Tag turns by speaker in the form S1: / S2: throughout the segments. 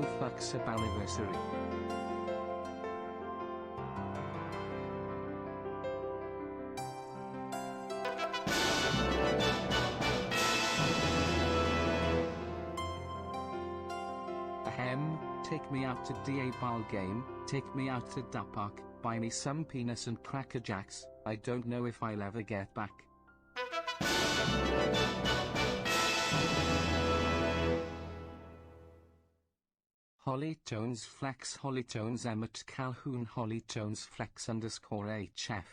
S1: no fucks about anniversary. Ahem, take me out to DA ball game, take me out to da park, buy me some penis and cracker jacks, I don't know if I'll ever get back. Hollytones flex Hollytones Emmett Calhoun Hollytones flex _ HF.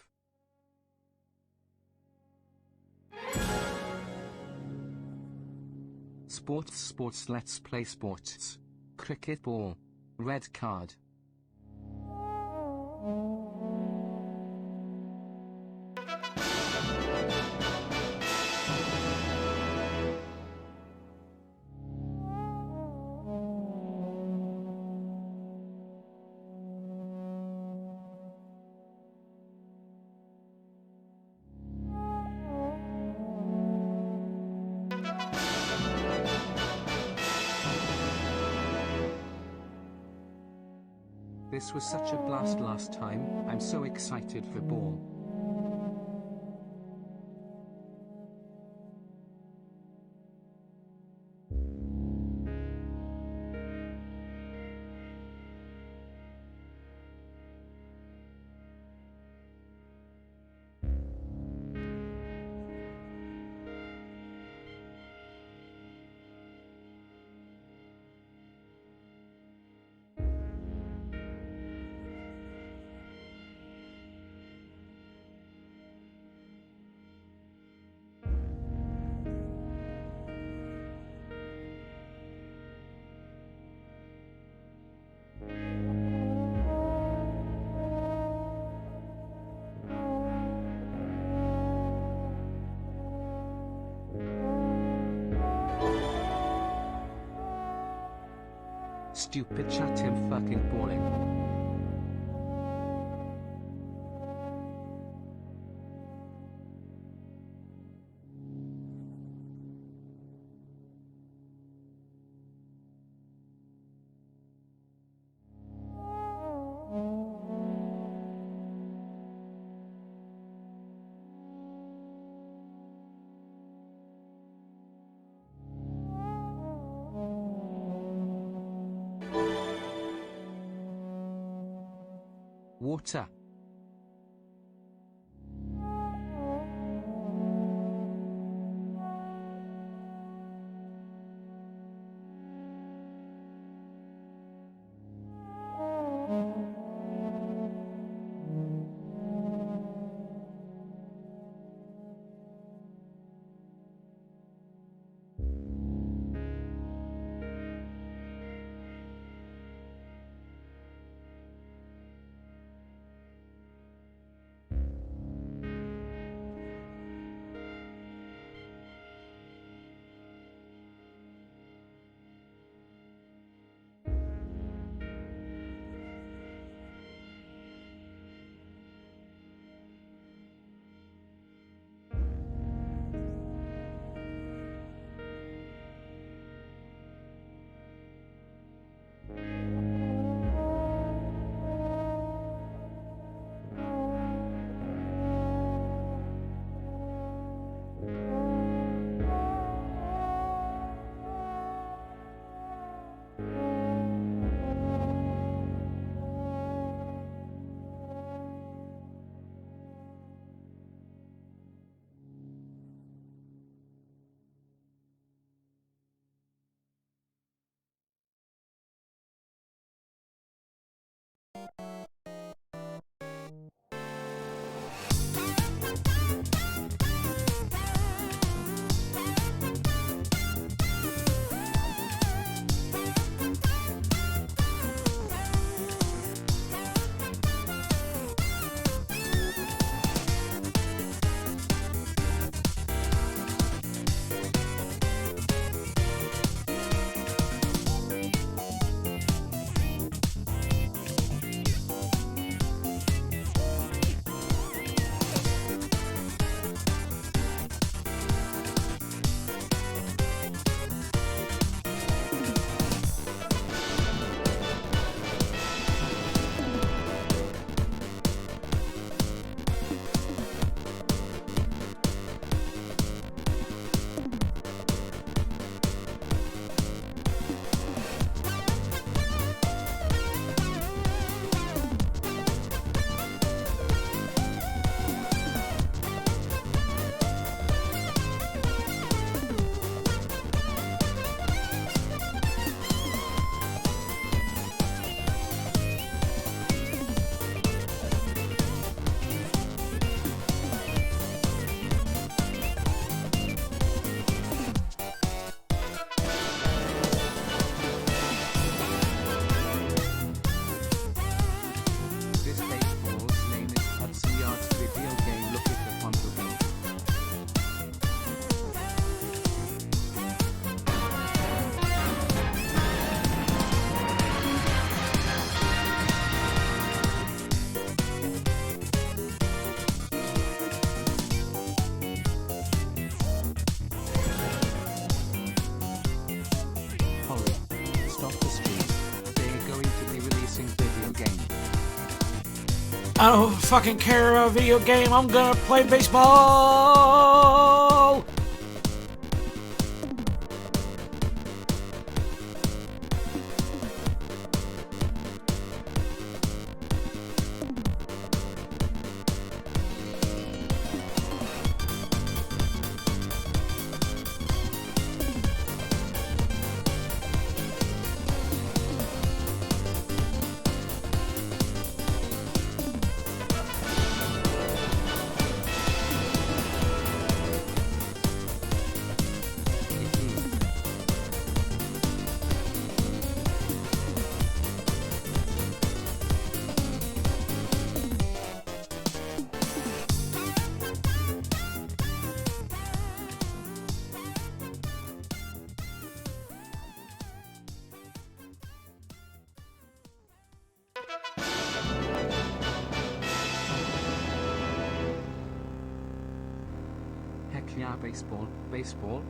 S1: Sports let's play sports. Cricket ball. Red card. This was such a blast last time, I'm so excited for ball. Stupid chat him fucking balling. Water.
S2: I don't fucking care about a video game. I'm gonna play baseball.
S1: Heck yeah, baseball, baseball.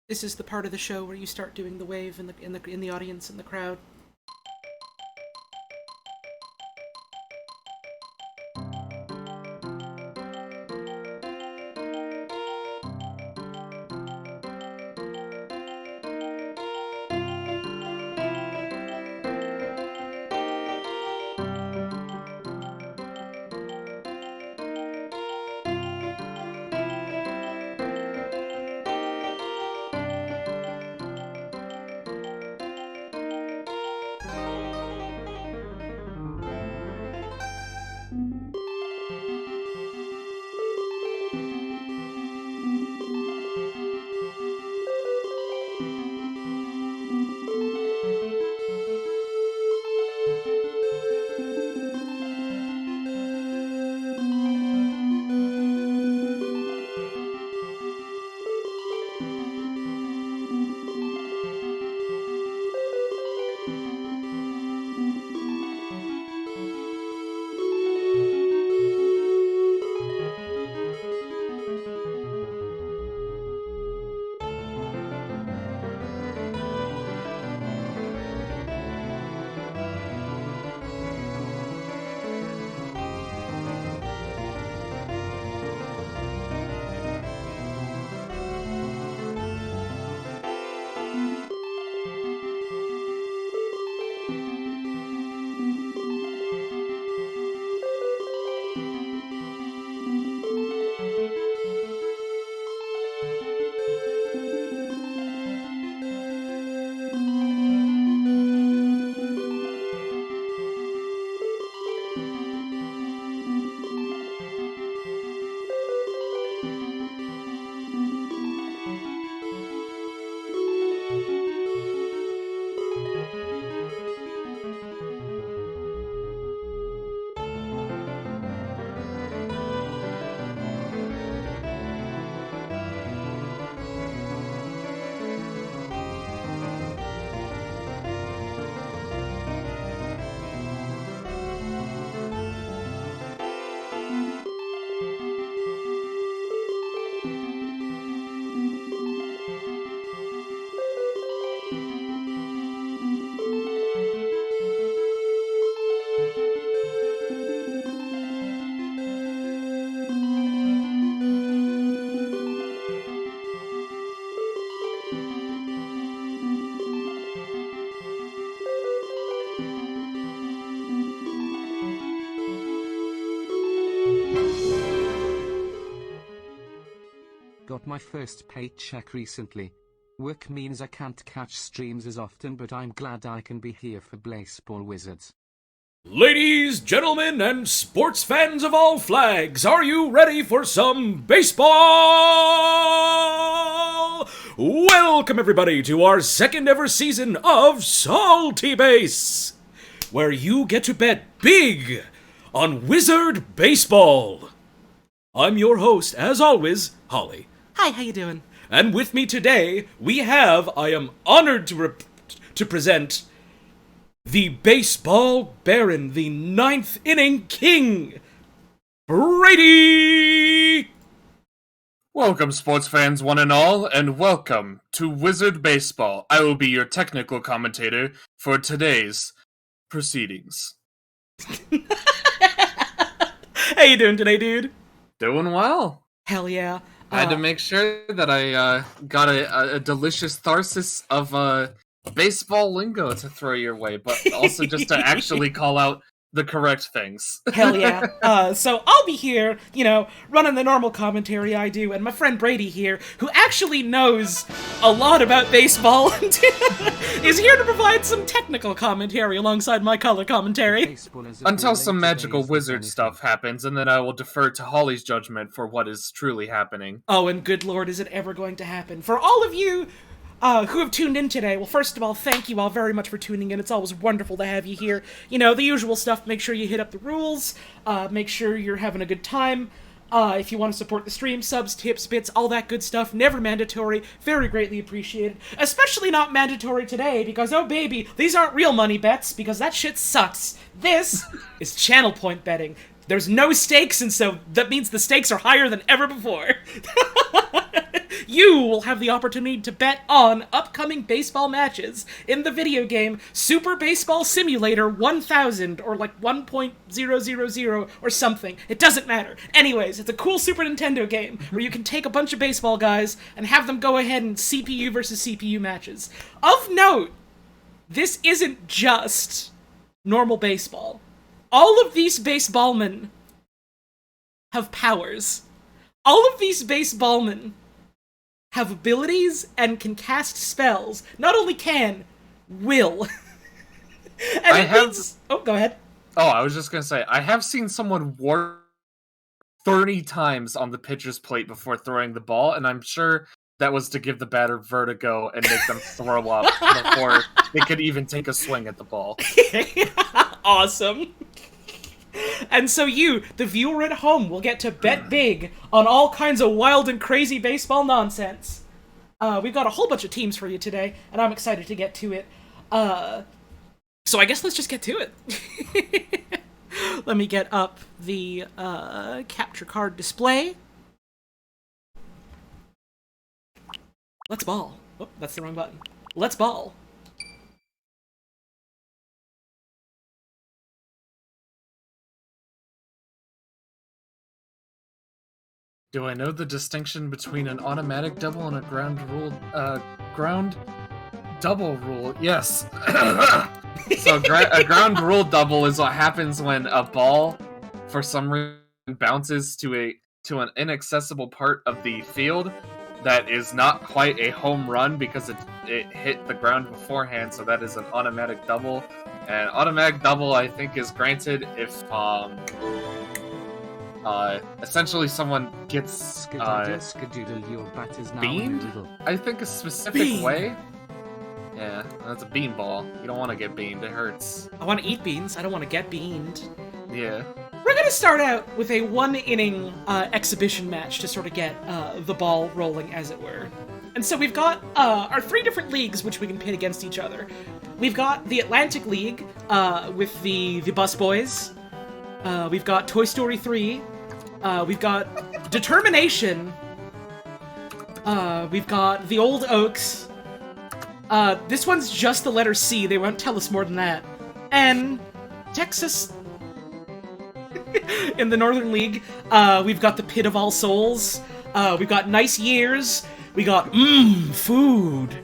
S1: This is the part of the show where you start doing the wave in the audience and the crowd. got my first paycheck recently. Work means I can't catch streams as often, but I'm glad I can be here for Baseball Wizards.
S2: Ladies, gentlemen, and sports fans of all flags, are you ready for some baseball? Welcome everybody to our second ever season of SALTYBASE, where you get to bet big on Wizard Baseball. I'm your host, as always, Holly.
S3: Hi, how you doing?
S2: And with me today, we have, I am honored to present the Baseball Baron, the 9th inning king, Brady!
S4: Welcome, sports fans one and all, and welcome to Wizard Baseball. I will be your technical commentator for today's proceedings.
S3: How you doing today, dude?
S4: Doing well.
S3: Hell yeah.
S4: I had to make sure that I got a delicious tharsis of baseball lingo to throw your way, but also just to actually call out the correct things.
S3: Hell yeah. So I'll be here, running the normal commentary I do, and my friend Brady here, who actually knows a lot about baseball, is here to provide some technical commentary alongside my color commentary.
S4: Until some magical wizard stuff happens, and then I will defer to Holly's judgment for what is truly happening.
S3: Oh, and good lord, is it ever going to happen? For all of you who have tuned in today, well, first of all, thank you all very much for tuning in. It's always wonderful to have you here. The usual stuff. Make sure you hit up the rules. Make sure you're having a good time. If you want to support the stream, subs, tips, bits, all that good stuff. Never mandatory. Very greatly appreciated. Especially not mandatory today, because, oh baby, these aren't real money bets, because that shit sucks. This is channel point betting. There's no stakes, and so that means the stakes are higher than ever before. You will have the opportunity to bet on upcoming baseball matches in the video game Super Baseball Simulator 1000, or like 1.000 or something. It doesn't matter. Anyways, it's a cool Super Nintendo game where you can take a bunch of baseball guys and have them go ahead and CPU versus CPU matches. Of note, this isn't just normal baseball. All of these baseballmen have powers. All of these baseballmen have abilities and can cast spells. Not only can, will. And oh, go ahead.
S4: Oh, I was just gonna say, I have seen someone warp 30 times on the pitcher's plate before throwing the ball, and I'm sure that was to give the batter vertigo and make them throw up before they could even take a swing at the ball.
S3: Awesome. And so you, the viewer at home, will get to bet big on all kinds of wild and crazy baseball nonsense. We've got a whole bunch of teams for you today, and I'm excited to get to it. So I guess let's just get to it. Let me get up the capture card display. Let's ball. Oh, that's the wrong button. Let's ball.
S4: Do I know the distinction between an automatic double and a ground double rule? Yes. So a ground rule double is what happens when a ball, for some reason, bounces to an inaccessible part of the field that is not quite a home run because it hit the ground beforehand. So that is an automatic double. And automatic double, I think, is granted if essentially someone gets beamed, I think a specific way. Yeah, that's a bean ball. You don't want to get beamed, it hurts.
S3: I want to eat beans, I don't want to get beamed.
S4: Yeah.
S3: We're gonna start out with a one-inning exhibition match to sort of get the ball rolling, as it were. And so we've got our three different leagues which we can pit against each other. We've got the Atlantic League with the Bus Boys. We've got Toy Story 3. We've got Determination. We've got the Old Oaks. This one's just the letter C. They won't tell us more than that. And Texas. In the Northern League, we've got the Pit of All Souls. We've got Nice Years. We got food.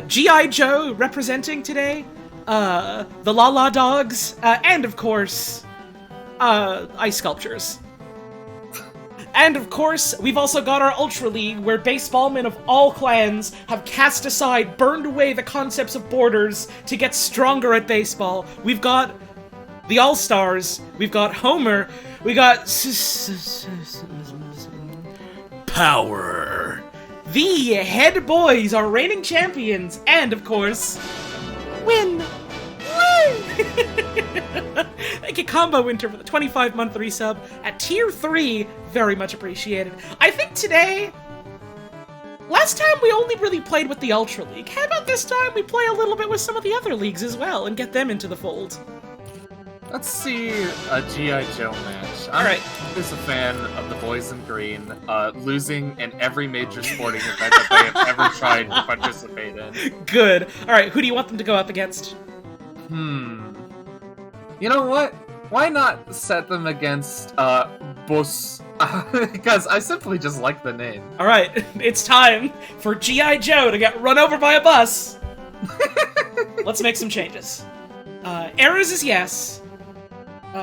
S3: G.I. Joe representing today. The La La Dogs. And of course, ice sculptures. And of course, we've also got our Ultra League, where baseballmen of all clans have cast aside, burned away the concepts of borders to get stronger at baseball. We've got the All-Stars, we've got Homer, we got...
S2: Power.
S3: The Head Boys are reigning champions, and of course, win! Woo! Thank you, Combo Winter, for the 25-month resub at Tier 3. Very much appreciated. I think today... Last time we only really played with the Ultra League. How about this time we play a little bit with some of the other leagues as well and get them into the fold?
S4: Let's see a G.I. Joe match. I'm just a fan of the boys in green, losing in every major sporting event that they have ever tried to participate in.
S3: Good. Alright, who do you want them to go up against?
S4: You know what? Why not set them against, Bus? Because I simply just like the name.
S3: Alright, it's time for G.I. Joe to get run over by a bus. Let's make some changes. Errors is yes.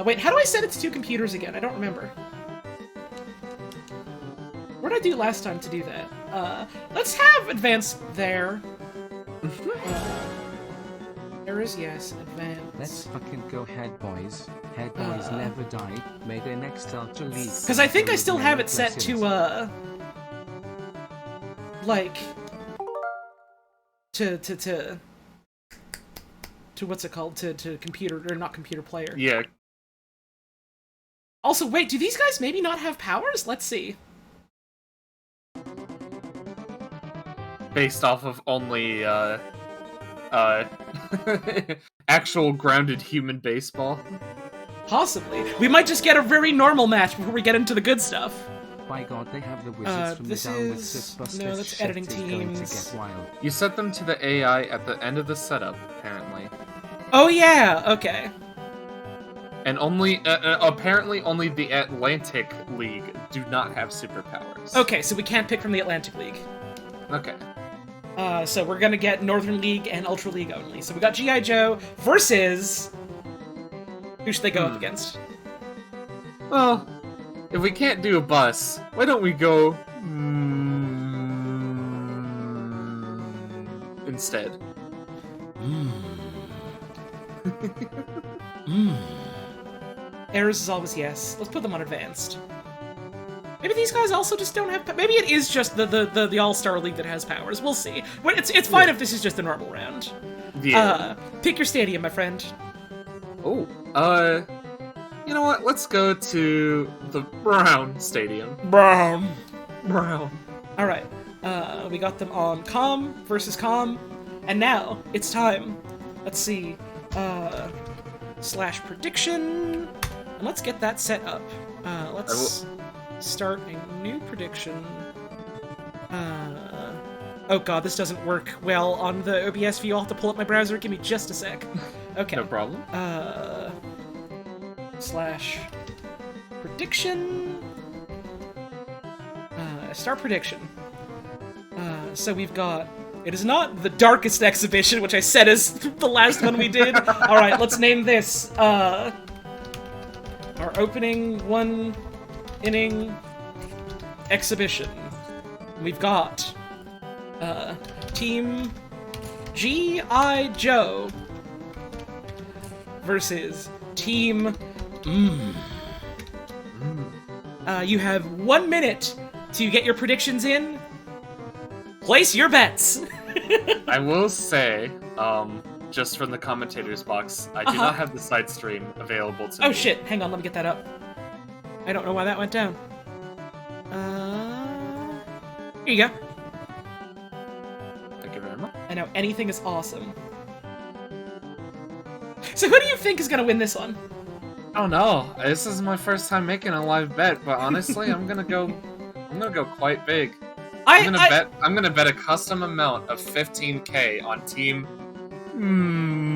S3: Wait, how do I set it to 2 computers again? I don't remember. What did I do last time to do that? Let's have advanced there. Errors, yes. Advanced.
S1: Let's fucking go, Head Boys. Head Boys never die. May their next Ultra League...
S3: Because I think I still have it set to, like... To what's it called? To computer, or not computer player.
S4: Yeah.
S3: Also, wait, do these guys maybe not have powers? Let's see.
S4: Based off of only, actual grounded human baseball.
S3: Possibly. We might just get a very normal match before we get into the good stuff.
S1: By God, they have the wizards from the down with Ghostbusters.
S3: No, that's editing teams.
S1: Going to get wild.
S4: You set them to the AI at the end of the setup, apparently.
S3: Oh yeah, okay.
S4: And only, apparently only the Atlantic League do not have superpowers.
S3: Okay, so we can't pick from the Atlantic League.
S4: Okay.
S3: So we're gonna get Northern League and Ultra League only. So we got G.I. Joe versus... Who should they go up against?
S4: Well, if we can't do a bus, why don't we go... instead.
S3: Errors is always yes. Let's put them on advanced. Maybe these guys also just don't have... Maybe it is just the All-Star League that has powers. We'll see. It's fine if this is just a normal round.
S4: Yeah.
S3: Pick your stadium, my friend.
S4: Oh, you know what? Let's go to the Brown Stadium.
S3: Brown.
S4: Brown.
S3: Alright. We got them on Com versus Com. And now, it's time. Let's see. Slash prediction. And let's get that set up. Let's start a new prediction. Oh god, this doesn't work well on the OBS view. I'll have to pull up my browser. Give me just a sec. Okay.
S4: No problem.
S3: Slash prediction. Start prediction. So we've got... It is not the darkest exhibition, which I said is the last one we did. Alright, let's name this, our opening 1 inning exhibition. We've got, Team G.I. Joe versus Team You have 1 minute to get your predictions in. Place your bets!
S4: I will say, just from the commentators box, I do not have the side stream available to me.
S3: Oh shit, hang on, let me get that up. I don't know why that went down. Here you go.
S4: Thank you very much.
S3: I know, anything is awesome. So who do you think is gonna win this one?
S4: Oh no, this is my first time making a live bet, but honestly, I'm gonna go quite big. I'm gonna bet a custom amount of 15k on Team.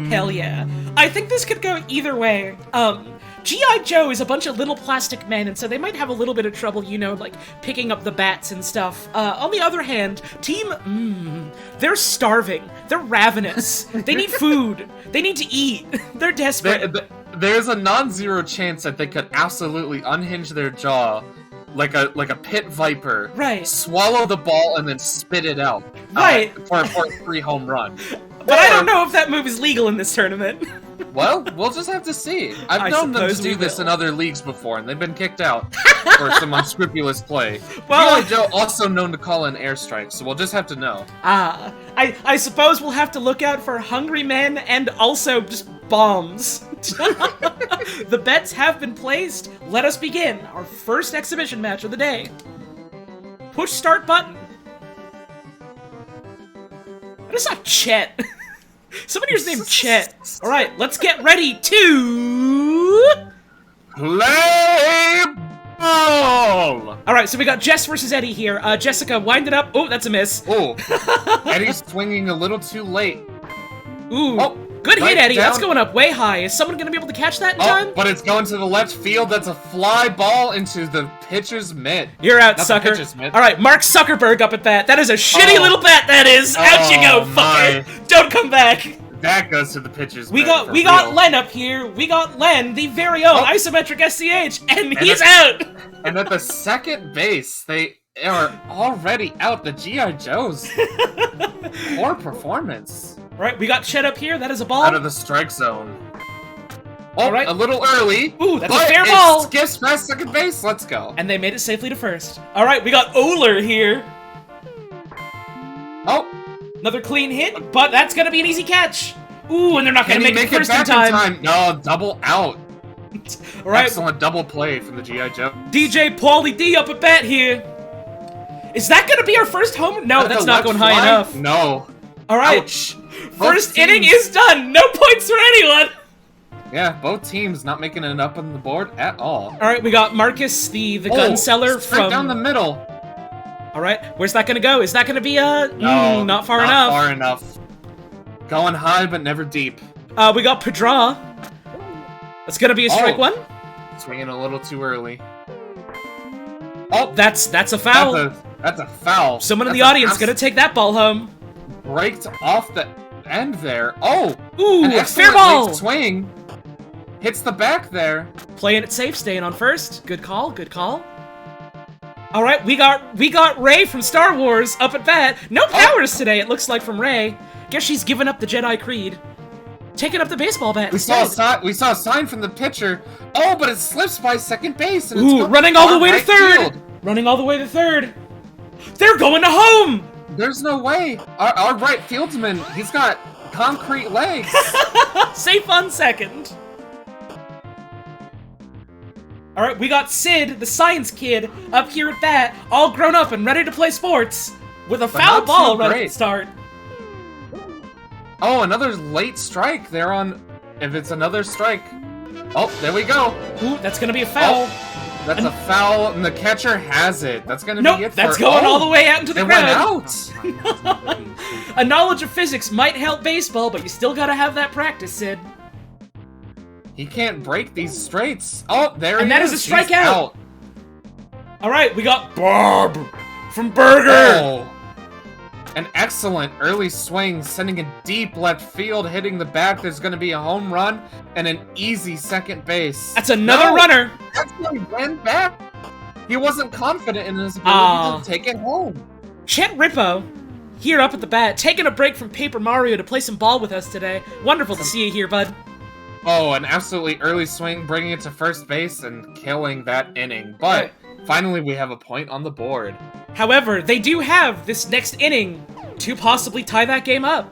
S3: Hell yeah. I think this could go either way. G.I. Joe is a bunch of little plastic men, and so they might have a little bit of trouble, you know, like, picking up the bats and stuff. On the other hand, Team, they're starving. They're ravenous. They need food. They need to eat. They're desperate.
S4: There's a non-zero chance that they could absolutely unhinge their jaw like a pit viper.
S3: Right.
S4: Swallow the ball and then spit it out.
S3: Right.
S4: For a 3 home run.
S3: But I don't know if that move is legal in this tournament.
S4: Well, we'll just have to see. I've known them to do this in other leagues before, and they've been kicked out for some unscrupulous play.
S3: Well,
S4: G.I. Joe also known to call in airstrikes, so we'll just have to know.
S3: I suppose we'll have to look out for hungry men and also just bombs. The bets have been placed. Let us begin our first exhibition match of the day. Push start button. That is not Chet. Somebody here's named Chet. Alright, let's get ready to...
S4: Play ball!
S3: Alright, so we got Jess versus Eddie here. Jessica, wind it up. Oh, that's a miss.
S4: Oh, Eddie's swinging a little too late.
S3: Ooh,
S4: oh,
S3: good hit, Eddie.
S4: Down.
S3: That's going up way high. Is someone going to be able to catch that in time?
S4: But it's going to the left field. That's a fly ball into the pitcher's mitt.
S3: You're out,
S4: Not
S3: sucker.
S4: Mitt.
S3: Alright, Mark Zuckerberg up at bat. That is a shitty little bat, that is. Out you go, fucker. Don't come back.
S4: That goes to the pitcher's
S3: We
S4: mitt.
S3: got Len up here. We got Len, the very own isometric SCH, and he's out.
S4: And at the second base, they are already out. The G.I. Joes. Poor performance.
S3: Alright, we got Chet up here. That is a ball.
S4: Out of the strike zone. Oh,
S3: All right.
S4: a little early.
S3: Ooh, that's a
S4: but
S3: fair
S4: it
S3: ball.
S4: Skips past second base. Let's go.
S3: And they made it safely to first. Alright, we got Oler here.
S4: Oh.
S3: Another clean hit, but that's gonna be an easy catch. Ooh, and they're not gonna make it first in time.
S4: No, double out.
S3: Alright.
S4: Excellent double play from the G.I. Joe.
S3: DJ Paulie D up at bat here. Is that gonna be our first home? No, that's not going high enough.
S4: No.
S3: Alright.
S4: Ouch.
S3: First inning is done. No points for anyone.
S4: Yeah, both teams not making it up on the board at all.
S3: Alright, we got Marcus, the gun seller
S4: straight
S3: from...
S4: down the middle.
S3: Alright, where's that gonna go? Is that gonna be
S4: No,
S3: not far enough.
S4: Not far enough. Going high, but never deep.
S3: We got Pedra. That's gonna be a strike one.
S4: Swinging a little too early. Oh,
S3: that's a foul.
S4: That's a foul.
S3: Someone in the audience gonna take that ball home.
S4: Braked off the end there. Oh,
S3: ooh,
S4: an
S3: fair
S4: excellent
S3: ball.
S4: late swing. Hits the back there.
S3: Playing it safe, staying on first. Good call, good call. All right, we got Rey from Star Wars up at bat. No powers today, it looks like, from Rey. Guess she's given up the Jedi Creed. Taking up the baseball bat.
S4: We saw a sign from the pitcher. Oh, but it slips by second base. And
S3: ooh,
S4: it's
S3: running all the way to third.
S4: Field.
S3: Running all the way to third. They're going to home.
S4: There's no way. Our right fieldsman, he's got concrete legs.
S3: Safe on second. All right, we got Sid, the science kid, up here at bat, all grown up and ready to play sports, with a foul ball right at the start.
S4: Oh, another late strike. They're on... If it's another strike... Oh, there we go.
S3: Ooh, that's going to be a foul.
S4: Oh, that's a foul, and the catcher has it. That's going to be it for...
S3: That's going all the way out into the crowd.
S4: Went out.
S3: A knowledge of physics might help baseball, but you still got to have that practice, Sid.
S4: He can't break these straights. Oh, there he is.
S3: And that is a strikeout. All right, we got Bob from Burger.
S4: Oh. An excellent early swing, sending a deep left field, hitting the back. There's going to be a home run and an easy second base.
S3: That's another runner.
S4: That's why he ran back. He wasn't confident in his ability to take it home.
S3: Chet Rippo, here up at the bat, taking a break from Paper Mario to play some ball with us today. Wonderful to see you here, bud.
S4: Oh, an absolutely early swing, bringing it to first base and killing that inning. But finally, we have a point on the board.
S3: However, they do have this next inning to possibly tie that game up.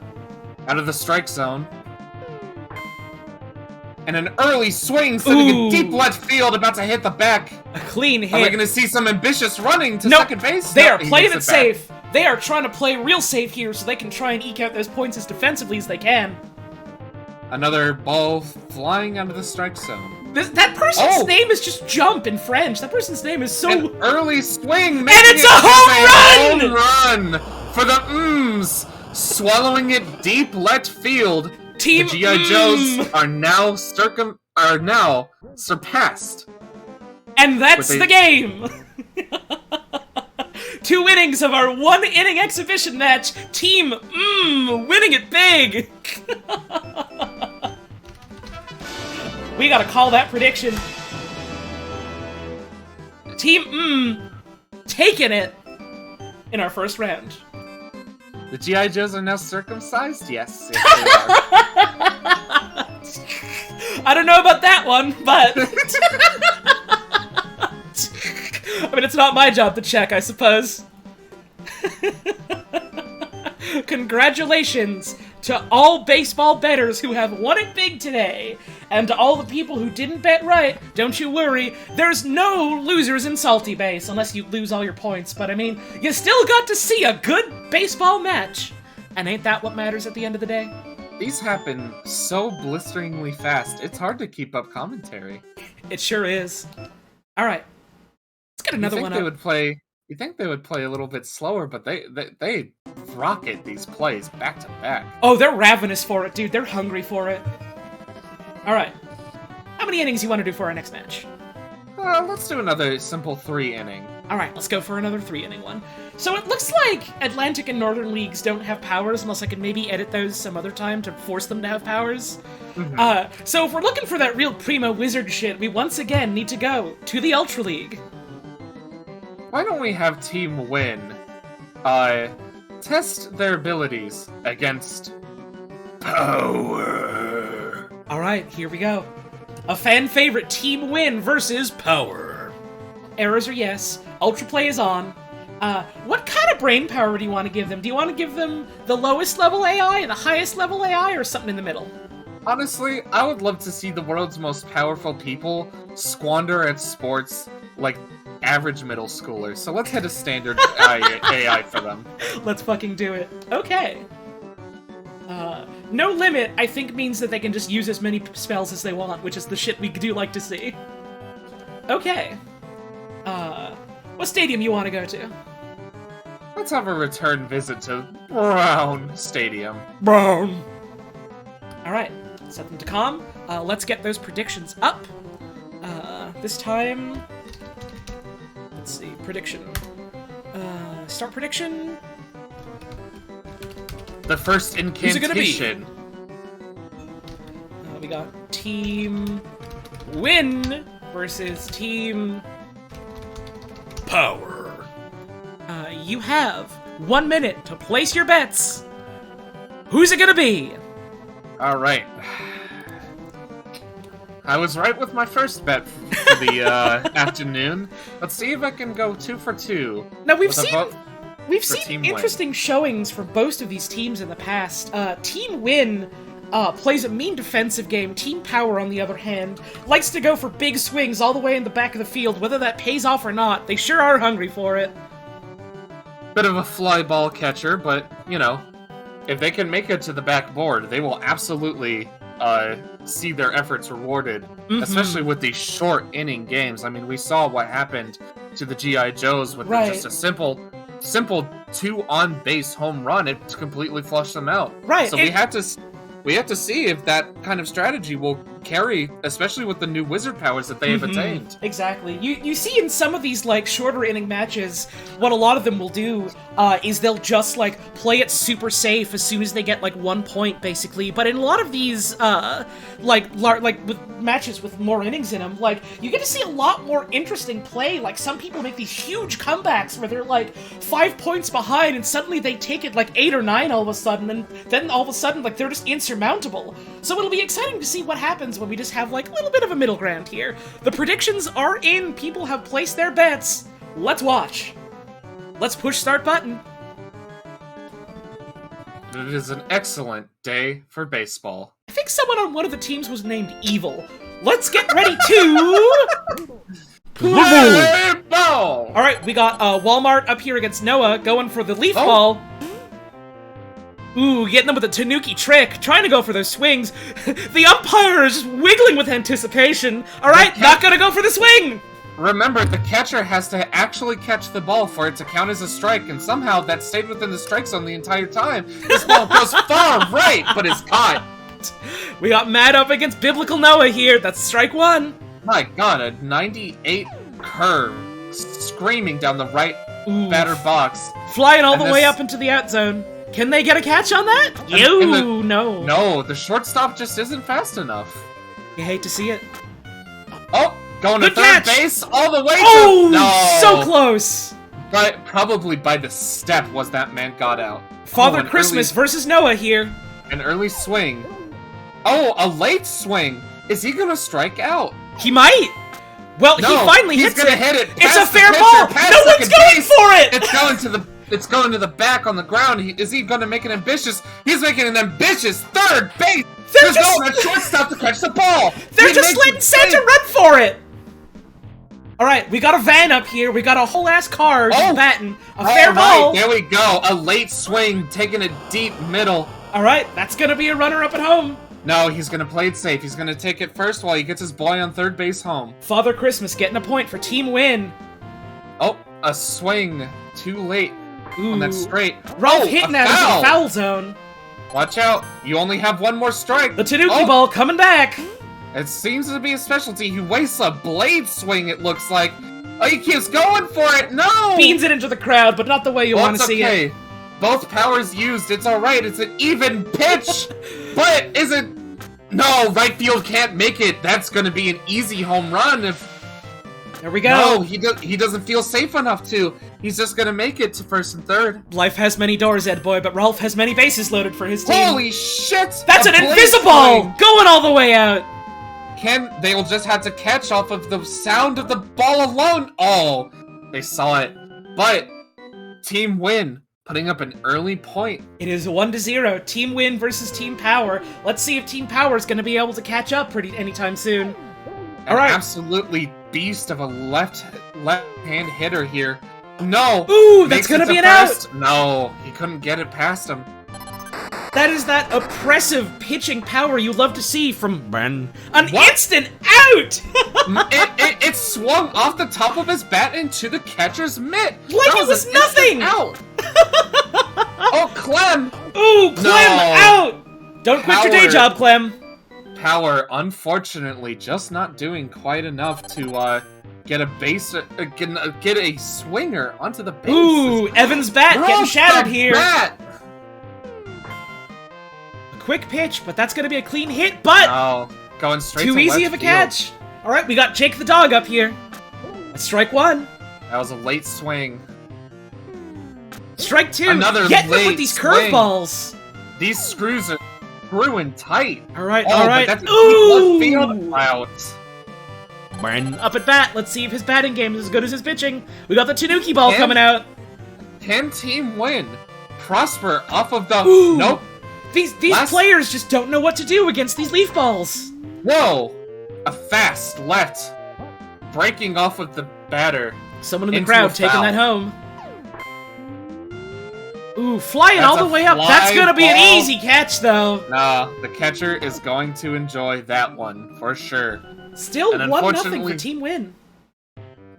S4: Out of the strike zone. And an early swing, sending a deep left field, about to hit the back.
S3: A clean hit.
S4: Are we going to see some ambitious running to second base?
S3: They are playing it safe. They are trying to play real safe here so they can try and eke out those points as defensively as they can. Another
S4: ball flying out of the strike zone.
S3: That person's name is just Jump in French. That person's name is so...
S4: An early swing,
S3: and it's a home run!
S4: Home run for the Mms, swallowing it deep left field.
S3: Team
S4: the G.I. Joes are now surpassed.
S3: And that's the game. 2 innings of our 1 inning exhibition match. Team winning it big. We gotta call that prediction. Team taking it in our first round.
S4: The G.I. Joes are now circumcised? Yes, yes they are.
S3: I don't know about that one, but... I mean, it's not my job to check, I suppose. Congratulations to all baseball bettors who have won it big today. And to all the people who didn't bet right, don't you worry, there's no losers in Salty Base, unless you lose all your points. But I mean, you still got to see a good baseball match. And ain't that what matters at the end of the day?
S4: These happen so blisteringly fast, it's hard to keep up commentary.
S3: It sure is. Alright, let's get another one up.
S4: You think they would play a little bit slower, but they rocket these plays back to back.
S3: Oh, they're ravenous for it, dude. They're hungry for it. Alright. How many innings you want to do for our next match?
S4: Let's do another simple 3-inning.
S3: Alright, let's go for another 3-inning one. So it looks like Atlantic and Northern Leagues don't have powers, unless I could maybe edit those some other time to force them to have powers. Mm-hmm. So if we're looking for that real primo wizard shit, we once again need to go to the Ultra League.
S4: Why don't we have Team Win test their abilities against Power?
S3: Alright, here we go. A fan favorite, Team Win versus Power. Errors are yes. Ultra Play is on. What kind of brain power do you want to give them? Do you want to give them the lowest level AI, the highest level AI, or something in the middle?
S4: Honestly, I would love to see the world's most powerful people squander at sports like average middle schoolers. So let's hit a standard AI for them.
S3: Let's fucking do it. Okay. No limit, I think, means that they can just use as many spells as they want, which is the shit we do like to see. Okay. What stadium you want to go to?
S4: Let's have a return visit to Brown Stadium.
S3: Brown. Alright, set them to calm. Let's get those predictions up. This time... Let's see, prediction. Start prediction.
S4: The first incantation.
S3: We got Team Win versus Team Power. You have 1 minute to place your bets. Who's it gonna be?
S4: All right. I was right with my first bet for the afternoon. Let's see if I can go 2 for 2.
S3: Now we've seen interesting
S4: Win.
S3: showings for both of these teams in the past. Team Win plays a mean defensive game. Team Power, on the other hand, likes to go for big swings all the way in the back of the field. Whether that pays off or not, they sure are hungry for it.
S4: Bit of a fly ball catcher, but, you know, if they can make it to the backboard, they will absolutely see their efforts rewarded, especially with these short inning games. I mean, we saw what happened to the G.I. Joes with just a simple 2 on-base home run. It completely flushed them out.
S3: Right.
S4: So we have to see if that kind of strategy will carry, especially with the new wizard powers that they have attained.
S3: Exactly. You see in some of these, like, shorter inning matches, what a lot of them will do is they'll just, like, play it super safe as soon as they get, like, 1 point, basically. But in a lot of these, like with matches with more innings in them, like, you get to see a lot more interesting play. Like, some people make these huge comebacks where they're, like, 5 points behind, and suddenly they take it, like, 8 or 9 all of a sudden, and then all of a sudden, like, they're just insurmountable. So it'll be exciting to see what happens when we just have, like, a little bit of a middle ground here. The predictions are in. People have placed their bets. Let's watch. Let's push start button.
S4: It is an excellent day for baseball.
S3: I think someone on one of the teams was named Evil. Let's get ready to...
S4: Play ball!
S3: Alright, we got Walmart up here against Noah, going for the leaf ball. Ooh, getting them with a Tanuki trick, trying to go for those swings. The umpire is just wiggling with anticipation. Alright, not gonna go for the swing!
S4: Remember, the catcher has to actually catch the ball for it to count as a strike, and somehow that stayed within the strike zone the entire time. This ball goes far right, but is caught.
S3: We got Matt up against Biblical Noah here. That's strike 1.
S4: My god, a 98 curve screaming down the right batter box.
S3: Flying all the way up into the out zone. Can they get a catch on that? No.
S4: No, the shortstop just isn't fast enough.
S3: You hate to see it.
S4: Oh, Going to
S3: Good
S4: third
S3: catch.
S4: base all the way
S3: Oh,
S4: to... No.
S3: so close.
S4: But probably by the step was that man got out.
S3: Father
S4: an
S3: Christmas versus Noah here.
S4: An early swing. Oh, a late swing. Is he gonna strike out?
S3: He might. Well, he finally
S4: he's
S3: hits
S4: gonna
S3: it.
S4: hit it.
S3: It's a
S4: past the
S3: fair
S4: pitcher,
S3: ball.
S4: past
S3: No one's
S4: second
S3: going
S4: base.
S3: for it.
S4: It's going to the back on the ground. Is he gonna make an ambitious? He's making an ambitious third base. There's no one at shortstop to catch the ball.
S3: They're just letting Santa run for it. All right, we got a van up here. We got a whole ass car just batting. A fair ball.
S4: There we go. A late swing, taking a deep middle.
S3: All right, that's gonna be a runner up at home.
S4: No, he's gonna play it safe. He's gonna take it first while he gets his boy on third base home.
S3: Father Christmas getting a point for team win.
S4: Oh, a swing. Too late on that straight.
S3: Ralph hitting that into the foul zone.
S4: Watch out. You only have one more strike.
S3: The Tanuki ball coming back.
S4: It seems to be a specialty. He wastes a blade swing, it looks like. Oh, he keeps going for it. No!
S3: Beans it into the crowd, but not the way you want to see it.
S4: Both powers used. It's alright. It's an even pitch. But is it... No, right field can't make it. That's going to be an easy home run if...
S3: There we go.
S4: No, he doesn't feel safe enough to. He's just going to make it to first and third.
S3: Life has many doors, Ed Boy, but Ralph has many bases loaded for his team.
S4: Holy shit!
S3: That's an invisible! Going all the way out.
S4: They'll just have to catch off of the sound of the ball alone. Oh, they saw it. But team win, putting up an early point.
S3: It is 1-0. Team win versus Team Power. Let's see if Team Power is going to be able to catch up anytime soon. All right.
S4: Absolutely beast of a left-hand hitter here. No.
S3: Ooh, that's going to be an out.
S4: No, he couldn't get it past him.
S3: That is that oppressive pitching power you love to see from Ben. Instant out!
S4: it swung off the top of his bat into the catcher's mitt.
S3: Like it was nothing!
S4: Out. Oh, Clem!
S3: Ooh, Clem out! Don't quit your day job, Clem.
S4: Power, unfortunately, just not doing quite enough to get a base, get a swinger onto the base.
S3: Ooh, Evan's bat getting shattered here. Quick pitch, but that's going to be a clean hit, but...
S4: No, going straight to
S3: too easy of a catch. All right, we got Jake the dog up here. That's strike one.
S4: That was a late swing.
S3: Strike two.
S4: Another
S3: Get them
S4: late
S3: with these
S4: swing.
S3: curveballs.
S4: These screws are screwing tight.
S3: All right,
S4: oh,
S3: all right.
S4: But that's
S3: Ooh!
S4: Out.
S3: Up at bat. Let's see if his batting game is as good as his pitching. We got the Tanuki ball coming out.
S4: Can team win? Prosper off of the...
S3: Ooh.
S4: Nope.
S3: These players just don't know what to do against these leaf balls.
S4: Whoa! A fast left. Breaking off of the batter.
S3: Someone in the crowd taking that home. Ooh, flying all the way up. That's going to be an easy catch, though.
S4: Nah, the catcher is going to enjoy that one, for sure.
S3: Still 1-0 for Team Win.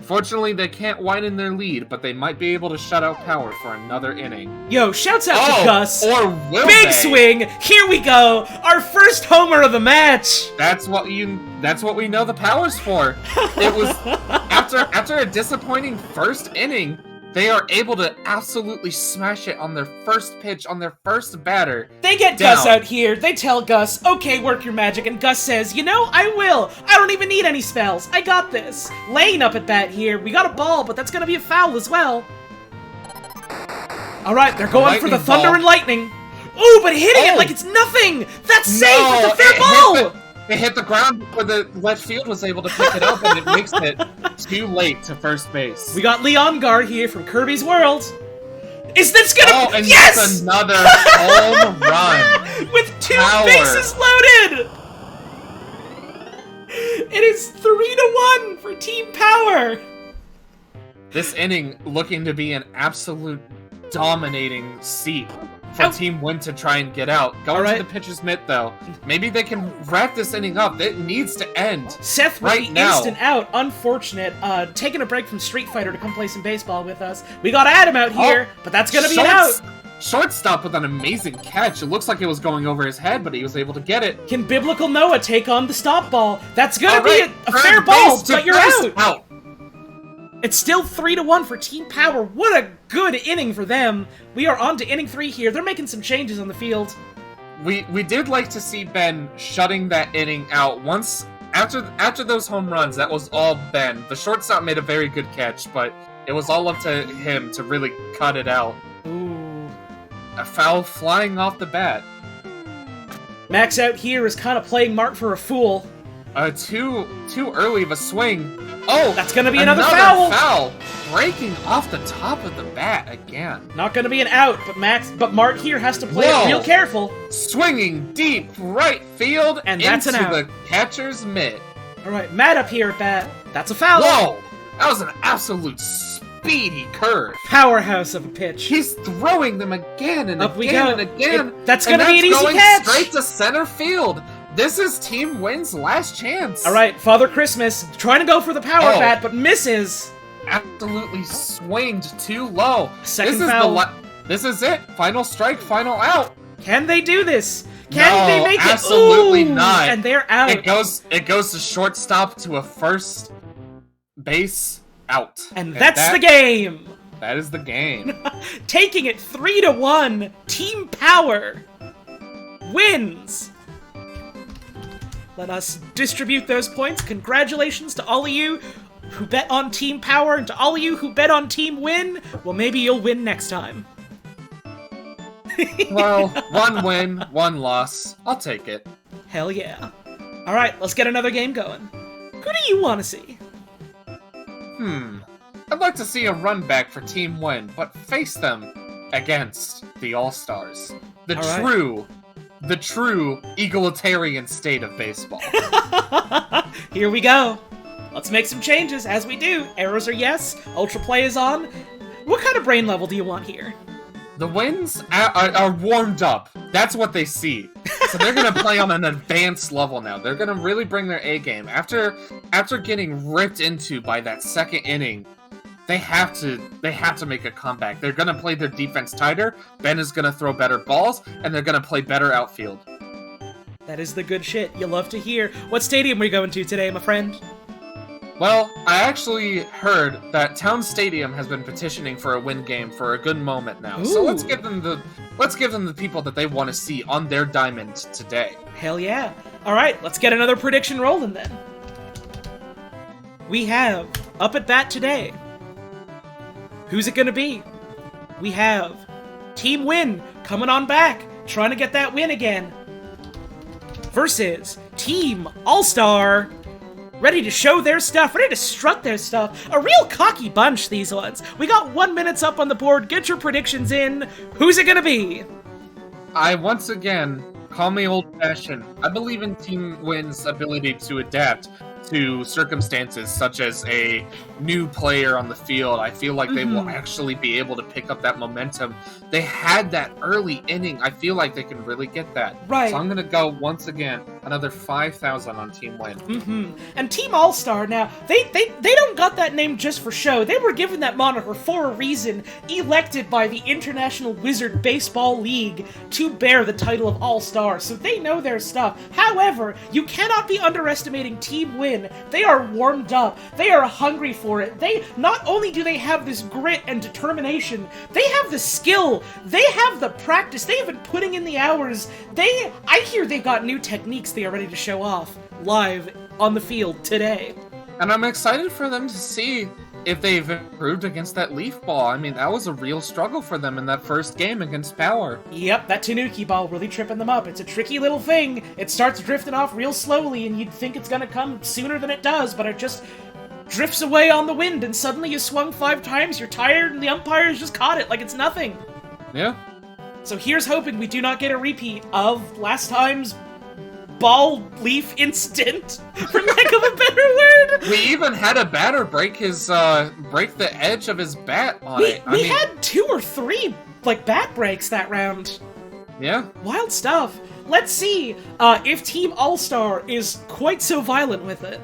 S4: Fortunately, they can't widen their lead, but they might be able to shut out Power for another inning.
S3: Yo, shouts out to Gus.
S4: Or will
S3: Big swing. Here we go. Our first homer of the match.
S4: That's what we know the Power's for. It was after a disappointing first inning, they are able to absolutely smash it on their first pitch, on their first batter.
S3: They get Gus out here. They tell Gus, okay, work your magic. And Gus says, you know, I will. I don't even need any spells. I got this. Lane up at bat here. We got a ball, but that's going to be a foul as well. All right, they're going for the thunder and lightning. Ooh, but hitting it like it's nothing. That's safe. It's a fair ball.
S4: It hit the ground before the left field was able to pick it up, and it makes it too late to first base.
S3: We got Leon Guard here from Kirby's World. Is this gonna...
S4: Oh, and
S3: yes!
S4: that's another home run.
S3: With two bases loaded! It is 3-1 for Team Power.
S4: This inning looking to be an absolute dominating seat for Team Win to try and get out. Going to the pitcher's mitt, though. Maybe they can wrap this inning up. It needs to end.
S3: Seth with the instant out. Unfortunate. Taking a break from Street Fighter to come play some baseball with us. We got Adam out here, but that's going to be an out.
S4: Shortstop with an amazing catch. It looks like it was going over his head, but he was able to get it.
S3: Can Biblical Noah take on the stop ball? That's going to be a fair ball, but you're out. It's still 3-1 for Team Power. What a good inning for them. We are on to inning 3 here. They're making some changes on the field.
S4: We did like to see Ben shutting that inning out. Once after those home runs, that was all Ben. The shortstop made a very good catch, but it was all up to him to really cut it out.
S3: Ooh.
S4: A foul flying off the bat.
S3: Max out here is kind of playing Mark for a fool.
S4: Too early of a swing. Oh,
S3: that's gonna be another foul.
S4: Breaking off the top of the bat again.
S3: Not gonna be an out, but Mark here has to play it real careful.
S4: Swinging deep right field
S3: and that's
S4: into
S3: an out.
S4: The catcher's mitt.
S3: All right, Matt up here at bat. That's a foul.
S4: Whoa, that was an absolute speedy curve.
S3: Powerhouse of a pitch.
S4: He's throwing them again and again and again.
S3: That's gonna be an easy catch.
S4: Straight to center field. This is Team Win's last chance.
S3: All right, Father Christmas trying to go for the power bat, but misses.
S4: Absolutely swinged too low.
S3: Second foul.
S4: This is it. Final strike, final out.
S3: Can they do this? Can they make it?
S4: Absolutely
S3: Ooh,
S4: not.
S3: And they're out.
S4: It goes to shortstop to a first base out.
S3: And that's the game.
S4: That is the game.
S3: Taking it 3-1. Team Power wins. Let us distribute those points. Congratulations to all of you who bet on Team Power and to all of you who bet on Team Win. Well, maybe you'll win next time.
S4: Well, 1 win, 1 loss. I'll take it.
S3: Hell yeah. All right, let's get another game going. Who do you want to see?
S4: I'd like to see a run back for Team Win, but face them against the All-Stars. The true egalitarian state of baseball.
S3: Here we go. Let's make some changes, as we do. Arrows are yes, Ultra Play is on. What kind of brain level do you want here?
S4: The Winds are warmed up. That's what they see. So they're gonna play on an advanced level now. They're gonna really bring their A game. After getting ripped into by that second inning, they have to make a comeback. They're gonna play their defense tighter. Ben is gonna throw better balls, and they're gonna play better outfield.
S3: That is the good shit you love to hear. What stadium are you going to today, my friend?
S4: Well, I actually heard that Town Stadium has been petitioning for a win game for a good moment now. Ooh. So let's give them the people that they want to see on their diamond today.
S3: Hell yeah. All right, let's get another prediction rolling then. We have up at bat today. Who's it gonna be? We have Team Win coming on back, trying to get that win again. Versus Team All-Star, ready to show their stuff, ready to strut their stuff. A real cocky bunch, these ones. We got 1 minute up on the board. Get your predictions in. Who's it gonna be?
S4: I, once again, call me old-fashioned. I believe in Team Win's ability to adapt to circumstances such as a new player on the field. I feel like they will actually be able to pick up that momentum. They had that early inning. I feel like they can really get that.
S3: Right.
S4: So I'm going to go, once again, another 5,000 on Team Win.
S3: And Team All-Star, now, they don't got that name just for show. They were given that moniker for a reason, elected by the International Wizard Baseball League to bear the title of All-Star, so they know their stuff. However, you cannot be underestimating Team Win. They are warmed up. They are hungry for it. They not only do they have this grit and determination, they have the skill. They have the practice. They have been putting in the hours. I hear they've got new techniques they are ready to show off live on the field today.
S4: And I'm excited for them to see if they've improved against that leaf ball. I mean, that was a real struggle for them in that first game against Power.
S3: Yep, that Tanuki ball really tripping them up. It's a tricky little thing. It starts drifting off real slowly, and you'd think it's gonna come sooner than it does, but it just drifts away on the wind, and suddenly you swung 5 times, you're tired, and the umpires just caught it like it's nothing.
S4: Yeah.
S3: So here's hoping we do not get a repeat of last time's ball leaf incident, for lack of a better word.
S4: We even had a batter break the edge of his bat on it.
S3: We had 2 or 3 bat breaks that round.
S4: Yeah.
S3: Wild stuff. Let's see if Team All-Star is quite so violent with it.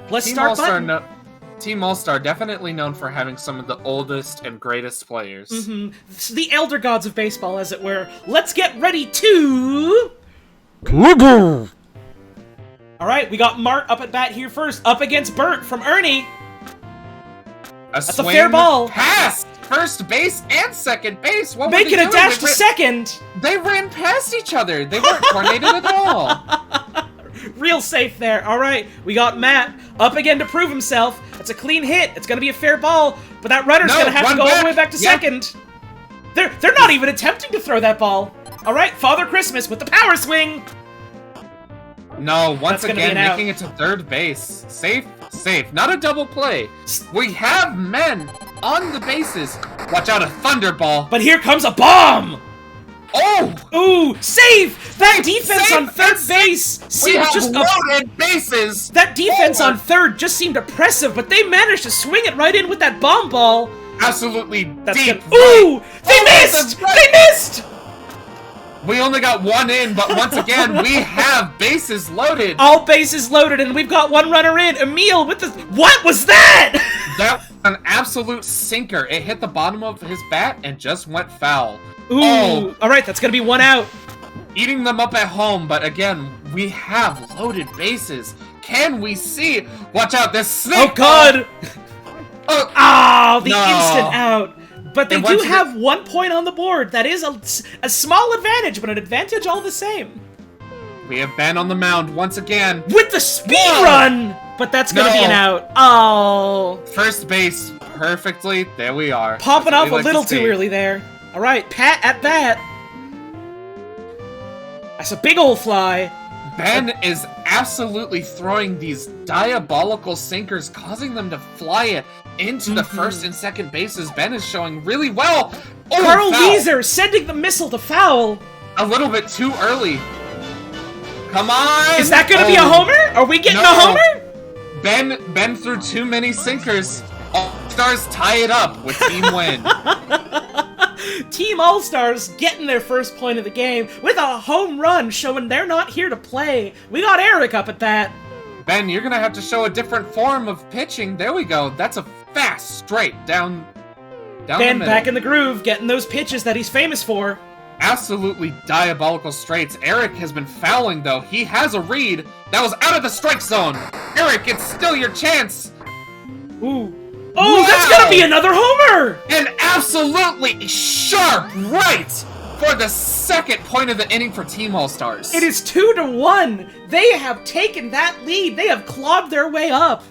S3: Let's start button.
S4: Team All-Star, definitely known for having some of the oldest and greatest players.
S3: The elder gods of baseball, as it were. Let's get ready to... Alright, we got Mart up at bat here first, up against Bert from Ernie. That's a fair ball.
S4: Past first base and second base. What
S3: Making a dash to second.
S4: They ran past each other. They weren't coordinated at all.
S3: real safe there. All right, we got Matt up again to prove himself. That's a clean hit. It's gonna be a fair ball, but that runner's gonna have to go all the way back to second. They're not even attempting to throw that ball. All right, Father Christmas with the power swing.
S4: No, once again, making it to third base. Safe, safe. Not a double play. We have men on the bases. Watch out, a thunderball.
S3: But here comes a bomb.
S4: Oh!
S3: Ooh, save! That defense on third base seemed just
S4: loaded bases.
S3: That defense on third just seemed oppressive, but they managed to swing it right in with that bomb ball.
S4: Absolutely deep.
S3: Ooh! They missed! They missed!
S4: We only got one in, but once again, we have bases loaded.
S3: All bases loaded, and we've got one runner in. Emil with the... What was that?
S4: That was an absolute sinker. It hit the bottom of his bat and just went foul.
S3: Ooh, oh. All right, that's gonna be one out.
S4: Eating them up at home, but again, we have loaded bases. Can we see? Watch out, this snake!
S3: Oh, God!
S4: Oh,
S3: the instant out. But they do have 1 point on the board. That is a small advantage, but an advantage all the same.
S4: We have Ben on the mound once again.
S3: With the speed run! But that's gonna be an out. Oh.
S4: First base, perfectly. There we are.
S3: Popping off a little too early there. All right, Pat at bat. That's a big old fly.
S4: Ben is absolutely throwing these diabolical sinkers, causing them to fly it into the first and second bases. Ben is showing really well. Oh,
S3: Carl Wieser sending the missile to foul.
S4: A little bit too early. Come on.
S3: Is that going to be a homer? Are we getting a homer?
S4: Ben threw too many sinkers. All-Stars tie it up with team win.
S3: Team All-Stars getting their first point of the game with a home run, showing they're not here to play. We got Eric up at that.
S4: Ben, you're gonna have to show a different form of pitching. There we go. That's a fast straight down
S3: Ben
S4: the middle.
S3: Back in the groove, getting those pitches that he's famous for.
S4: Absolutely diabolical straights. Eric has been fouling, though. He has a read. That was out of the strike zone. Eric, it's still your chance.
S3: Ooh. Oh, wow. That's gonna be another homer!
S4: An absolutely sharp right for the second point of the inning for Team All-Stars.
S3: It is 2-1. They have taken that lead. They have clawed their way up.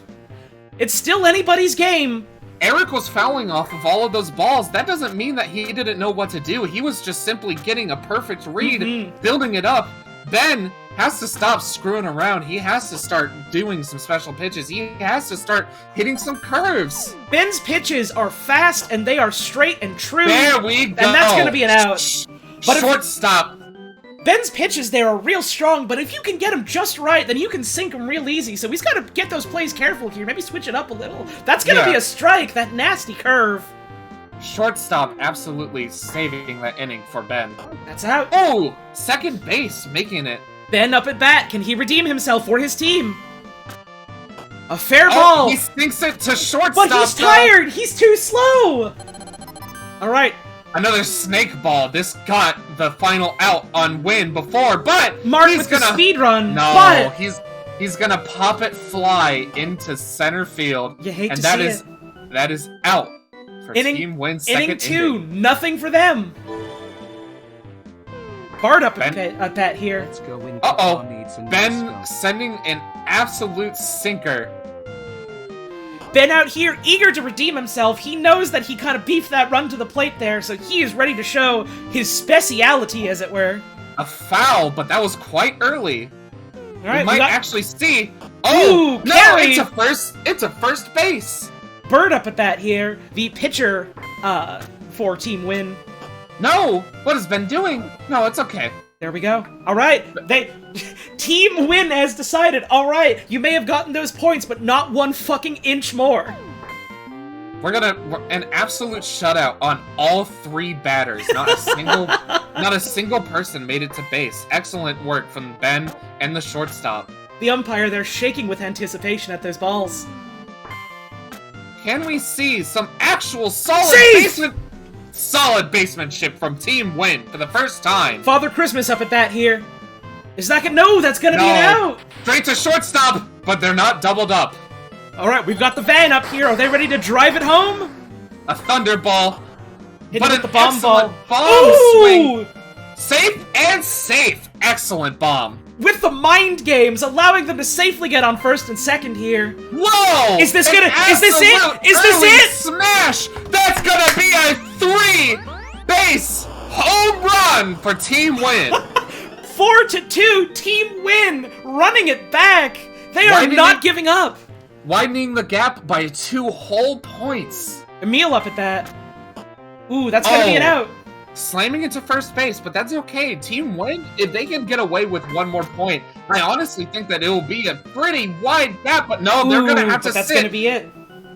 S3: It's still anybody's game.
S4: Eric was fouling off of all of those balls. That doesn't mean that he didn't know what to do. He was just simply getting a perfect read, building it up. Ben has to stop screwing around. He has to start doing some special pitches. He has to start hitting some curves.
S3: Ben's pitches are fast and they are straight and true.
S4: There we go.
S3: And that's going to be an out.
S4: But shortstop.
S3: Ben's pitches there are real strong, but if you can get them just right, then you can sink them real easy. So he's got to get those plays careful here. Maybe switch it up a little. That's going to be a strike, that nasty curve.
S4: Shortstop absolutely saving that inning for Ben.
S3: That's out.
S4: Oh, second base making it.
S3: Ben up at bat. Can he redeem himself for his team? A fair ball.
S4: He sinks it to shortstop.
S3: But he's tired. He's too slow. All right.
S4: Another snake ball. This got the final out on win before, but
S3: Mark
S4: he's
S3: with
S4: gonna
S3: the speed run.
S4: No,
S3: but
S4: he's gonna pop it fly into center field.
S3: You hate
S4: and
S3: to
S4: that
S3: see
S4: is
S3: it.
S4: That is out for Team Win second
S3: inning 2. Nothing for them. Bart up at bat here.
S4: Uh-oh. Ben sending an absolute sinker.
S3: Ben out here, eager to redeem himself. He knows that he kind of beefed that run to the plate there, so he is ready to show his speciality, as it were.
S4: A foul, but that was quite early.
S3: All right,
S4: we might actually see.
S3: Oh,
S4: no!
S3: carry.
S4: It's a first base.
S3: Bird up at bat here, the pitcher for Team Win.
S4: No, what has Ben doing? No, it's okay.
S3: There we go. All right, Team Win has decided. All right, you may have gotten those points, but not 1 fucking inch more.
S4: We're an absolute shutout on all 3 batters. Not a single person made it to base. Excellent work from Ben and the shortstop.
S3: The umpire there shaking with anticipation at those balls.
S4: Can we see some actual solid basemanship from Team Win for the first time?
S3: Father Christmas up at bat here. Is that gonna... No, that's gonna be an out!
S4: Straight to shortstop, but they're not doubled up.
S3: Alright, we've got the van up here. Are they ready to drive it home?
S4: A thunderball.
S3: Hit it with the bomb ball.
S4: Bomb swing. Safe and safe. Excellent bomb.
S3: with the mind games, allowing them to safely get on first and second here.
S4: Whoa!
S3: Is this it? Is this
S4: early
S3: it?
S4: Smash! That's gonna be a 3-base home run for Team Win.
S3: 4-2, Team Win, running it back. They are not giving up.
S4: Widening the gap by 2 whole points.
S3: Emil up at that. Ooh, that's gonna be an out.
S4: Slamming into first base, but that's okay. Team Win, if they can get away with 1 more point, I honestly think that it will be a pretty wide gap, but no, they're gonna have to
S3: that's
S4: sit.
S3: Gonna be it.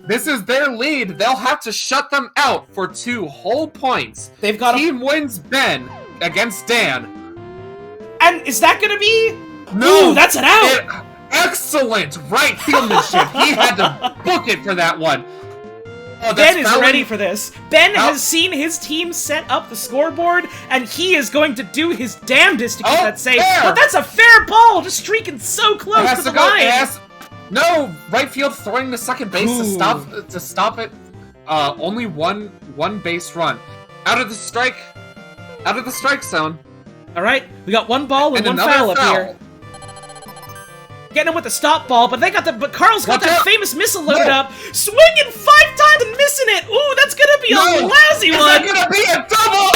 S4: This is their lead. They'll have to shut them out for 2 whole points.
S3: They've got
S4: Team Wins Ben against Dan.
S3: And is that gonna be?
S4: No,
S3: ooh, that's an out.
S4: Excellent right fieldmanship. He had to book it for that one. Oh,
S3: Ben is ready for this. Ben has seen his team set up the scoreboard, and he is going to do his damnedest to keep that safe.
S4: Fair.
S3: But that's a fair ball, just streaking so close to the line.
S4: No, right field throwing to second base to stop it. Only one base run. Out of the strike zone.
S3: All right, we got 1 ball and 1 foul up here. Getting him with the stop ball, but Carl's got that famous missile loaded up, swinging 5 times and missing it. Ooh, that's gonna be a lousy one.
S4: It's gonna be a double.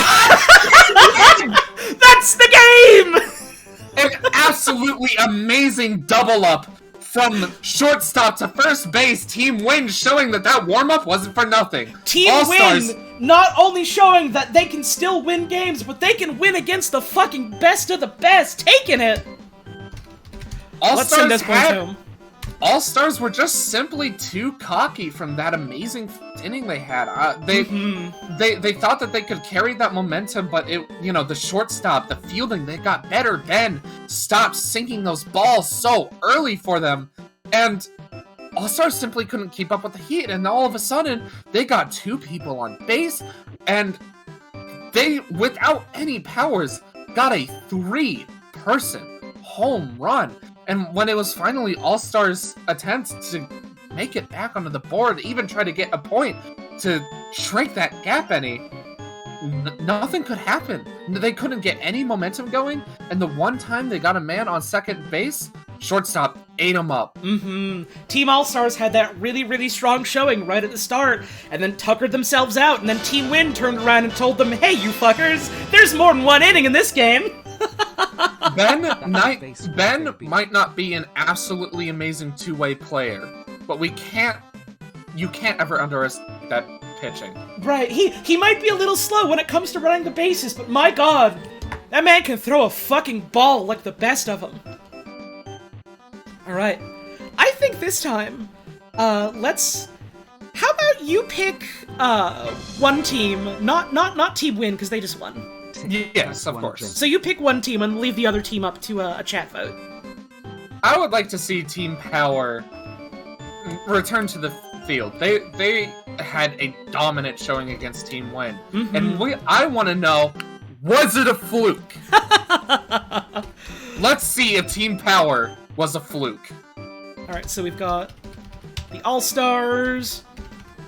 S3: That's the game.
S4: An absolutely amazing double up from shortstop to first base. Team Win showing that warm up wasn't for nothing.
S3: Team Win not only showing that they can still win games, but they can win against the fucking best of the best, taking it. Let's send this point home.
S4: All-Stars were just simply too cocky from that amazing inning they had. They thought that they could carry that momentum, but the shortstop, the fielding, they got better. Ben stopped sinking those balls so early for them, and All-Stars simply couldn't keep up with the heat. And all of a sudden, they got 2 people on base, and they, without any powers, got a 3-person home run. And when it was finally All-Stars' attempt to make it back onto the board, even try to get a point to shrink that gap any, nothing could happen. They couldn't get any momentum going, and the one time they got a man on second base, shortstop ate him up.
S3: Team All-Stars had that really, really strong showing right at the start, and then tuckered themselves out, and then Team Win turned around and told them, hey, you fuckers, there's more than 1 inning in this game.
S4: Ben might not be an absolutely amazing 2-way player, but you can't ever underestimate that pitching.
S3: Right, he might be a little slow when it comes to running the bases, but my god, that man can throw a fucking ball like the best of them. Alright, I think this time, how about you pick, 1 team, not Team Win, because they just won.
S4: Yes, of course.
S3: So you pick 1 team and leave the other team up to a chat vote.
S4: I would like to see Team Power return to the field. They had a dominant showing against Team Win. And I want to know, was it a fluke? Let's see if Team Power was a fluke.
S3: Alright, so we've got the All-Stars,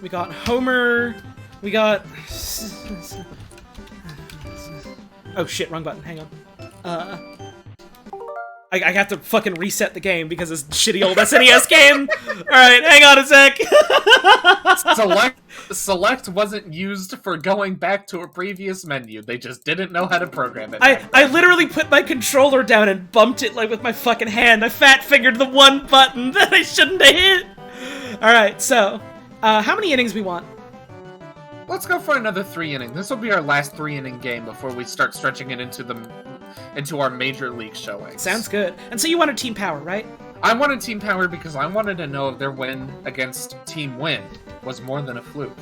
S3: we got Homer, we got... Oh shit, wrong button, hang on. I have to fucking reset the game because it's shitty old SNES game! Alright, hang on a sec!
S4: Select wasn't used for going back to a previous menu, they just didn't know how to program it.
S3: I literally put my controller down and bumped it like with my fucking hand. I fat-fingered the 1 button that I shouldn't have hit! Alright, so, how many innings we want?
S4: Let's go for another 3 inning. This will be our last 3-inning game before we start stretching it into our major league showings.
S3: Sounds good. And so you wanted Team Power, right?
S4: I wanted Team Power because I wanted to know if their win against Team Win was more than a fluke.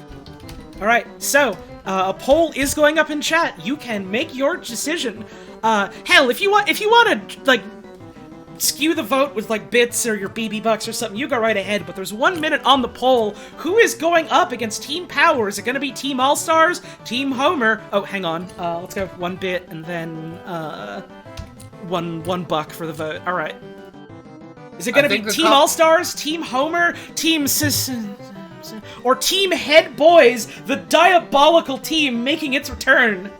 S3: Alright, so, a poll is going up in chat. You can make your decision. Hell, if you want to, like, skew the vote with, like, bits or your BB bucks or something, you go right ahead, but there's 1 minute on the poll. Who is going up against Team Power? Is it gonna be Team All-Stars? Team Homer? Oh, hang on. Let's go 1 bit and then, one buck for the vote. Alright. Is it gonna be Team All-Stars? Team Homer? Team or Team Head Boys, the diabolical team making its return?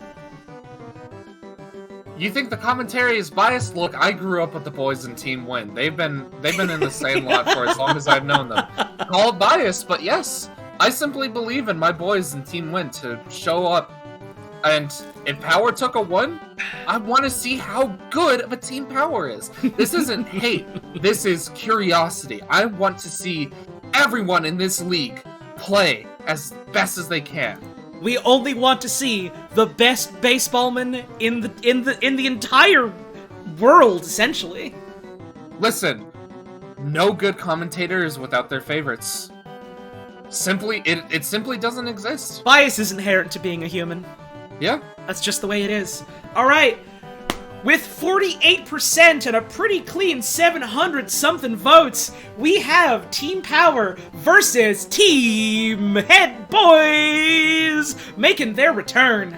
S4: You think the commentary is biased? Look, I grew up with the boys in Team Win. They've been in the same lot for as long as I've known them. Call it biased, but yes, I simply believe in my boys in Team Win to show up. And if Power took a 1, I want to see how good of a Team Power is. This isn't hate. This is curiosity. I want to see everyone in this league play as best as they can.
S3: We only want to see the best baseballman in the entire world, essentially.
S4: Listen, no good commentator is without their favorites. It simply doesn't exist.
S3: Bias is inherent to being a human.
S4: Yeah.
S3: That's just the way it is. Alright, with 48% and a pretty clean 700-something votes, we have Team Power versus Team Head Boys making their return.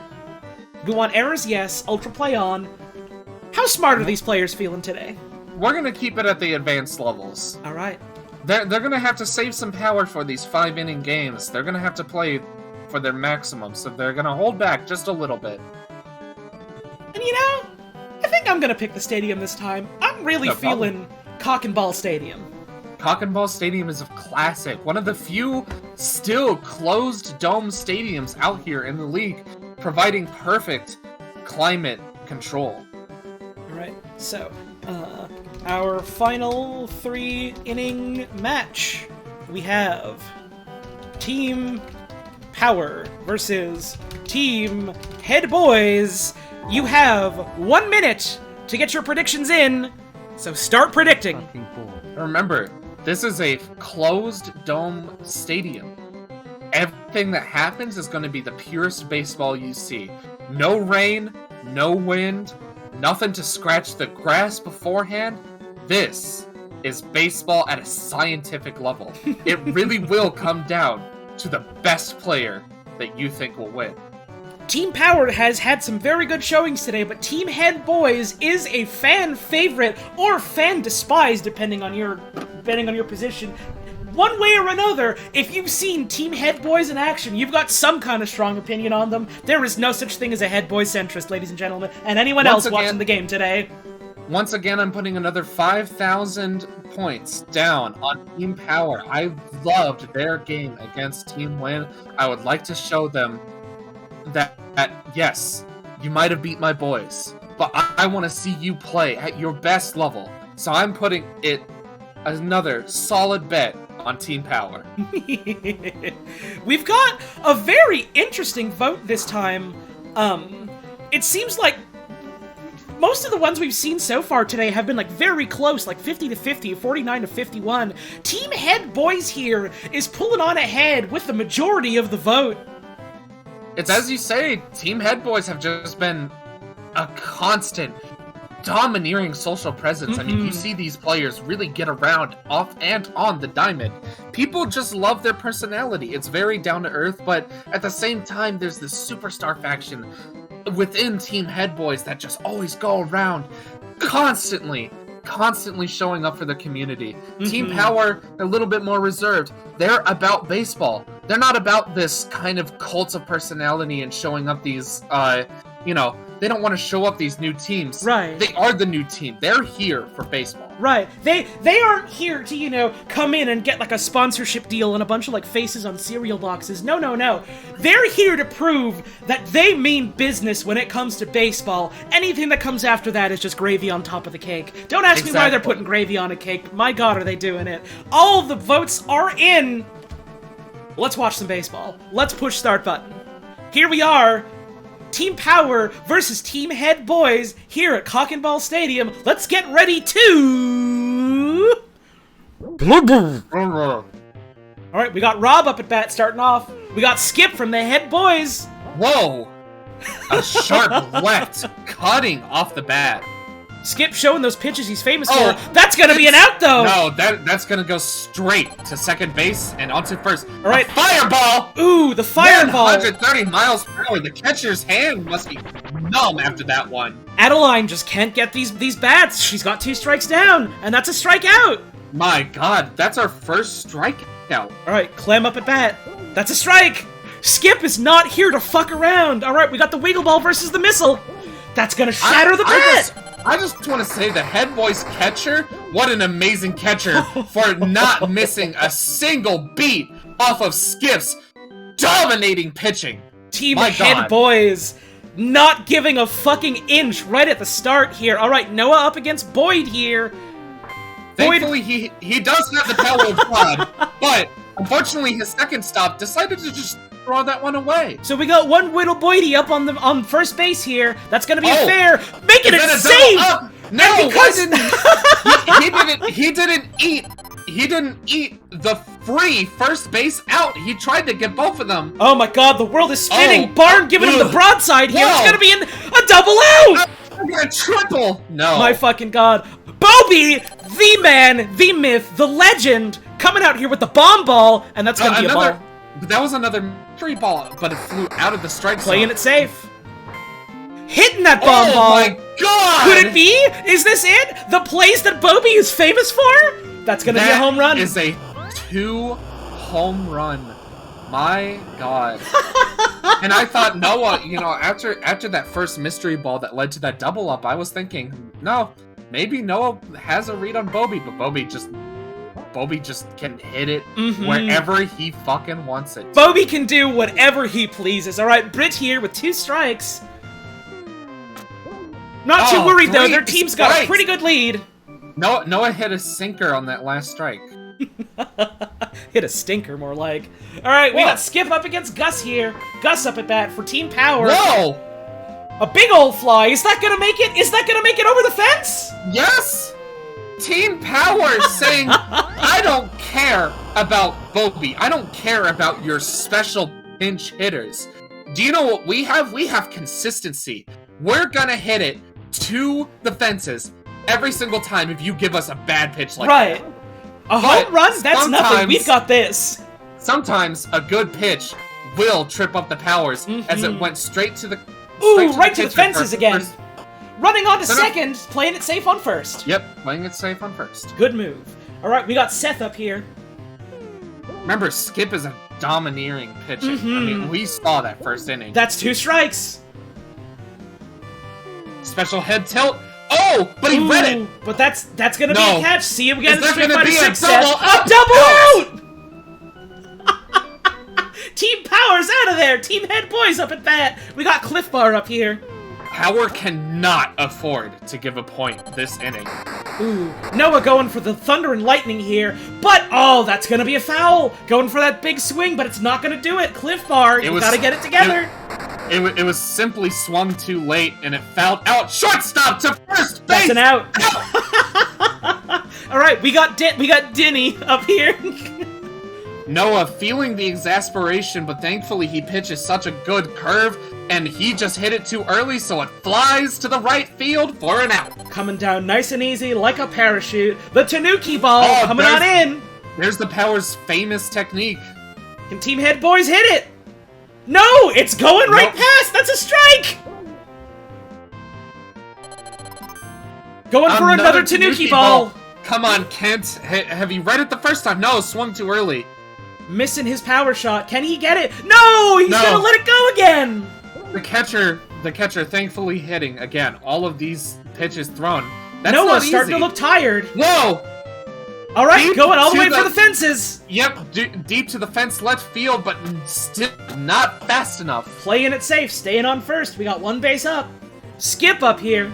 S3: We want errors, yes. Ultra play on. How smart are these players feeling today?
S4: We're gonna keep it at the advanced levels.
S3: Alright.
S4: They're gonna have to save some power for these 5-inning games. They're gonna have to play for their maximum, so they're gonna hold back just a little bit.
S3: And you know, I think I'm gonna pick the stadium this time. I'm really feeling Cock and Ball Stadium.
S4: Cock and Ball Stadium is a classic. One of the few still closed dome stadiums out here in the league, providing perfect climate control.
S3: Alright, so, our final 3-inning match. We have Team Power versus Team Head Boys. You have 1 minute to get your predictions in, so start predicting.
S4: Remember, this is a closed dome stadium. Everything that happens is going to be the purest baseball you see. No rain, no wind, nothing to scratch the grass beforehand. This is baseball at a scientific level. It really will come down to the best player that you think will win.
S3: Team Power has had some very good showings today, but Team Head Boys is a fan favorite or fan despised, depending on your position. One way or another, if you've seen Team Head Boys in action, you've got some kind of strong opinion on them. There is no such thing as a Head Boy centrist, ladies and gentlemen, and anyone else watching the game today.
S4: Once again, I'm putting another 5,000 points down on Team Power. I loved their game against Team Win. I would like to show them that yes, you might have beat my boys, but I want to see you play at your best level. So I'm putting it another solid bet on Team Power.
S3: We've got a very interesting vote this time. It seems like most of the ones we've seen so far today have been like very close, like 50-50, 49-51. Team Head Boys here is pulling on ahead with the majority of the vote.
S4: It's as you say, Team Head Boys have just been a constant, domineering social presence. I mean, you see these players really get around off and on the diamond. People just love their personality. It's very down to earth, but at the same time, there's this superstar faction within Team Head Boys that just always go around constantly showing up for the community. Team Power, a little bit more reserved. They're about baseball. They're not about this kind of cult of personality and showing up these, they don't want to show up these new teams.
S3: Right.
S4: They are the new team. They're here for baseball.
S3: Right. They aren't here to, come in and get like a sponsorship deal and a bunch of like faces on cereal boxes. No. They're here to prove that they mean business when it comes to baseball. Anything that comes after that is just gravy on top of the cake. Don't ask me why they're putting gravy on a cake. My God, are they doing it. All the votes are in. Let's watch some baseball. Let's push start button. Here we are. Team Power versus Team Head Boys here at Cock and Ball Stadium. Let's get ready to... Alright, we got Rob up at bat starting off. We got Skip from the Head Boys.
S4: Whoa! A sharp left cutting off the bat.
S3: Skip showing those pitches he's famous for. That's gonna be an out, though!
S4: No, that's gonna go straight to second base and onto first.
S3: All right.
S4: Fireball!
S3: Ooh, the fireball!
S4: 130 miles per hour. The catcher's hand must be numb after that one.
S3: Adeline just can't get these bats. She's got 2 strikes down, and that's a strikeout!
S4: My God, that's our first strikeout.
S3: Alright, Clem up at bat. That's a strike! Skip is not here to fuck around! Alright, we got the Wiggle Ball versus the Missile. That's gonna shatter the bat!
S4: I just want to say the head boy's catcher, what an amazing catcher for not missing a single beat off of Skip's dominating pitching.
S3: Team Head Boys not giving a fucking inch right at the start here. Alright, Noah up against Boyd here.
S4: Thankfully, he does have the power of God, but unfortunately his second stop decided to just throw that one away.
S3: So we got one Whittle Boydie up on first base here. That's gonna be fair. Making it safe!
S4: No,
S3: because
S4: he didn't eat the free first base out. He tried to get both of them.
S3: Oh my god, the world is spinning. Barn giving him the broadside here. It's gonna be a double out!
S4: A triple! No.
S3: My fucking god. Bobby, the man, the myth, the legend, coming out here with the bomb ball, and that's gonna be a ball.
S4: But that was another mystery ball, but it flew out of the strike zone.
S3: Playing it safe. Hitting that bomb ball.
S4: Oh my god!
S3: Could it be? Is this it? The plays that Bobby is famous for? That's gonna be a home run.
S4: That is a 2-home run. My god. And I thought Noah, after that first mystery ball that led to that double up, I was thinking, no, maybe Noah has a read on Bobby, but Bobby just can hit it wherever he fucking wants it.
S3: Bobby can do whatever he pleases. Alright, Britt here with 2 strikes. Not too worried though, their team's got a pretty good lead.
S4: Noah hit a sinker on that last strike.
S3: Hit a stinker, more like. Alright, we got Skip up against Gus here. Gus up at bat for Team Power.
S4: Whoa!
S3: A big old fly. Is that gonna make it? Is that gonna make it over the fence?
S4: Yes! Team Power saying, I don't care about Bobby. I don't care about your special pinch hitters. Do you know what we have? We have consistency. We're gonna hit it to the fences every single time if you give us a bad pitch like that.
S3: Right. A home run? That's nothing. We've got this.
S4: Sometimes a good pitch will trip up the Powers as it went straight to the
S3: right to the fences again. Running on to second, playing it safe on first.
S4: Yep, playing it safe on first.
S3: Good move. Alright, we got Seth up here.
S4: Remember, Skip is a domineering pitcher. I mean, we saw that first inning.
S3: That's 2 strikes.
S4: Special head tilt. Oh, but he read it.
S3: But that's gonna be a catch. See him again in Street Fighter 6.
S4: A
S3: double out! Team Power's out of there. Team Head Boys up at that. We got Cliff Bar up here.
S4: Power cannot afford to give a point this inning.
S3: Noah going for the Thunder and Lightning here, but that's gonna be a foul. Going for that big swing, but it's not gonna do it. Cliff Bar, you gotta get it together.
S4: It was simply swung too late, and it fouled out. Shortstop to first base.
S3: That's an out. All right, we got Dinny up here.
S4: Noah feeling the exasperation, but thankfully he pitches such a good curve, and he just hit it too early, so it flies to the right field for an out.
S3: Coming down nice and easy like a parachute. The Tanuki ball coming on in.
S4: There's the Power's famous technique.
S3: Can Team Head Boys hit it? No, it's going right past. That's a strike. Going for another Tanuki ball.
S4: Come on, Kent. Have you read it the first time? No, swung too early.
S3: Missing his power shot. Can he get it? No, he's gonna let it go again.
S4: The catcher, thankfully hitting again. All of these pitches thrown. That's
S3: Noah's starting to look tired.
S4: Whoa!
S3: All right, going all the way for the fences.
S4: Yep, deep to the fence, left field, but still not fast enough.
S3: Playing it safe, staying on first. We got 1 base up. Skip up here.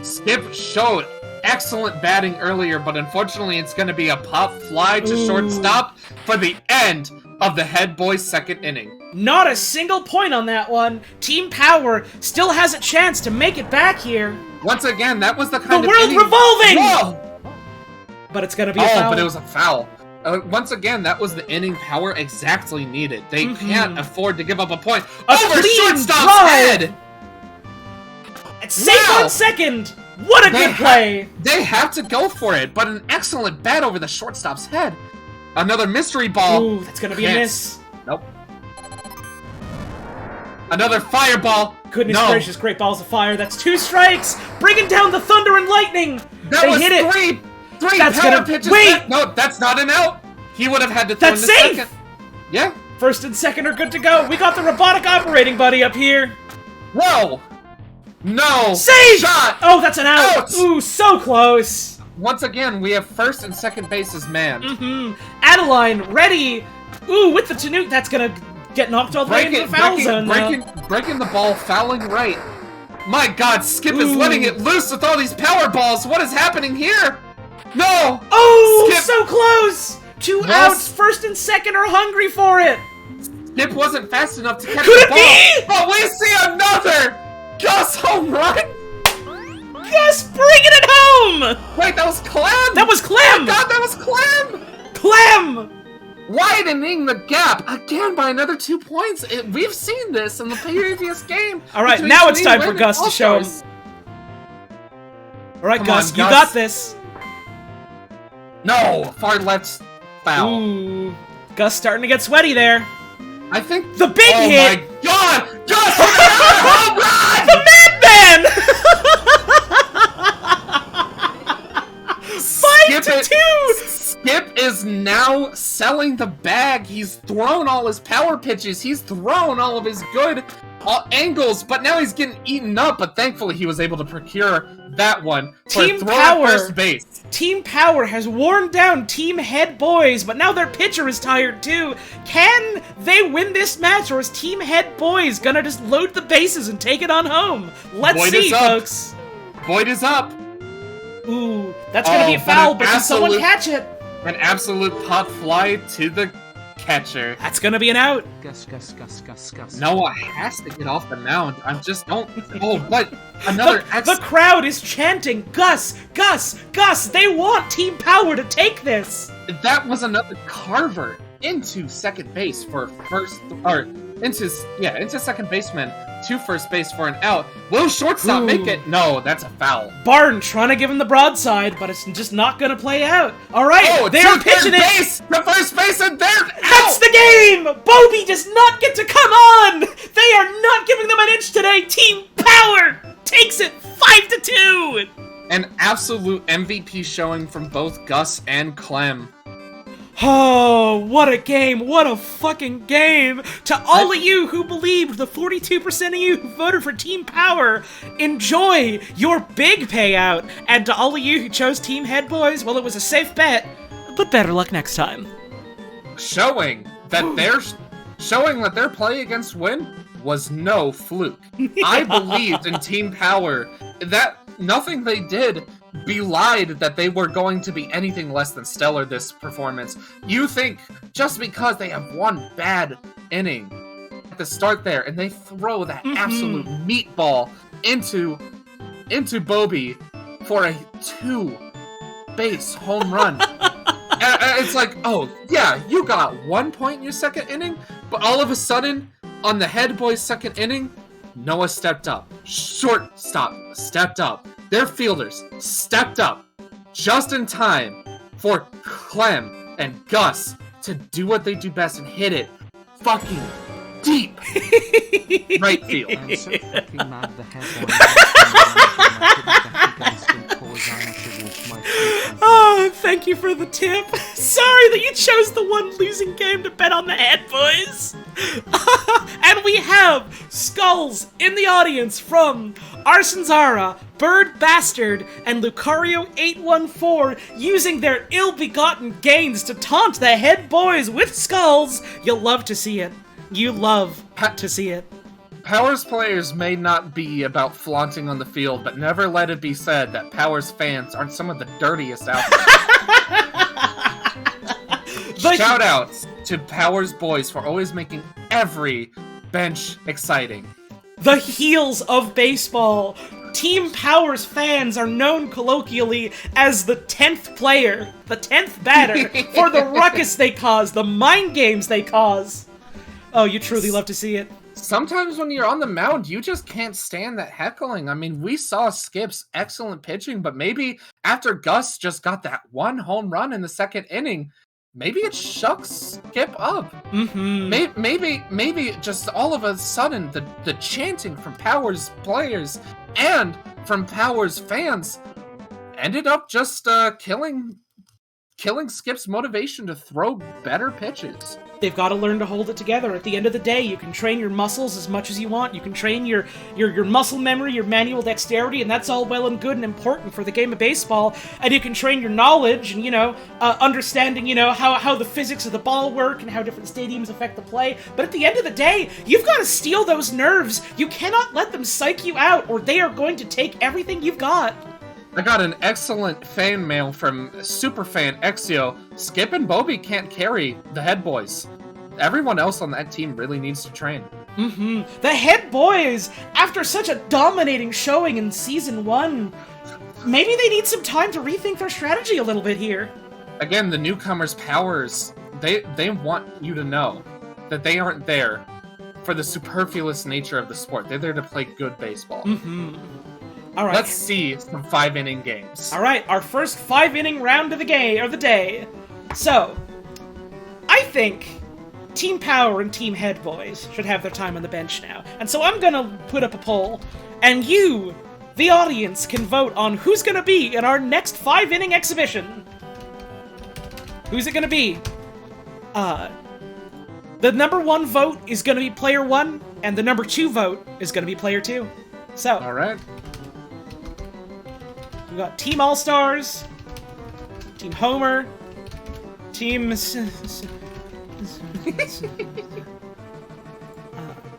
S4: Skip showed excellent batting earlier, but unfortunately it's going to be a pop fly to shortstop for the end of the Head Boys' second inning.
S3: Not a single point on that one. Team Power still has a chance to make it back here.
S4: Once again, that was the kind of
S3: The world revolving!
S4: Whoa!
S3: But it's going to be a foul.
S4: But it was a foul. Once again, that was the inning Power exactly needed. They can't afford to give up a point. Over shortstop's head!
S3: It's safe on second! What a good play!
S4: They have to go for it, but an excellent bat over the shortstop's head. Another mystery ball.
S3: Ooh, that's gonna be a miss.
S4: Nope. Another fireball.
S3: Goodness gracious, great balls of fire. That's 2 strikes! Bringing down the Thunder and Lightning! They hit it!
S4: Three
S3: that's
S4: power
S3: gonna
S4: pitches.
S3: Wait!
S4: No, that's not an out. He would have had to throw in the
S3: safe!
S4: second. Yeah.
S3: First and second are good to go. We got the robotic operating buddy up here.
S4: Whoa! No!
S3: Save!
S4: Shot!
S3: Oh, that's an out!
S4: Ouch!
S3: Ooh, so close!
S4: Once again, we have first and second bases manned.
S3: Adeline, ready! Ooh, with the Tanuk, that's gonna get knocked all the way into the foul zone now.
S4: Breaking the ball, fouling right. My god, Skip is letting it loose with all these power balls. What is happening here? No!
S3: Oh,
S4: Skip.
S3: so close! Two outs, first and second are hungry for it!
S4: Skip wasn't fast enough to catch
S3: Could
S4: the
S3: it
S4: ball.
S3: be?
S4: But we see another Gus home run!
S3: Gus bringing it home!
S4: Wait, that was Clem!
S3: That was Clem!
S4: Oh god, that was Clem!
S3: Clem!
S4: Widening the gap again by another 2 points. We've seen this in the previous game.
S3: All right,
S4: between
S3: now it's
S4: Sneed
S3: time for
S4: and
S3: Gus to show him.
S4: All-Stars.
S3: All right,
S4: Come
S3: Gus,
S4: on,
S3: you
S4: Gus.
S3: got this.
S4: No, far left foul.
S3: Ooh, Gus starting to get sweaty there.
S4: I think
S3: The big hit!
S4: Oh my god! Gus with another home run!
S3: The Madman! 5-2!
S4: Skip is now selling the bag. He's thrown all his power pitches. He's thrown all of his good angles, but now he's getting eaten up. But thankfully, he was able to procure that one for
S3: Team
S4: a throw
S3: Power.
S4: at first base.
S3: Team Power has worn down Team Head Boys, but now their pitcher is tired too. Can they win this match, or is Team Head Boys gonna just load the bases and take it on home? Let's
S4: Boyd
S3: see,
S4: is up.
S3: folks.
S4: Boyd is up.
S3: Ooh, that's gonna be a
S4: but
S3: foul,
S4: an
S3: but can someone
S4: absolute-
S3: catch it?
S4: An absolute pop fly to the catcher.
S3: That's gonna be an out.
S1: Gus, Gus, Gus, Gus, Gus.
S4: Noah has to get off the mound. I'm just don't. Oh, but another
S3: The crowd is chanting, Gus, Gus, Gus. They want Team Power to take this.
S4: That was another carver into second base for first, or into second baseman to first base for an out. Will shortstop
S3: Ooh.
S4: make it? No, that's a foul.
S3: Barton trying to give him the broadside, but it's just not gonna play out. All right,
S4: Oh,
S3: they
S4: to
S3: are pitching
S4: third
S3: it.
S4: base, to first base, and they're
S3: That's
S4: out.
S3: the game! Bobby does not get to come on! They are not giving them an inch today! Team Power takes it 5-2!
S4: An absolute MVP showing from both Gus and Clem.
S3: Oh, what a game! What a fucking game! To all of you who believed, the 42% of you who voted for Team Power, enjoy your big payout! And to all of you who chose Team Head Boys, well, it was a safe bet, but better luck next time.
S4: Showing that their play against win was no fluke. I believed in Team Power. That nothing they did belied that they were going to be anything less than stellar this performance. You think just because they have one bad inning at the start there and they throw that absolute meatball into Bobby for a 2-base home run. It's like, oh, yeah, you got 1 point in your second inning, but all of a sudden, on the Head Boys' second inning, Noah stepped up. Shortstop stepped up. Their fielders stepped up just in time for Clem and Gus to do what they do best and hit it fucking deep right field.
S1: I'm so fucking mad the
S3: Oh, thank you for the tip. Sorry that you chose the one losing game to bet on the Head Boys. And we have skulls in the audience from Arson Zara, Bird Bastard, and Lucario814 using their ill-begotten gains to taunt the Head Boys with skulls. You'll love to see it. You love to see it.
S4: Powers players may not be about flaunting on the field, but never let it be said that Powers fans aren't some of the dirtiest out there. Shout outs to Powers boys for always making every bench exciting.
S3: The heels of baseball. Team Powers fans are known colloquially as the 10th player, the 10th batter, for the ruckus they cause, the mind games they cause. Oh, you truly love to see it.
S4: Sometimes when you're on the mound, you just can't stand that heckling. I mean, we saw Skip's excellent pitching, but maybe after Gus just got that one home run in the second inning, maybe it shucks Skip up. Maybe just all of a sudden the chanting from Powers players and from Powers fans ended up just killing killing Skip's motivation to throw better pitches.
S3: They've got to learn to hold it together. At the end of the day, you can train your muscles as much as you want. You can train your muscle memory, your manual dexterity, and that's all well and good and important for the game of baseball. And you can train your knowledge and, understanding, how the physics of the ball work and how different stadiums affect the play. But at the end of the day, you've got to steel those nerves. You cannot let them psych you out, or they are going to take everything you've got.
S4: I got an excellent fan mail from superfan Exio. Skip and Bobby can't carry the head boys. Everyone else on that team really needs to train.
S3: The head boys, after such a dominating showing in Season 1, maybe they need some time to rethink their strategy a little bit here.
S4: Again, the newcomers' powers, they want you to know that they aren't there for the superfluous nature of the sport. They're there to play good baseball.
S3: All right.
S4: Let's see some 5-inning games.
S3: All right, our first 5-inning round of the day. So, I think Team Power and Team Head Boys should have their time on the bench now. And so I'm gonna put up a poll, and you, the audience, can vote on who's gonna be in our next 5-inning exhibition. Who's it gonna be? The number 1 vote is gonna be player 1, and the number 2 vote is gonna be player 2. So,
S4: All right.
S3: we got Team All-Stars, Team Homer, Team...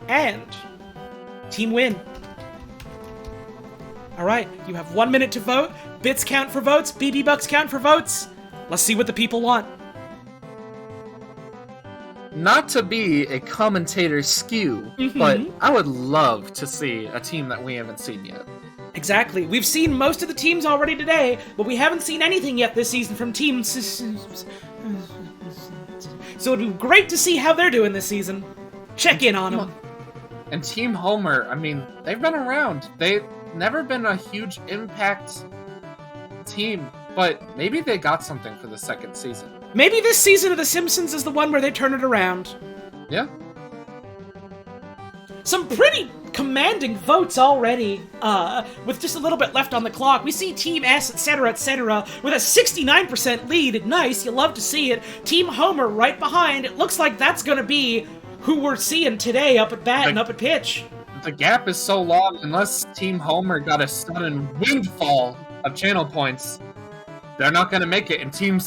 S3: and Team Win. Alright, you have 1 minute to vote. Bits count for votes, BB Bucks count for votes. Let's see what the people want.
S4: Not to be a commentator skew, but I would love to see a team that we haven't seen yet.
S3: Exactly. We've seen most of the teams already today, but we haven't seen anything yet this season from teams. So it'd be great to see how they're doing this season. Check in on them.
S4: And Team Homer, I mean, they've been around. They've never been a huge impact team, but maybe they got something for the second season.
S3: Maybe this season of The Simpsons is the one where they turn it around.
S4: Yeah.
S3: Some pretty commanding votes already, with just a little bit left on the clock. We see Team S, etc., with a 69% lead. Nice, you love to see it. Team Homer right behind. It looks like that's gonna be who we're seeing today up at bat and up at pitch.
S4: The gap is so long, unless Team Homer got a sudden windfall of channel points, they're not gonna make it. And Team...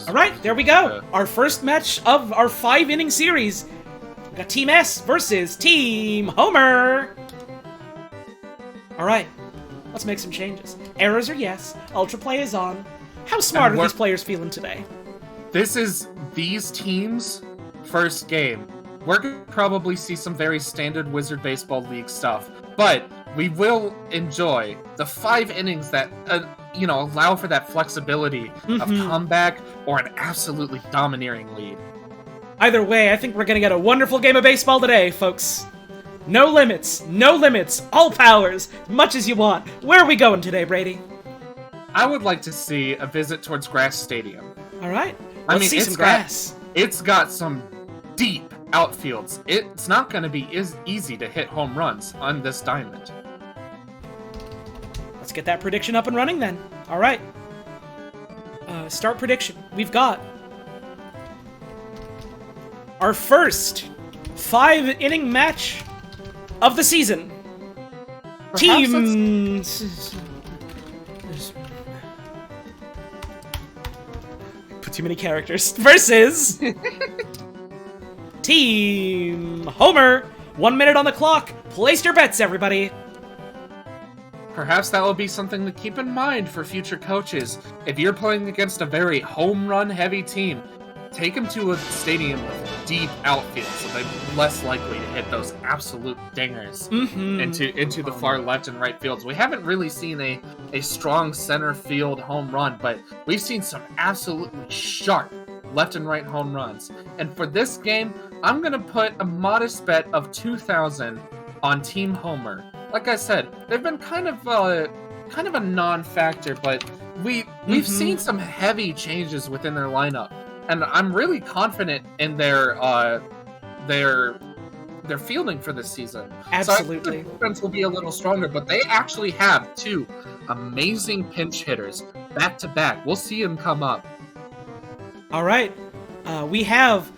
S3: Alright, there we go. Our first match of our 5-inning series. We got Team S versus Team Homer. Alright, let's make some changes. Errors are yes. Ultra play is on. How smart are these players feeling today?
S4: This is these teams' first game. We're going to probably see some very standard Wizard Baseball League stuff, but we will enjoy the 5 innings that, allow for that flexibility of comeback or an absolutely domineering lead.
S3: Either way, I think we're gonna get a wonderful game of baseball today, folks. No limits, all powers, as much as you want. Where are we going today, Brady?
S4: I would like to see a visit towards Grass Stadium.
S3: Alright, let's see some grass.
S4: It's got some deep outfields. It's not going to be easy to hit home runs on this diamond.
S3: Let's get that prediction up and running then. Alright. Start prediction. We've got our first 5-inning match of the season. Team... Put too many characters. Versus... Team Homer. 1 minute on the clock. Place your bets, everybody.
S4: Perhaps that will be something to keep in mind for future coaches. If you're playing against a very home run heavy team, take them to a stadium with deep outfield so they're less likely to hit those absolute dingers into the far left and right fields. We haven't really seen a strong center field home run, but we've seen some absolutely sharp left and right home runs. And for this game, I'm going to put a modest bet of 2,000 on Team Homer. Like I said, they've been kind of a non-factor, but we've seen some heavy changes within their lineup, and I'm really confident in their fielding for this season.
S3: Absolutely.
S4: So I think the defense will be a little stronger, but they actually have 2 amazing pinch hitters. back to back. We'll see him come up.
S3: All right. We have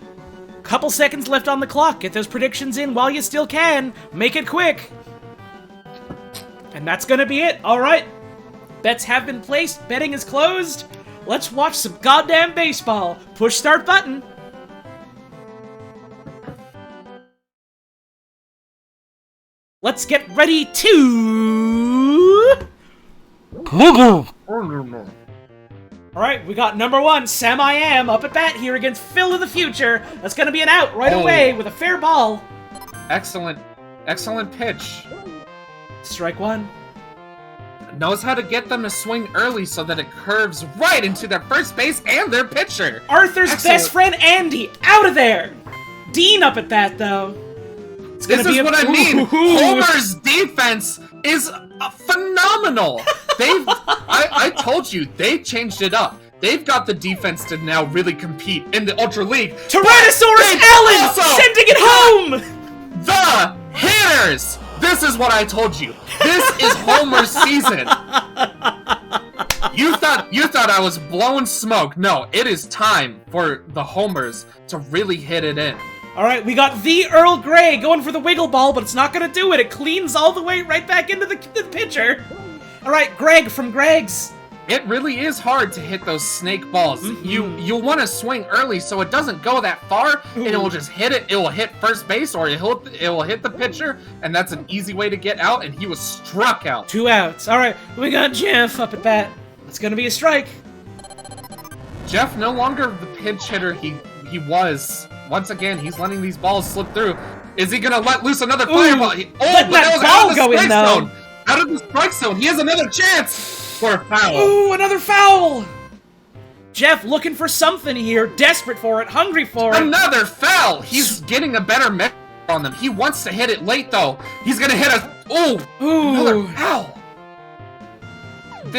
S3: a couple seconds left on the clock. Get those predictions in while you still can. Make it quick. And that's gonna be it. All right. Bets have been placed. Betting is closed. Let's watch some goddamn baseball. Push start button. Let's get ready to... Alright, we got number 1, Sam I Am, up at bat here against Phil of the Future. That's gonna be an out right away with a fair ball.
S4: Excellent pitch.
S3: Strike 1.
S4: Knows how to get them to swing early so that it curves right into their first base and their pitcher.
S3: Arthur's best friend Andy, out of there. Dean up at bat, though.
S4: This is what I mean. Homer's defense is phenomenal. I told you, they changed it up. They've got the defense to now really compete in the Ultra League.
S3: Tyrannosaurus Allen sending it home.
S4: The hitters. This is what I told you. This is Homer's season. You thought I was blowing smoke. No, it is time for the Homers to really hit it in.
S3: Alright, we got the Earl Grey going for the wiggle ball, but it's not gonna do it. It cleans all the way right back into the pitcher. Alright, Greg from Greg's.
S4: It really is hard to hit those snake balls. You'll want to swing early so it doesn't go that far, and it will just hit it. It will hit first base, or it will hit the pitcher, and that's an easy way to get out, and he was struck out.
S3: 2 outs. Alright, we got Jeff up at bat. It's gonna be a strike.
S4: Jeff no longer the pinch hitter he was. Once again, he's letting these balls slip through. Is he gonna let loose another fireball?
S3: Let that ball go in, though.
S4: Out of the strike zone. He has another chance for a foul.
S3: Ooh, another foul. Jeff looking for something here, desperate for it, hungry for it.
S4: Another foul. He's getting a better measure on them. He wants to hit it late, though. He's gonna hit a... Ooh, another foul.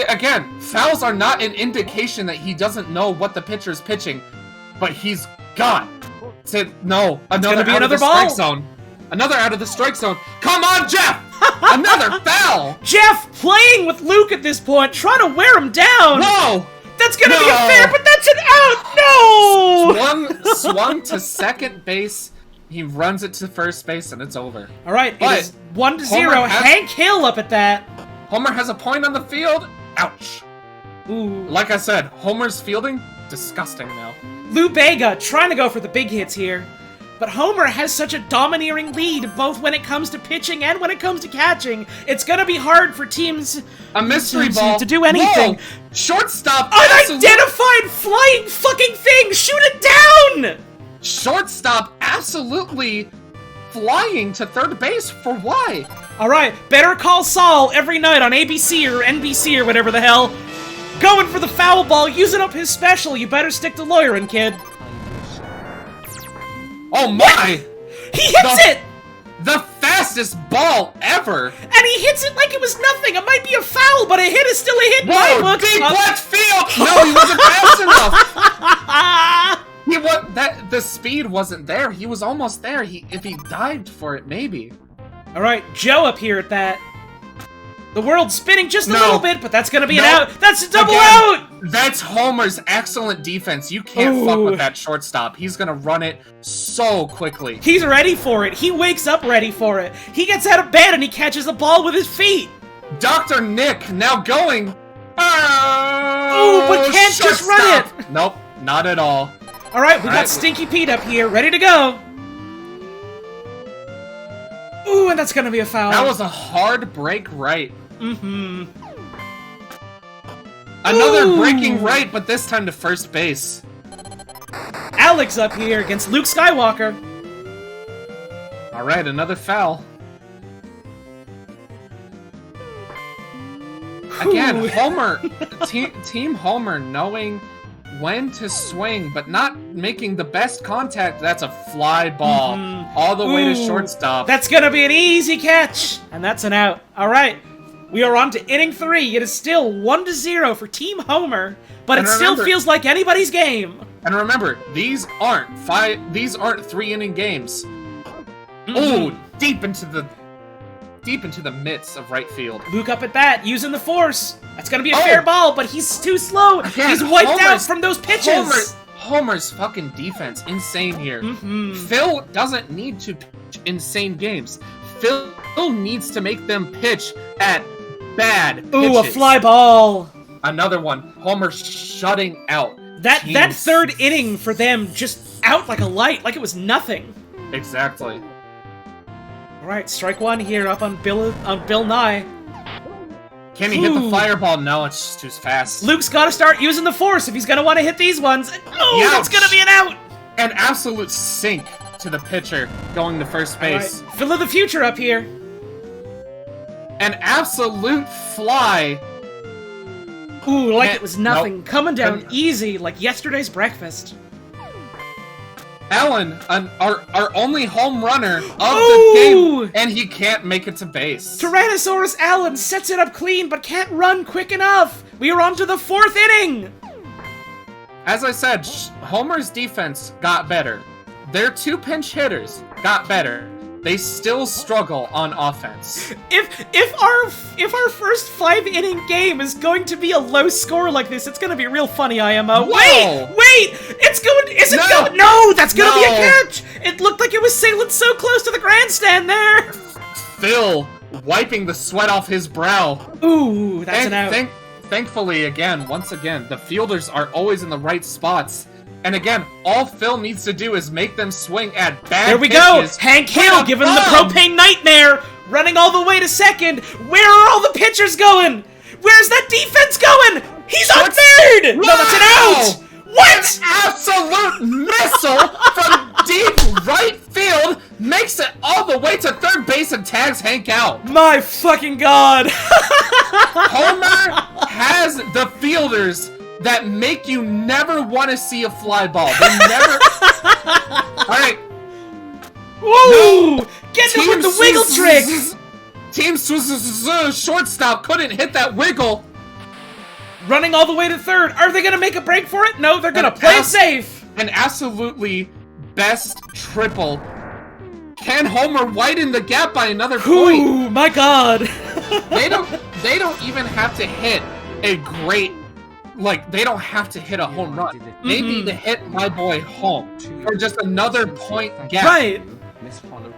S4: Again, fouls are not an indication that he doesn't know what the pitcher's pitching, but he's got... No, another
S3: be
S4: out
S3: another
S4: of the
S3: ball.
S4: strike zone. Another out of the strike zone. Come on, Jeff! Another foul!
S3: Jeff playing with Luke at this point, trying to wear him down.
S4: No!
S3: That's gonna be a fair, but that's an out! No!
S4: Swung to second base. He runs it to first base, and it's over.
S3: All right, it is 1-0.
S4: Homer
S3: Hank Hill up at that.
S4: Homer has a point on the field. Ouch.
S3: Ooh.
S4: Like I said, Homer's fielding, disgusting now.
S3: Lou Bega trying to go for the big hits here. But Homer has such a domineering lead, both when it comes to pitching and when it comes to catching. It's gonna be hard for teams
S4: a mystery ball
S3: to do anything.
S4: Whoa. Shortstop.
S3: Unidentified flying fucking thing! Shoot it down!
S4: Shortstop absolutely flying to third base. For why?
S3: Alright, Better Call Saul every night on ABC or NBC or whatever the hell. Going for the foul ball, using up his special. You better stick to lawyering, kid.
S4: Oh my!
S3: He hits it!
S4: The fastest ball ever!
S3: And he hits it like it was nothing! It might be a foul, but a hit is still a hit in my book!
S4: Deep left field! No, he wasn't fast enough! The speed wasn't there. He was almost there. If he dived for it, maybe.
S3: Alright, Joe up here at that. The world's spinning just a little bit, but that's gonna be an out! That's a double out!
S4: That's Homer's excellent defense. You can't fuck with that shortstop. He's gonna run it so quickly.
S3: He's ready for it. He wakes up ready for it. He gets out of bed and he catches the ball with his feet.
S4: Dr. Nick now going.
S3: Oh, but can't just run it.
S4: Nope, not at all.
S3: Alright, we got Stinky Pete up here, ready to go. Ooh, and that's gonna be a foul.
S4: That was a hard break right.
S3: Mm-hmm.
S4: Another breaking right, but this time to first base.
S3: Alex up here against Luke Skywalker.
S4: Alright, another foul. Again, Homer, Team Homer knowing when to swing, but not making the best contact. That's a fly ball all the way to shortstop.
S3: That's gonna be an easy catch, and that's an out. All right, we are on to inning 3. It is still 1-0 for Team Homer, but it still feels like anybody's game.
S4: And remember, these aren't 3-inning games. Ooh, deep into the deep into the midst of right field.
S3: Luke up at bat, using the force. That's gonna be a fair ball, but he's too slow.
S4: Again,
S3: he's wiped out from those pitches.
S4: Homer's fucking defense, insane here. Phil doesn't need to pitch insane games. Phil needs to make them pitch at bad pitches.
S3: Ooh, a fly ball.
S4: Another one. Homer shutting out.
S3: That third inning for them just out like a light, like it was nothing.
S4: Exactly.
S3: All right, strike one here up on Bill Nye.
S4: Can he hit the fireball? No, it's just too fast.
S3: Luke's got to start using the force if he's going to want to hit these ones. Oh, that's going to be an out.
S4: An absolute sink to the pitcher going to first base.
S3: Right. Phil of the future up here.
S4: An absolute fly.
S3: Ooh, like it was nothing. Nope. Coming down easy, like yesterday's breakfast.
S4: Allen, our only home runner of the game, and he can't make it to base.
S3: Tyrannosaurus Allen sets it up clean, but can't run quick enough. We are on to the 4th inning.
S4: As I said, Homer's defense got better. Their 2 pinch hitters got better. They still struggle on offense.
S3: If our first 5-inning game is going to be a low score like this, it's going to be real funny, IMO.
S4: Whoa.
S3: Wait! It's going... Is it going... No! That's going to be a catch! It looked like it was sailing so close to the grandstand there!
S4: Phil wiping the sweat off his brow.
S3: Ooh, that's an out.
S4: Thankfully, once again, the fielders are always in the right spots. And again, all Phil needs to do is make them swing at bad pitches.
S3: There we go! Hank Hill giving him the propane nightmare! Running all the way to second! Where are all the pitchers going? Where's that defense going? He's on third! No, that's an out! What?
S4: An absolute missile from deep right field makes it all the way to third base and tags Hank out.
S3: My fucking god!
S4: Homer has the fielders that make you never want to see a fly ball. They never... Alright.
S3: Woo! No. Get him with the wiggle trick!
S4: Team shortstop couldn't hit that wiggle.
S3: Running all the way to third. Are they going to make a break for it? No, they're going to play it safe.
S4: An absolutely best triple. Can Homer widen the gap by another point?
S3: Ooh, my god.
S4: They don't even have to hit a great... Like, they don't have to hit a home run. They need to hit my boy home for just another point gap.
S3: Right.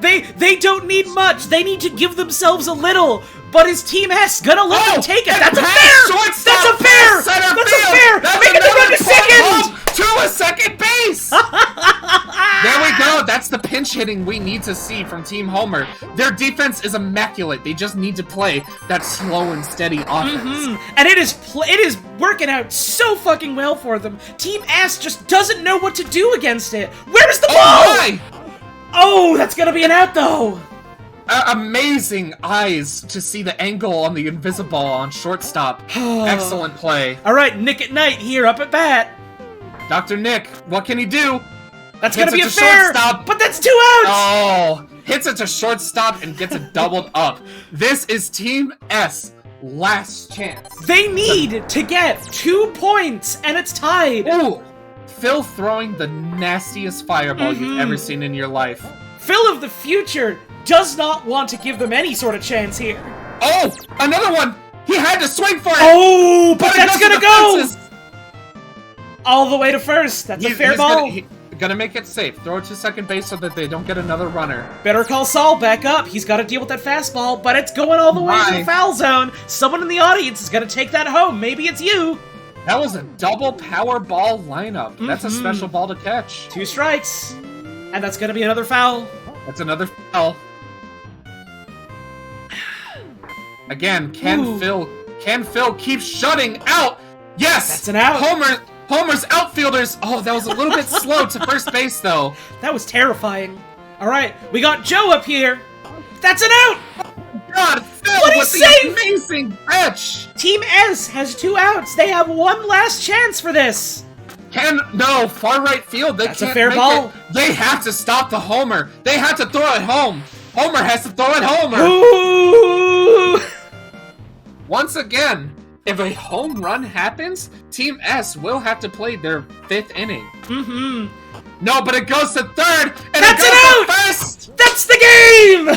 S3: They don't need much. They need to give themselves a little. But is Team S gonna let them take it? That's a fair! That's a fair! That's a fair! Make it run to second!
S4: To a second base! There we go. That's the pinch hitting we need to see from Team Homer. Their defense is immaculate. They just need to play that slow and steady offense.
S3: And it is working out so fucking well for them. Team S just doesn't know what to do against it. Where's the ball? Oh, that's gonna be an out though.
S4: Amazing eyes to see the angle on the invisible on shortstop. Excellent play.
S3: All right, Nick at Night here up at bat.
S4: Dr. Nick, what can he do?
S3: That's gonna be a fair, but that's 2 outs!
S4: Oh, hits it to shortstop and gets it doubled up. This is Team S' last chance.
S3: They need to get 2 points, and it's tied.
S4: Ooh, Phil throwing the nastiest fireball you've ever seen in your life.
S3: Phil of the future does not want to give them any sort of chance here.
S4: Oh, another one! He had to swing for it!
S3: Oh, but that's gonna go! All the way to first. That's a fair ball.
S4: Gonna make it safe. Throw it to second base so that they don't get another runner.
S3: Better call Saul back up. He's got to deal with that fastball, but it's going all the way to the foul zone. Someone in the audience is gonna take that home. Maybe it's you.
S4: That was a double power ball lineup. That's a special ball to catch.
S3: 2 strikes. And that's gonna be another foul.
S4: That's another foul. Again, can Phil keep shutting out? Yes!
S3: That's an out.
S4: Homer's outfielders. Oh, that was a little bit slow to first base, though.
S3: That was terrifying. All right, we got Joe up here. That's an out.
S4: God, Phil with the amazing catch.
S3: Team S has 2 outs. They have 1 last chance for this.
S4: No, far right field.
S3: That's a fair ball.
S4: They have to stop the Homer. They have to throw it home. Homer has to throw it Homer.
S3: Ooh.
S4: Once again, if a home run happens, Team S will have to play their 5th inning. No, but it goes to third, and
S3: that's
S4: it goes to first!
S3: That's the game!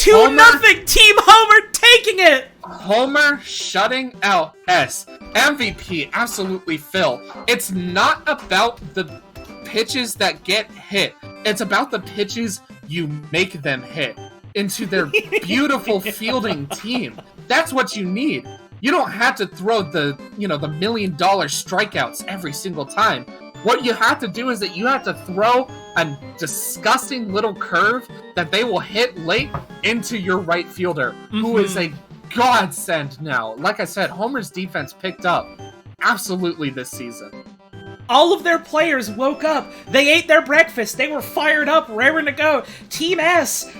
S3: 2-0, Team Homer taking it!
S4: Homer shutting out S. MVP, absolutely Phil. It's not about the pitches that get hit. It's about the pitches you make them hit into their beautiful fielding team. That's what you need. You don't have to throw the $1 million strikeouts every single time. What you have to do is that you have to throw a disgusting little curve that they will hit late into your right fielder, who is a godsend now. Like I said, Homer's defense picked up absolutely this season.
S3: All of their players woke up. They ate their breakfast. They were fired up, raring to go. Team S,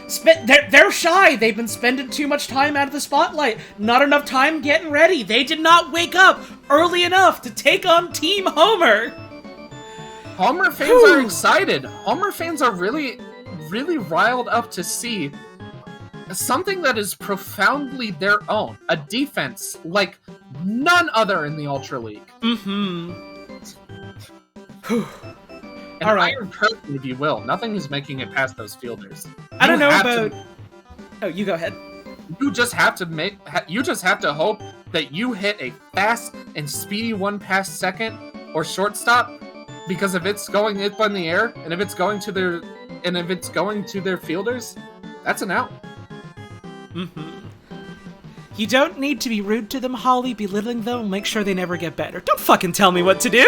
S3: they're shy. They've been spending too much time out of the spotlight. Not enough time getting ready. They did not wake up early enough to take on Team Homer.
S4: Homer fans are excited. Homer fans are really, really riled up to see something that is profoundly their own. A defense like none other in the Ultra League. An
S3: All right.
S4: iron curtain, if you will. Nothing is making it past those fielders.
S3: I don't know about... Oh, you go ahead.
S4: You just have to hope that you hit a fast and speedy one past second or shortstop, because if it's going up in the air and if it's going to their fielders, that's an out.
S3: You don't need to be rude to them, Holly. Belittling them will make sure they never get better. Don't fucking tell me what to do.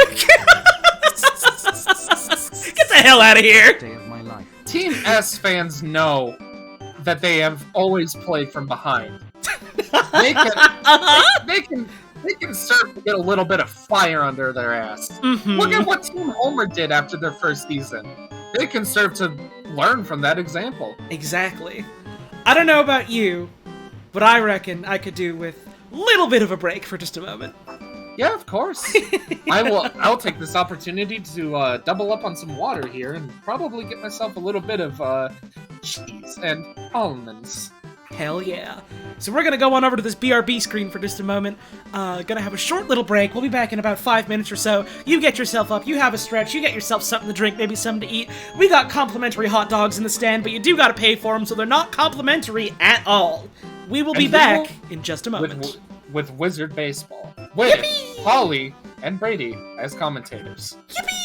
S3: Get the hell out of here.
S1: Day of my life.
S4: Team S fans know that they have always played from behind. They can start to get a little bit of fire under their ass. Look at what Team Homer did after their first season. They can serve to learn from that example.
S3: Exactly. I don't know about you, but I reckon I could do with a little bit of a break for just a moment.
S4: Yeah, of course. I'll take this opportunity to double up on some water here and probably get myself a little bit of cheese and almonds.
S3: Hell yeah. So we're gonna go on over to this BRB screen for just a moment. Gonna have a short little break. We'll be back in about 5 minutes or so. You get yourself up, you have a stretch, you get yourself something to drink, maybe something to eat. We got complimentary hot dogs in the stand, but you do gotta pay for them, so they're not complimentary at all. We will be back in just a moment.
S4: With Wizard Baseball. With
S3: Yippee!
S4: Holly and Brady as commentators.
S3: Yippee!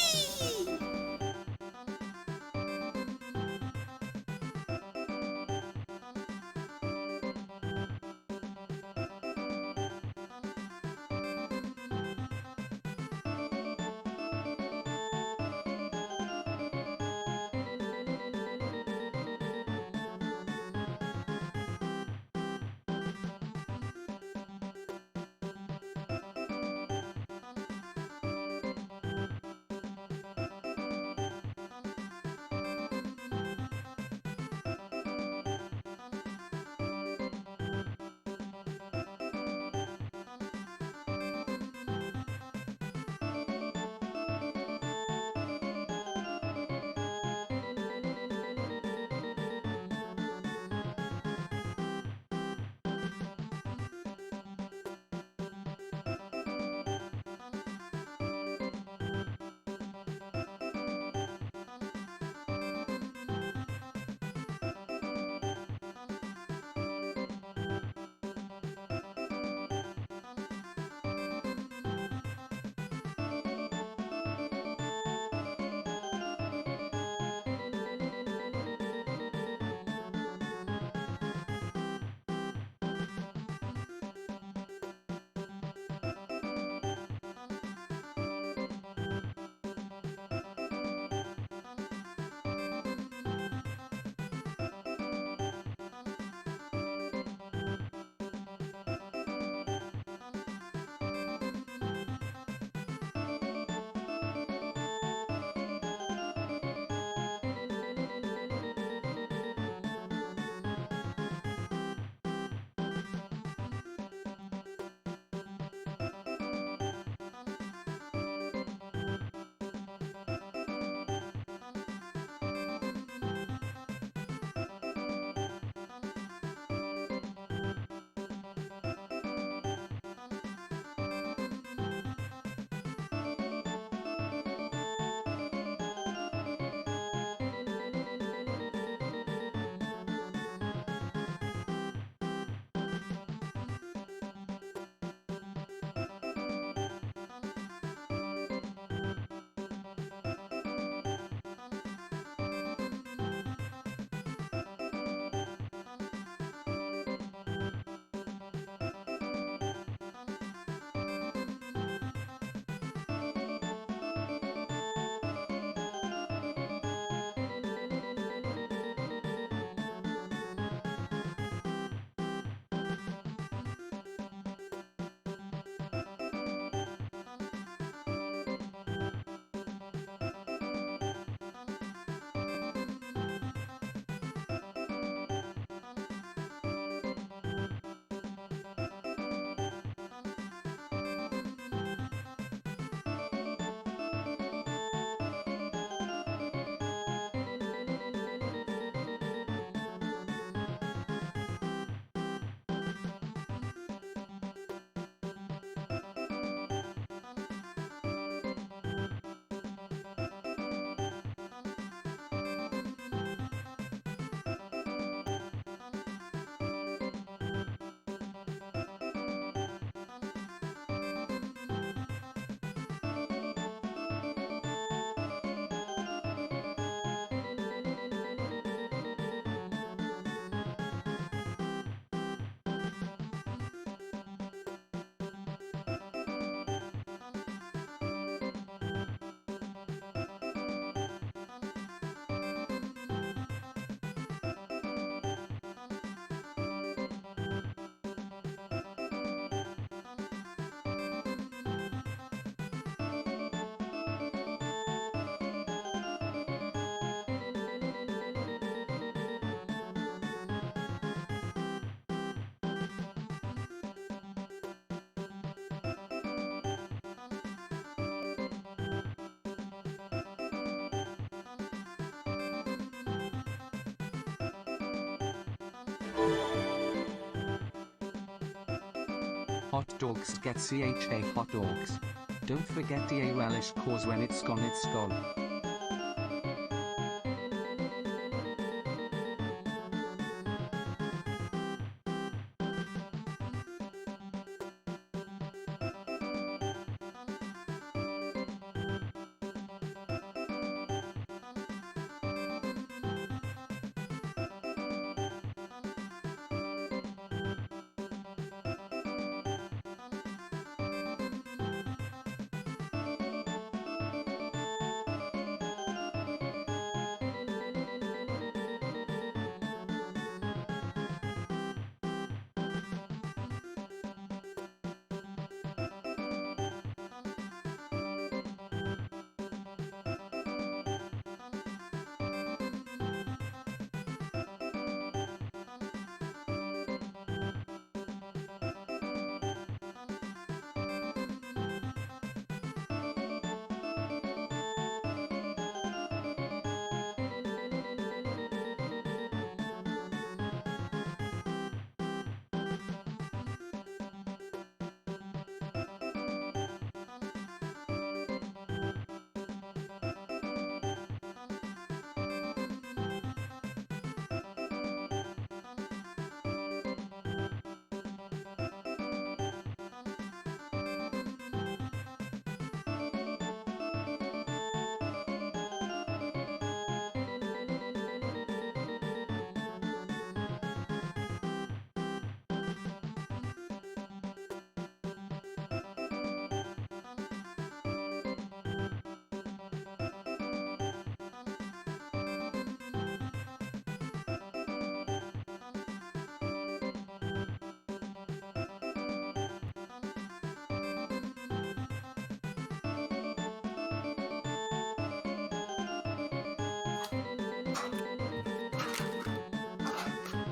S1: hot dogs get CHA hot dogs. Don't forget DA relish cause when it's gone it's gone.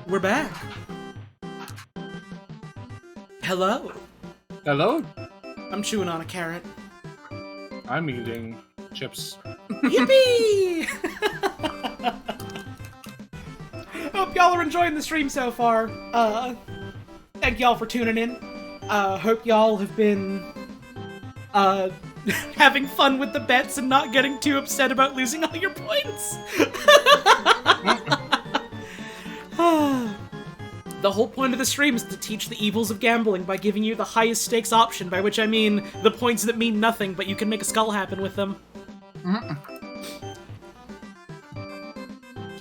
S3: We're back. Hello.
S4: Hello?
S3: I'm chewing on a carrot.
S4: I'm eating chips.
S3: Yippee! Hope y'all are enjoying the stream so far. Thank y'all for tuning in. Hope y'all have been, having fun with the bets and not getting too upset about losing all your points. The whole point of the stream is to teach the evils of gambling by giving you the highest stakes option, by which I mean the points that mean nothing, but you can make a skull happen with them.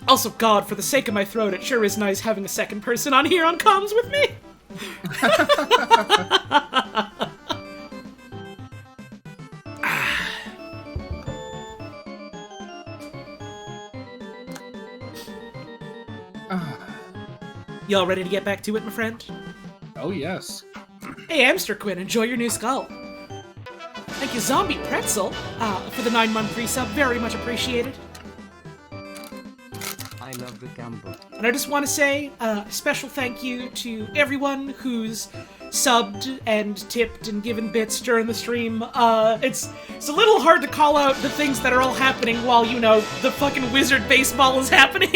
S3: Also, God, for the sake of my throat, it sure is nice having a second person on here on comms with me! Y'all ready to get back to it, my friend?
S4: Oh, yes.
S3: Hey, Amster Quinn, enjoy your new skull. Thank you, Zombie Pretzel, for the 9-month resub. Very much appreciated.
S1: I love the gamble.
S3: And I just want to say a special thank you to everyone who's subbed and tipped and given bits during the stream. It's a little hard to call out the things that are all happening while, you know, the fucking wizard baseball is happening.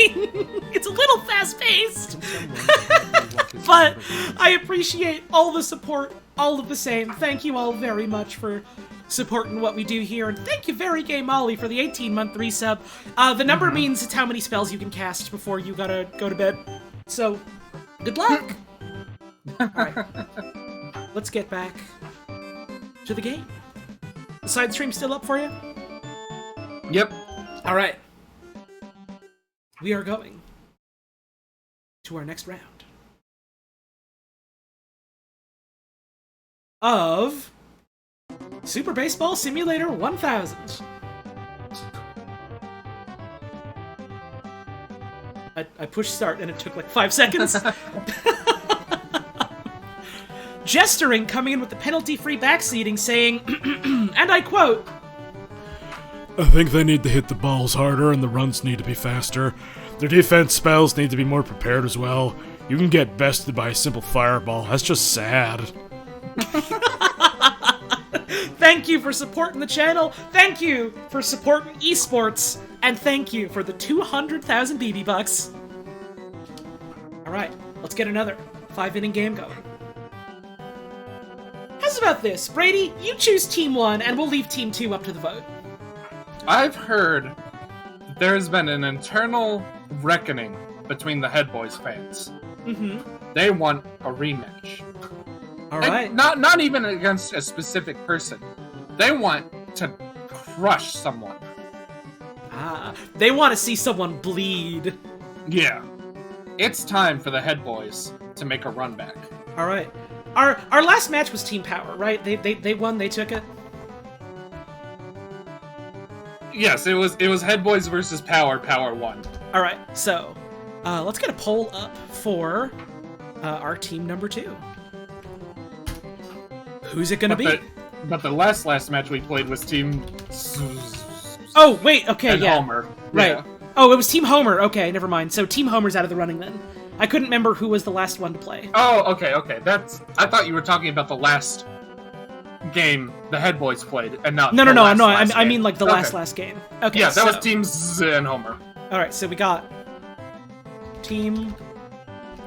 S3: It's a little fast-paced. But I appreciate all the support, all of the same. Thank you all very much for supporting what we do here, and thank you very Gay Molly for the 18-month resub. The number means it's how many spells you can cast before you gotta go to bed. So, good luck! Alright, let's get back to the game. The side stream still up for you?
S4: Yep.
S3: Alright. We are going to our next round of Super Baseball Simulator 1000. I pushed start and it took like 5 seconds. Gesturing coming in with the penalty-free backseating saying, and I quote,
S5: I think they need to hit the balls harder and the runs need to be faster. Their defense spells need to be more prepared as well. You can get bested by a simple fireball. That's just sad.
S3: Thank you for supporting the channel, thank you for supporting esports, and thank you for the 200,000 BB bucks. Alright, let's get another 5-inning game going. How's about this? Brady, you choose Team 1, and we'll leave Team 2 up to the vote.
S4: I've heard there's been an internal reckoning between the Head Boys fans.
S3: Mm-hmm.
S4: They want a rematch.
S3: All right.
S4: And not even against a specific person. They want to crush someone.
S3: They want to see someone bleed.
S4: Yeah. It's time for the Head Boys to make a run back.
S3: All right. Our last match was Team Power, right? They won, they took it.
S4: Yes, it was Head Boys versus Power. Power won.
S3: All right. So, let's get a poll up for our team number 2. Who's it gonna be?
S4: But the last match we played was Team.
S3: Oh wait, okay,
S4: and
S3: yeah,
S4: Homer.
S3: right.
S4: Yeah.
S3: Oh, it was Team Homer. Okay, never mind. So Team Homer's out of the running then. I couldn't remember who was the last one to play.
S4: Oh, okay. I thought you were talking about the last game the Head Boys played, and not.
S3: No.
S4: Last
S3: I mean like the
S4: okay.
S3: last game. Okay.
S4: Yeah, that was Team Z and Homer.
S3: All right, so we got Team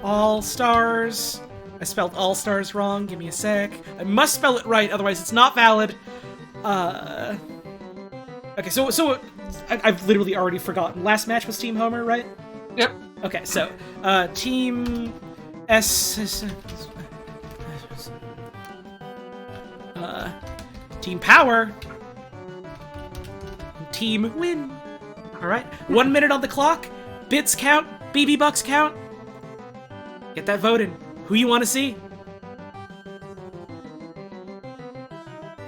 S3: All Stars. I spelled All Stars wrong. Give me a sec. I must spell it right, otherwise it's not valid. Okay, so I've literally already forgotten. Last match was Team Homer, right?
S4: Yep.
S3: Okay, so Team S. Team Power. Team Win. All right, 1 minute on the clock. Bits count. BB Bucks count. Get that voted. Who you want to see?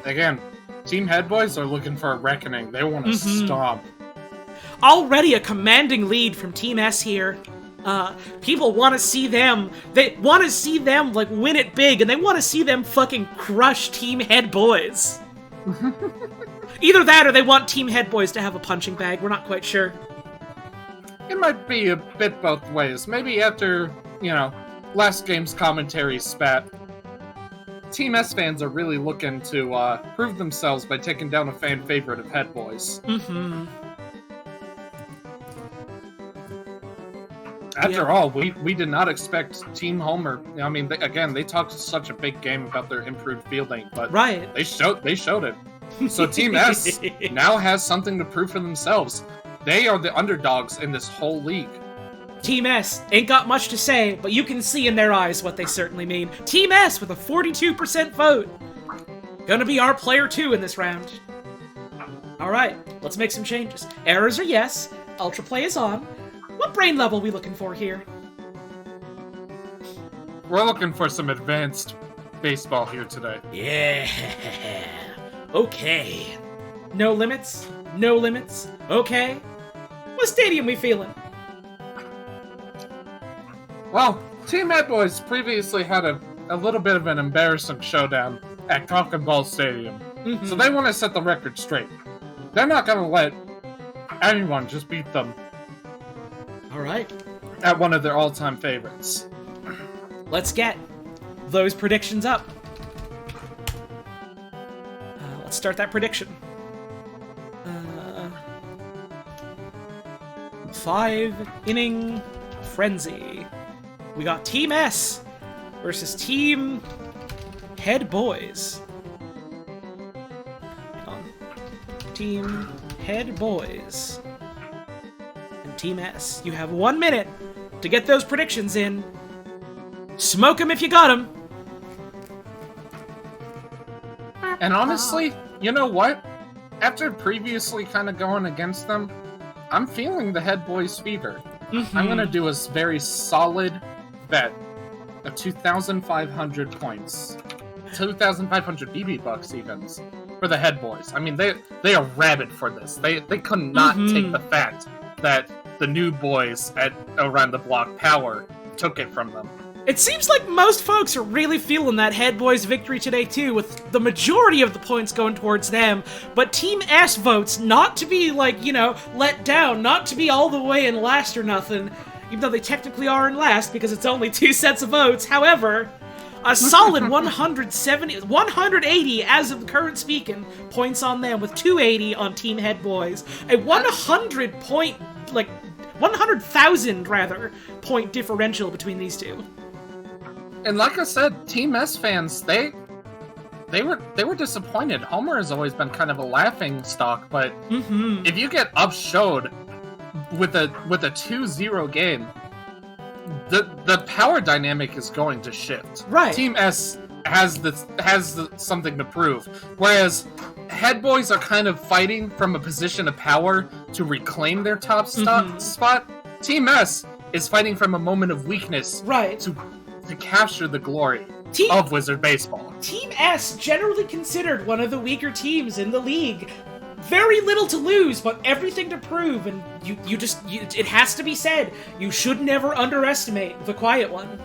S4: Again, Team Head Boys are looking for a reckoning. They want to stomp.
S3: Already a commanding lead from Team S here. People want to see them. They want to see them like win it big, and they want to see them fucking crush Team Head Boys. Either that, or they want Team Head Boys to have a punching bag. We're not quite sure.
S4: It might be a bit both ways. Maybe after, last game's commentary spat, Team S fans are really looking to prove themselves by taking down a fan favorite of Head Boys.
S3: Mm-hmm.
S4: After all, we did not expect Team Homer. I mean, they talked such a big game about their improved fielding, but
S3: right.
S4: they showed it. So Team S now has something to prove for themselves. They are the underdogs in this whole league.
S3: Team S ain't got much to say, but you can see in their eyes what they certainly mean. Team S with a 42% vote. Gonna be our player 2 in this round. Alright, let's make some changes. Errors are yes, Ultra Play is on. What brain level are we looking for here?
S4: We're looking for some advanced baseball here today.
S3: Yeah. Okay. No limits? No limits? Okay. What stadium we feeling?
S4: Well, Team Head Boys previously had a little bit of an embarrassing showdown at Cock and Ball Stadium.
S3: Mm-hmm.
S4: So they want to set the record straight. They're not going to let anyone just beat them.
S3: Alright.
S4: At one of their all-time favorites.
S3: Let's get those predictions up. Let's start that prediction. 5-inning frenzy. We got Team S versus Team Head Boys. Hang on. Team Head Boys and Team S. You have 1 minute to get those predictions in. Smoke them if you got them.
S4: And honestly, you know what? After previously kind of going against them, I'm feeling the Head Boys fever.
S3: Mm-hmm.
S4: I'm going to do a very solid bet of 2,500 points. 2,500 BB bucks even for the Head Boys. I mean, they are rabid for this. They could not take the fact that the new boys at Around the Block Power took it from them.
S3: It seems like most folks are really feeling that Head Boys victory today too, with the majority of the points going towards them, but Team S votes not to be, let down, not to be all the way in last or nothing, even though they technically are in last because it's only 2 sets of votes. However, a solid 180 as of the current speaking points on them, with 280 on Team Head Boys. A 100,000 point differential between these two.
S4: And like I said, Team S fans, they they were disappointed. Homer has always been kind of a laughing stock, but if you get upshowed with a 2-0 game, the power dynamic is going to shift.
S3: Right.
S4: Team S has something to prove, whereas Head Boys are kind of fighting from a position of power to reclaim their top spot. Team S is fighting from a moment of weakness,
S3: right,
S4: to capture the glory of Wizard Baseball.
S3: Team S, generally considered one of the weaker teams in the league. Very little to lose, but everything to prove, and it has to be said, you should never underestimate the Quiet One.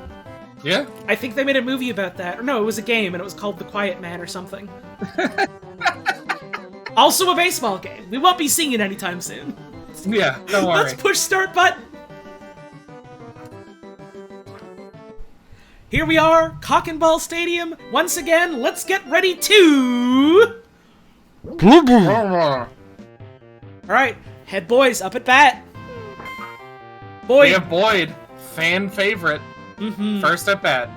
S4: Yeah.
S3: I think they made a movie about that. Or no, it was a game, and it was called The Quiet Man or something. Also a baseball game. We won't be seeing it anytime soon.
S4: Yeah, don't worry.
S3: Let's push start button. Here we are, Cock and Ball Stadium. Once again, let's get ready to... Alright, Head Boys up at bat. Boyd.
S4: We have Boyd, fan favorite, first at bat.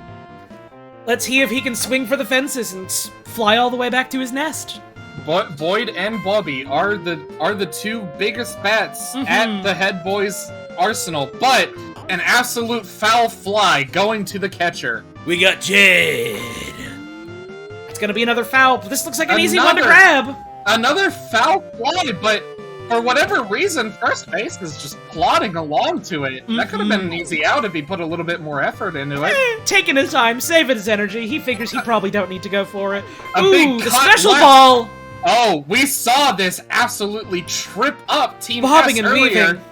S3: Let's see if he can swing for the fences and fly all the way back to his nest.
S4: Boyd and Bobby are the two biggest bats at the Head Boys' arsenal, but an absolute foul fly going to the catcher.
S3: We got Jade. It's gonna be another foul, but this looks like an easy one to grab.
S4: Another foul fly, but for whatever reason, first base is just plodding along to it. That could have been an easy out if he put a little bit more effort into it.
S3: Taking his time, saving his energy. He figures he probably don't need to go for it.
S4: Big
S3: the special ball.
S4: Oh, we saw this absolutely trip up Team
S3: Bobbing
S4: S
S3: and
S4: earlier.
S3: weaving.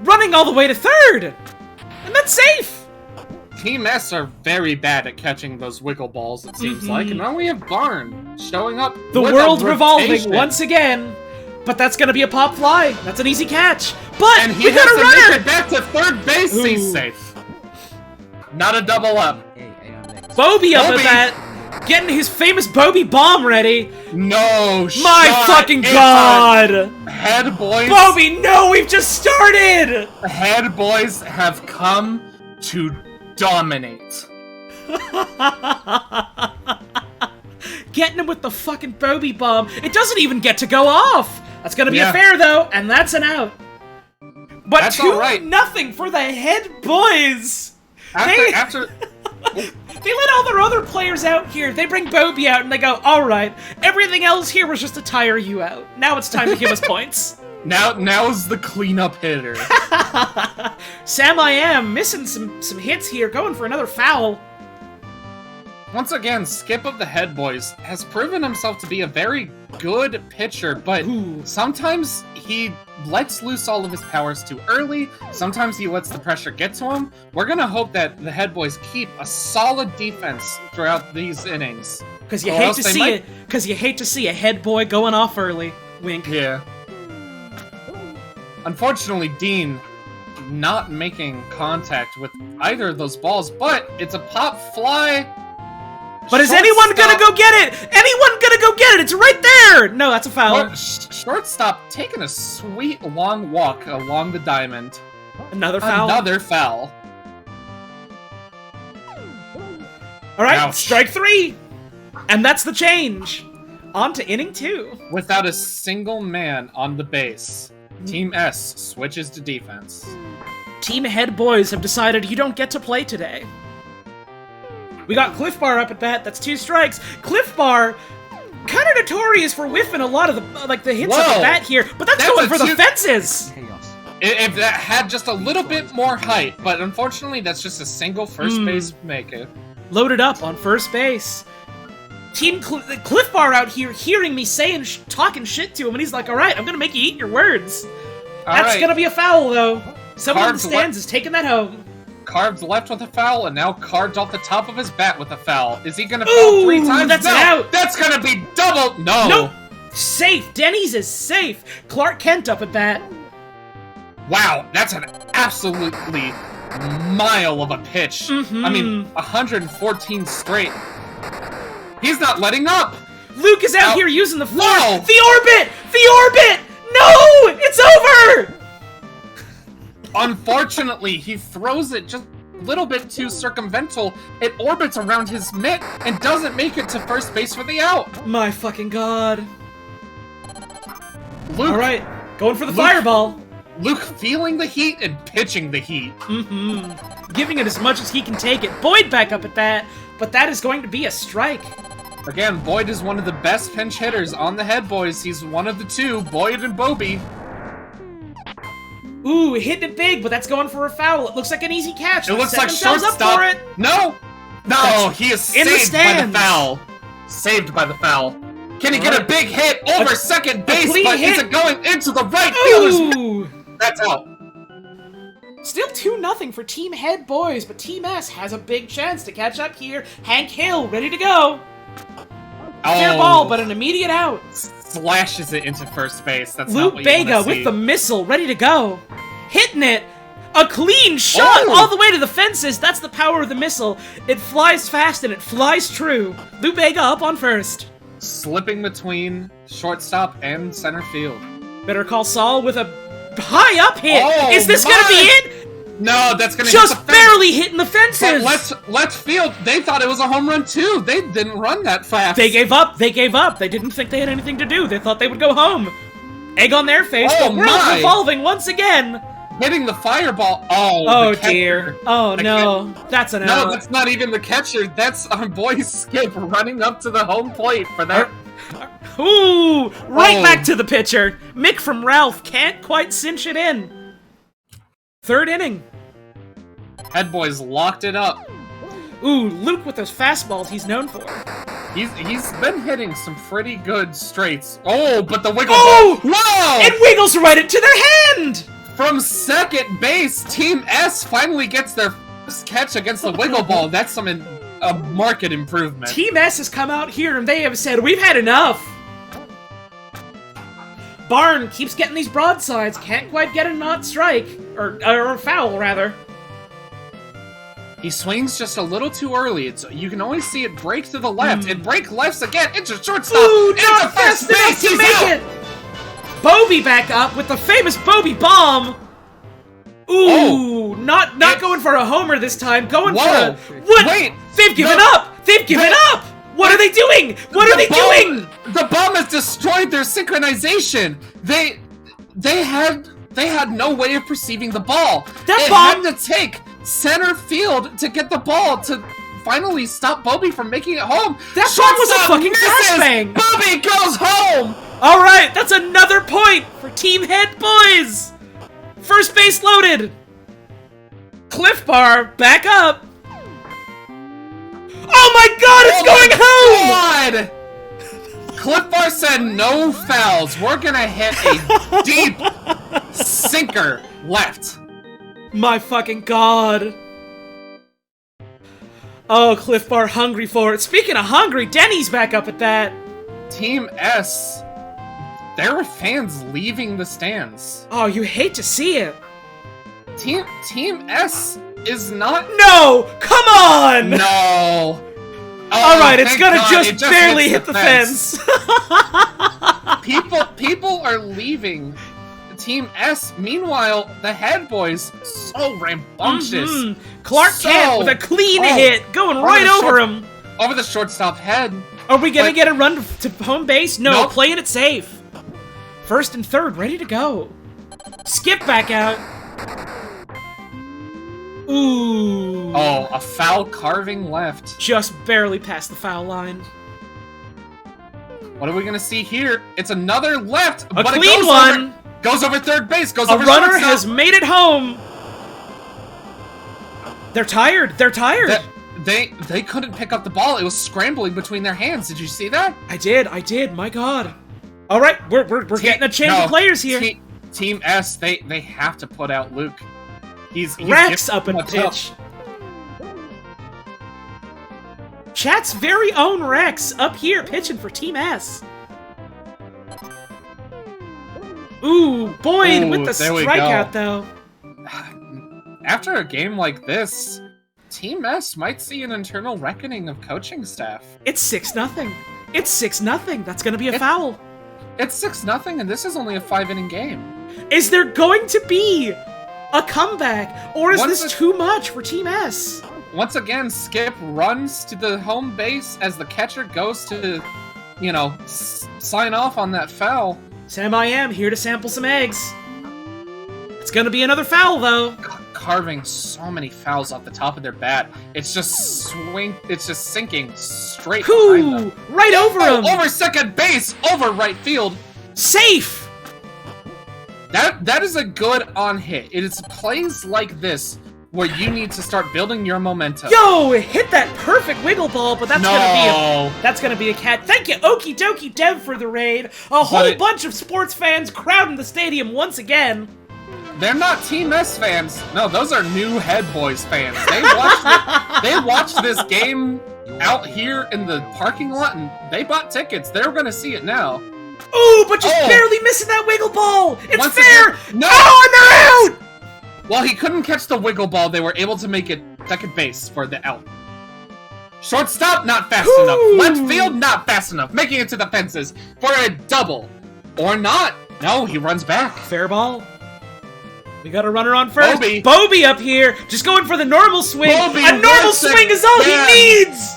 S3: Running all the way to third. And that's safe.
S4: Team S are very bad at catching those wiggle balls, it seems like. And now we have Barn showing up.
S3: The
S4: with
S3: world
S4: a
S3: revolving
S4: rotation.
S3: once again. But that's gonna be a pop fly. That's an easy catch. But
S4: And he
S3: we
S4: has
S3: got a
S4: to
S3: runner.
S4: make it back to third base. He's safe. Not a double up.
S3: Bobby up at that. Getting his famous Bobby bomb ready.
S4: No
S3: My
S4: shot.
S3: fucking
S4: It's
S3: god!
S4: on. Head Boys.
S3: Bobby, no, we've just started!
S4: Head Boys have come to dominate.
S3: Getting him with the fucking Bobby bomb. It doesn't even get to go off. That's gonna be a
S4: Yeah.
S3: fair though, and that's an out. But
S4: That's
S3: 2-0 for the Head Boys.
S4: After
S3: They let all their other players out here. They bring Bobby out and they go, alright, everything else here was just to tire you out. Now it's time to give us points.
S4: Now's the cleanup hitter.
S3: Sam I Am missing some hits here, going for another foul.
S4: Once again, Skip of the Head Boys has proven himself to be a very good pitcher, but sometimes he lets loose all of his powers too early. Sometimes he lets the pressure get to him. We're gonna hope that the Head Boys keep a solid defense throughout these innings.
S3: Because you hate to see a head boy going off early. Wink.
S4: Yeah. Unfortunately, Dean not making contact with either of those balls, but it's a pop fly.
S3: But is anyone gonna go get it? Anyone gonna go get it? It's right there! No, that's a foul.
S4: Shortstop taking a sweet long walk along the diamond.
S3: Another foul.
S4: Another foul.
S3: Alright,
S4: Ouch.
S3: strike 3! And that's the change. On to inning 2.
S4: Without a single man on the base, Team S switches to defense.
S3: Team Head Boys have decided you don't get to play today. We got Cliff Bar up at bat. That's 2 strikes. Cliff Bar, kind of notorious for whiffing a lot of the hits up at bat here, but that's going for the fences.
S4: If that had just a little bit more height, but unfortunately that's just a single first base make it.
S3: Loaded up on first base. Team Cliff Bar out here hearing me saying, talking shit to him, and he's like, alright, I'm gonna make you eat your words. That's gonna be a foul, though. Someone in the stands is taking that home.
S4: Carved left with a foul, and now carved off the top of his bat with a foul. Is he gonna foul 3 times?
S3: That's
S4: no!
S3: an out!
S4: That's gonna be double! No!
S3: Nope! Safe! Denny's is safe! Clark Kent up at bat.
S4: Wow, that's an absolutely mile of a pitch. I mean, 114 straight. He's not letting up!
S3: Luke is out here using the floor!
S4: Whoa.
S3: The orbit! The orbit! No! It's over!
S4: Unfortunately, he throws it just little bit too circumvental. It orbits around his mitt and doesn't make it to first base for the out.
S3: My fucking god.
S4: Luke,
S3: Alright, going for the fireball.
S4: Luke feeling the heat and pitching the heat.
S3: Giving it as much as he can take it. Boyd back up at that, but that is going to be a strike.
S4: Again, Boyd is one of the best pinch hitters on the Head Boys. He's one of the two, Boyd and Bobby.
S3: Ooh, hitting it big, but that's going for a foul. It looks like an easy catch.
S4: It looks like
S3: themselves
S4: shortstop.
S3: up for it.
S4: No! No, he is
S3: in the
S4: saved by the
S3: stands.
S4: foul. Saved by the foul. Can he get a big hit over second base, but is it going into the right fielder's
S3: Ooh!
S4: That's out.
S3: Still 2-0 for Team Head Boys, but Team S has a big chance to catch up here. Hank Hill, ready to go. Fair ball, but an immediate out.
S4: Slashes it into first base. That's
S3: Luke
S4: not what you
S3: Bega
S4: wanna see.
S3: with the missile, ready to go. Hitting it. A clean shot all the way to the fences. That's the power of the missile. It flies fast and it flies true. Luke Bega up on first.
S4: Slipping between shortstop and center field.
S3: Better call Saul with a high up hit.
S4: Oh,
S3: Is this gonna be it?
S4: No, that's gonna
S3: Just
S4: hit the fence.
S3: barely hitting the fences.
S4: But left field, they thought it was a home run too. They didn't run that fast.
S3: They gave up. They gave up. They didn't think they had anything to do. They thought they would go home. Egg on their face.
S4: Oh,
S3: The world's
S4: my.
S3: revolving once again.
S4: Hitting the fireball. Oh,
S3: Oh
S4: the catcher.
S3: dear. Oh no. That's an
S4: No,
S3: out.
S4: that's not even the catcher. That's our boy Skip running up to the home plate for that.
S3: Ooh! Right
S4: Oh.
S3: back to the pitcher. Mick from Ralph can't quite cinch it in. Third inning.
S4: Head Boys locked it up.
S3: Ooh, Luke with those fastballs he's known for.
S4: He's been hitting some pretty good straights. Oh, but the wiggle
S3: Oh!
S4: ball. Whoa!
S3: It wiggles right into their hand!
S4: From second base, Team S finally gets their first catch against the wiggle ball. That's a market improvement.
S3: Team S has come out here and they have said, we've had enough. Barn keeps getting these broadsides, can't quite get a not strike. Or a foul, rather.
S4: He swings just a little too early. You can always see it break to the left. It break lefts again into shortstop.
S3: Ooh,
S4: into
S3: not
S4: first
S3: fast enough
S4: base.
S3: to
S4: He's
S3: make
S4: out.
S3: it! Bobby back up with the famous Bobby bomb! Ooh,
S4: Oh.
S3: not going for a homer this time, going
S4: Whoa.
S3: for a... What?
S4: Wait.
S3: They've given
S4: No.
S3: up! They've given
S4: Wait.
S3: up! What are they doing? What are they doing?
S4: The bomb has destroyed their synchronization. They had no way of perceiving the ball.
S3: That
S4: it
S3: bomb-
S4: had to take center field to get the ball to finally stop Bobby from making it home.
S3: That bomb was a
S4: Shortstop
S3: fucking
S4: misses.
S3: flashbang.
S4: Bobby goes home.
S3: Alright, that's another point for Team Head Boys! First base loaded! Cliff Bar, back up! Oh my god, it's going home!
S4: God! Cliff Bar said no fouls. We're gonna hit a deep sinker left.
S3: My fucking god. Oh, Cliff Bar hungry for it. Speaking of hungry, Denny's back up at that.
S4: Team S, there were fans leaving the stands.
S3: Oh, you hate to see it.
S4: Team S is not.
S3: No! Come on!
S4: No.
S3: Alright, it's
S4: thank
S3: gonna
S4: God,
S3: just
S4: it
S3: barely
S4: hits
S3: hit the fence.
S4: People are leaving Team S. Meanwhile, the Head Boys so rambunctious.
S3: Clark Kent with a clean hit, going right over him.
S4: Over the shortstop head.
S3: Are we gonna get a run to home base? No,
S4: Nope.
S3: playing it safe. First and third, ready to go. Skip back out. Ooh.
S4: Oh, a foul carving left.
S3: Just barely past the foul line.
S4: What are we gonna see here? It's another left,
S3: A
S4: but it
S3: clean
S4: goes
S3: one.
S4: Goes over third base. Goes
S3: A
S4: over
S3: runner
S4: shortstop.
S3: has made it home. They're tired. They're tired.
S4: They couldn't pick up the ball. It was scrambling between their hands. Did you see that?
S3: I did. My God. All right, we're getting a change of players here.
S4: Team S, they have to put out Luke. He's
S3: Rex
S4: giving
S3: up and
S4: too much
S3: pitch. Chat's very own Rex up here pitching for Team S. Ooh, Boyd
S4: Ooh,
S3: with the
S4: there we
S3: strikeout
S4: go.
S3: though.
S4: After a game like this, Team S might see an internal reckoning of coaching staff.
S3: It's 6-0. It's 6-0. That's gonna be a foul.
S4: It's 6-0, and this is only a 5-inning game.
S3: Is there going to be a comeback? Or is
S4: Once
S3: this too much for Team S?
S4: Once again, Skip runs to the home base as the catcher goes to, sign off on that foul.
S3: Sam I am here to sample some eggs. It's gonna be another foul, though.
S4: Carving so many fouls off the top of their bat. It's just sinking straight behind them.
S3: Right over him!
S4: Over second base! Over right field!
S3: Safe!
S4: That is a good on hit. It is plays like this where you need to start building your momentum.
S3: Yo, it hit that perfect wiggle ball, but that's gonna be a cat. Thank you, Okie Dokie Dev, for the raid. A whole bunch of sports fans crowding the stadium once again.
S4: They're not Team S fans. No, those are new Head Boys fans. They watched this game out here in the parking lot, and they bought tickets. They're gonna see it now.
S3: Ooh, but just barely missing that wiggle ball. It's
S4: Once
S3: fair.
S4: Again, no.
S3: Oh, and they're out.
S4: While he couldn't catch the wiggle ball, they were able to make it second base for the out. Shortstop, not fast enough. Left field, not fast enough. Making it to the fences for a double. Or not. No, he runs back.
S3: Fair ball. We got a runner on first.
S4: Bobby
S3: up here, just going for the normal swing.
S4: Bobby,
S3: a normal swing is all he needs.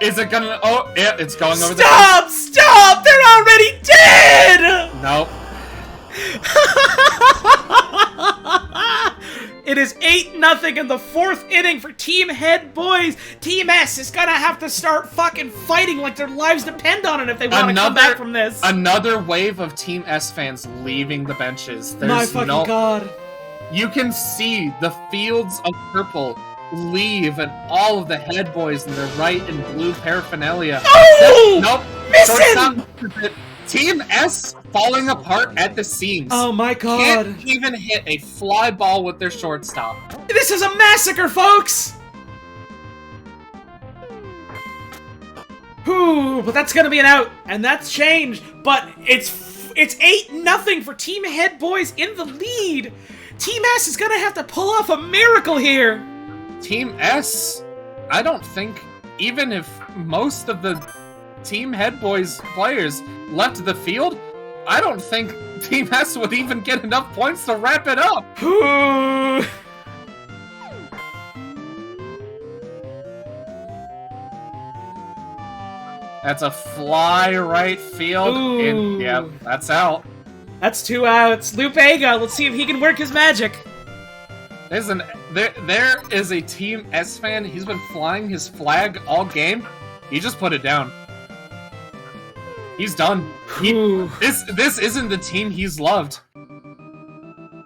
S4: Is it gonna... Oh, yeah, it's going over the...
S3: Stop! They're already dead!
S4: Nope.
S3: It is 8-0 in the 4th inning for Team Head Boys. Team S is gonna have to start fucking fighting like their lives depend on it if they want to come back from this.
S4: Another wave of Team S fans leaving the benches.
S3: My fucking god.
S4: You can see the fields of purple leave and all of the Head Boys in their right and blue paraphernalia.
S3: Oh!
S4: Nope.
S3: Missing!
S4: Team S falling apart at the seams.
S3: Oh my god.
S4: Can't even hit a fly ball with their shortstop.
S3: This is a massacre, folks! But that's gonna be an out, and that's changed. But it's 8-0 for Team Head Boys in the lead. Team S is gonna have to pull off a miracle here.
S4: Team S, I don't think, even if most of the Team Head Boys players left the field, I don't think Team S would even get enough points to wrap it up. That's a fly right field. Yeah, that's out.
S3: That's 2 outs. Lupega, let's see if he can work his magic.
S4: There is a Team S fan. He's been flying his flag all game. He just put it down. He's done. This isn't the team he's loved.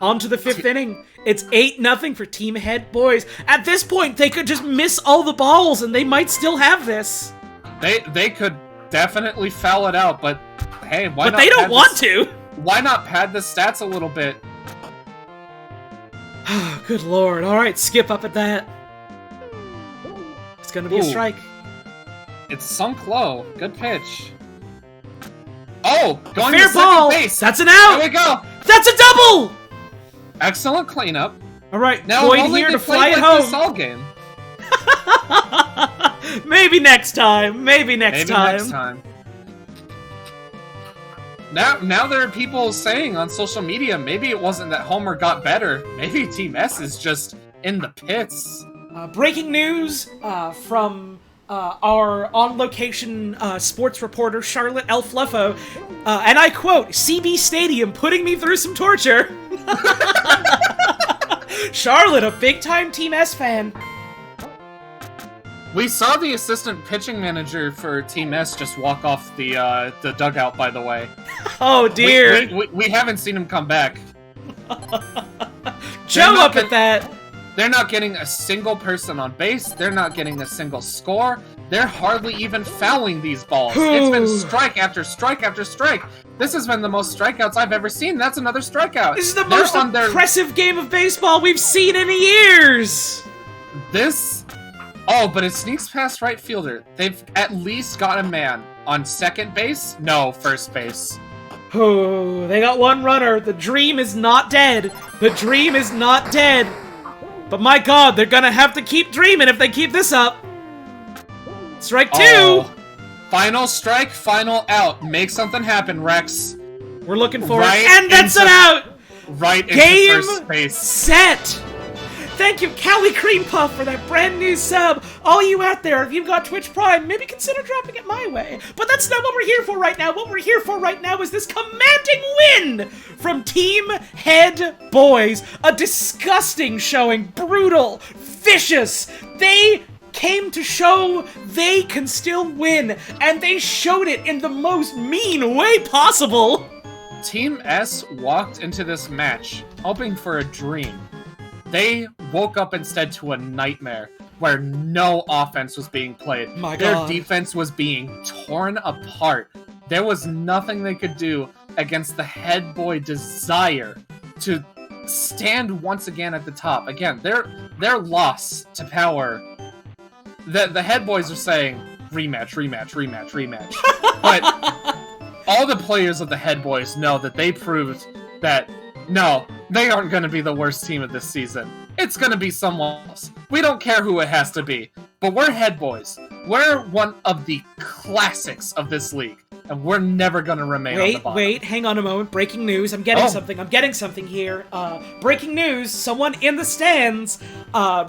S3: On to the 5th inning. It's 8-0 for Team Head Boys. At this point, they could just miss all the balls and they might still have this.
S4: They could definitely foul it out, but hey, why not?
S3: But they don't want to.
S4: Why not pad the stats a little bit?
S3: Good lord. Alright, Skip up at that. It's gonna be a strike.
S4: It's sunk low. Good pitch. Oh, going
S3: fair
S4: to
S3: ball.
S4: second base.
S3: That's an out.
S4: There we go.
S3: That's a double.
S4: Excellent cleanup.
S3: All right,
S4: now
S3: Boyd here to fly it home.
S4: This all game.
S3: Maybe next time. Maybe next time.
S4: Now there are people saying on social media, maybe it wasn't that Homer got better. Maybe Team S is just in the pits.
S3: Breaking news from our on-location sports reporter, Charlotte L. Fluffo, and I quote, CB Stadium putting me through some torture. Charlotte, a big-time Team S fan.
S4: We saw the assistant pitching manager for Team S just walk off the dugout, by the way.
S3: Oh, dear.
S4: We haven't seen him come back.
S3: Joe up at that.
S4: They're not getting a single person on base. They're not getting a single score. They're hardly even fouling these balls. It's been strike after strike after strike. This has been the most strikeouts I've ever seen. That's another strikeout.
S3: This is the most impressive game of baseball we've seen in years.
S4: Oh, but it sneaks past right fielder. They've at least got a man on second base. No, first base.
S3: Oh, they got one runner. The dream is not dead. The dream is not dead. But my god, they're gonna have to keep dreaming if they keep this up. Strike 2!
S4: Oh. Final strike, final out. Make something happen, Rex.
S3: We're looking for it. And that's an out!
S4: right into
S3: Game
S4: first base.
S3: set! Thank you, Callie Cream Puff, for that brand new sub. All you out there, if you've got Twitch Prime, maybe consider dropping it my way. But that's not what we're here for right now. What we're here for right now is this commanding win from Team Head Boys. A disgusting showing, brutal, vicious. They came to show they can still win, and they showed it in the most mean way possible.
S4: Team S walked into this match hoping for a dream. They woke up instead to a nightmare where no offense was being played. Their defense was being torn apart. There was nothing they could do against the Head Boy desire to stand once again at the top. Again, their loss to power. The Head Boys are saying rematch, rematch, rematch, rematch. But all the players of the Head Boys know that they proved that no, they aren't going to be the worst team of this season. It's going to be someone else. We don't care who it has to be. But we're Head Boys. We're one of the classics of this league. And we're never going to remain on the bottom.
S3: Wait, hang on a moment. Breaking news. I'm getting something here. Breaking news. Someone in the stands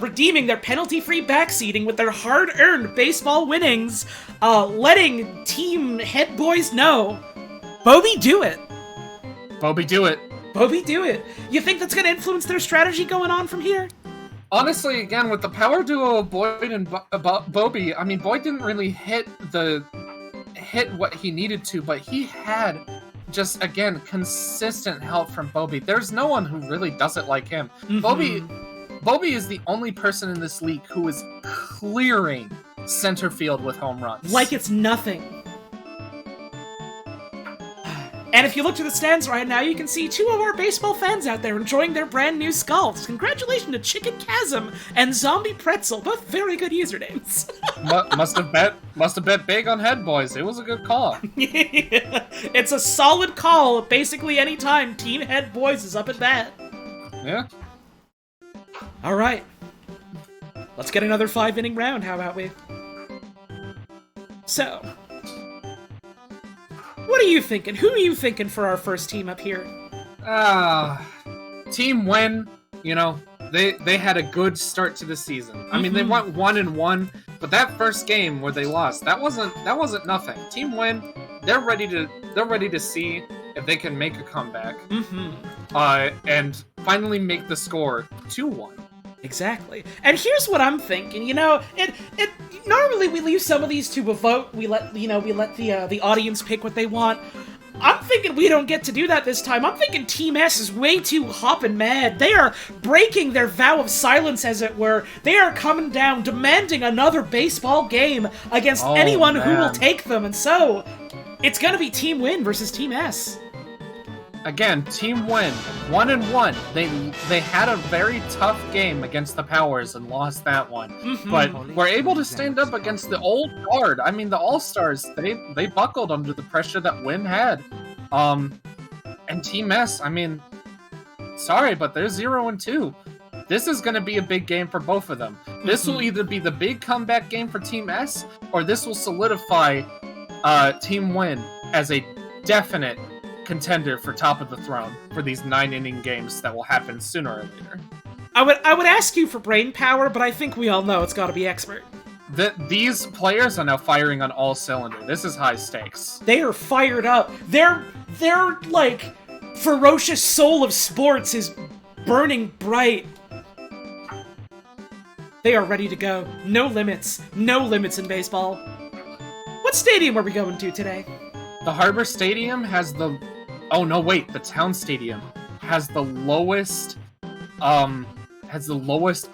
S3: redeeming their penalty-free backseating with their hard-earned baseball winnings, letting Team Head Boys know. Bobby, do it.
S4: Bobby, do it.
S3: Bobby, do it. You think that's going to influence their strategy going on from here?
S4: Honestly, again, with the power duo of Boyd and Bobby, I mean, Boyd didn't really hit what he needed to, but he had just, again, consistent help from Bobby. There's no one who really does it like him.
S3: Mm-hmm.
S4: Bobby is the only person in this league who is clearing center field with home runs.
S3: Like it's nothing. And if you look to the stands right now, you can see two of our baseball fans out there enjoying their brand new skulls. Congratulations to Chicken Chasm and Zombie Pretzel, both very good usernames.
S4: must have bet big on Head Boys. It was a good call.
S3: Yeah. It's a solid call basically any time Team Head Boys is up at bat.
S4: Yeah.
S3: All right. Let's get another 5-inning round, how about we? So, what are you thinking? Who are you thinking for our first team up here?
S4: Team Win, you know, they had a good start to the season. I mean, they went 1-1, but that first game where they lost, that wasn't nothing. Team Win, they're ready to see if they can make a comeback. And finally make the score 2-1.
S3: Exactly. And here's what I'm thinking. You know, it normally we leave some of these to a vote. We let the audience pick what they want. I'm thinking we don't get to do that this time. I'm thinking Team S is way too hoppin' mad. They are breaking their vow of silence, as it were. They are coming down, demanding another baseball game against anyone who will take them. And so, it's gonna be Team Win versus Team S.
S4: Again, Team Win, 1-1. They had a very tough game against the Powers and lost that one. But were able to stand up against the old guard. I mean, the All-Stars, they buckled under the pressure that Win had. And Team S, I mean, sorry, but they're 0-2. This is going to be a big game for both of them. This will either be the big comeback game for Team S, or this will solidify Team Win as a definite contender for top of the throne for these 9-inning games that will happen sooner or later.
S3: I would ask you for brain power, but I think we all know it's got to be expert.
S4: These players are now firing on all cylinders. This is high stakes.
S3: They are fired up. Their like ferocious soul of sports is burning bright. They are ready to go. No limits in baseball. What stadium are we going to today?
S4: The Harbor Stadium has the Town Stadium has the lowest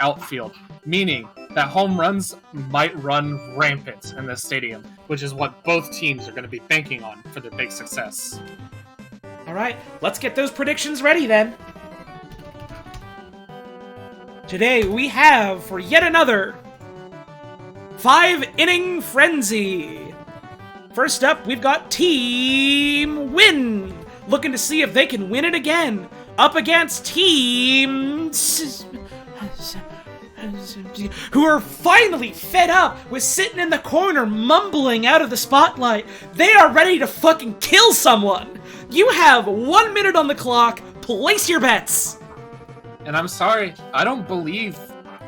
S4: outfield, meaning that home runs might run rampant in this stadium, which is what both teams are going to be banking on for their big success.
S3: All right, let's get those predictions ready then. Today we have, for yet another 5-inning frenzy. First up, we've got Team Win, looking to see if they can win it again, up against Team who are finally fed up with sitting in the corner mumbling out of the spotlight. They are ready to fucking kill someone. You have 1 minute on the clock, place your bets.
S4: And I'm sorry, I don't believe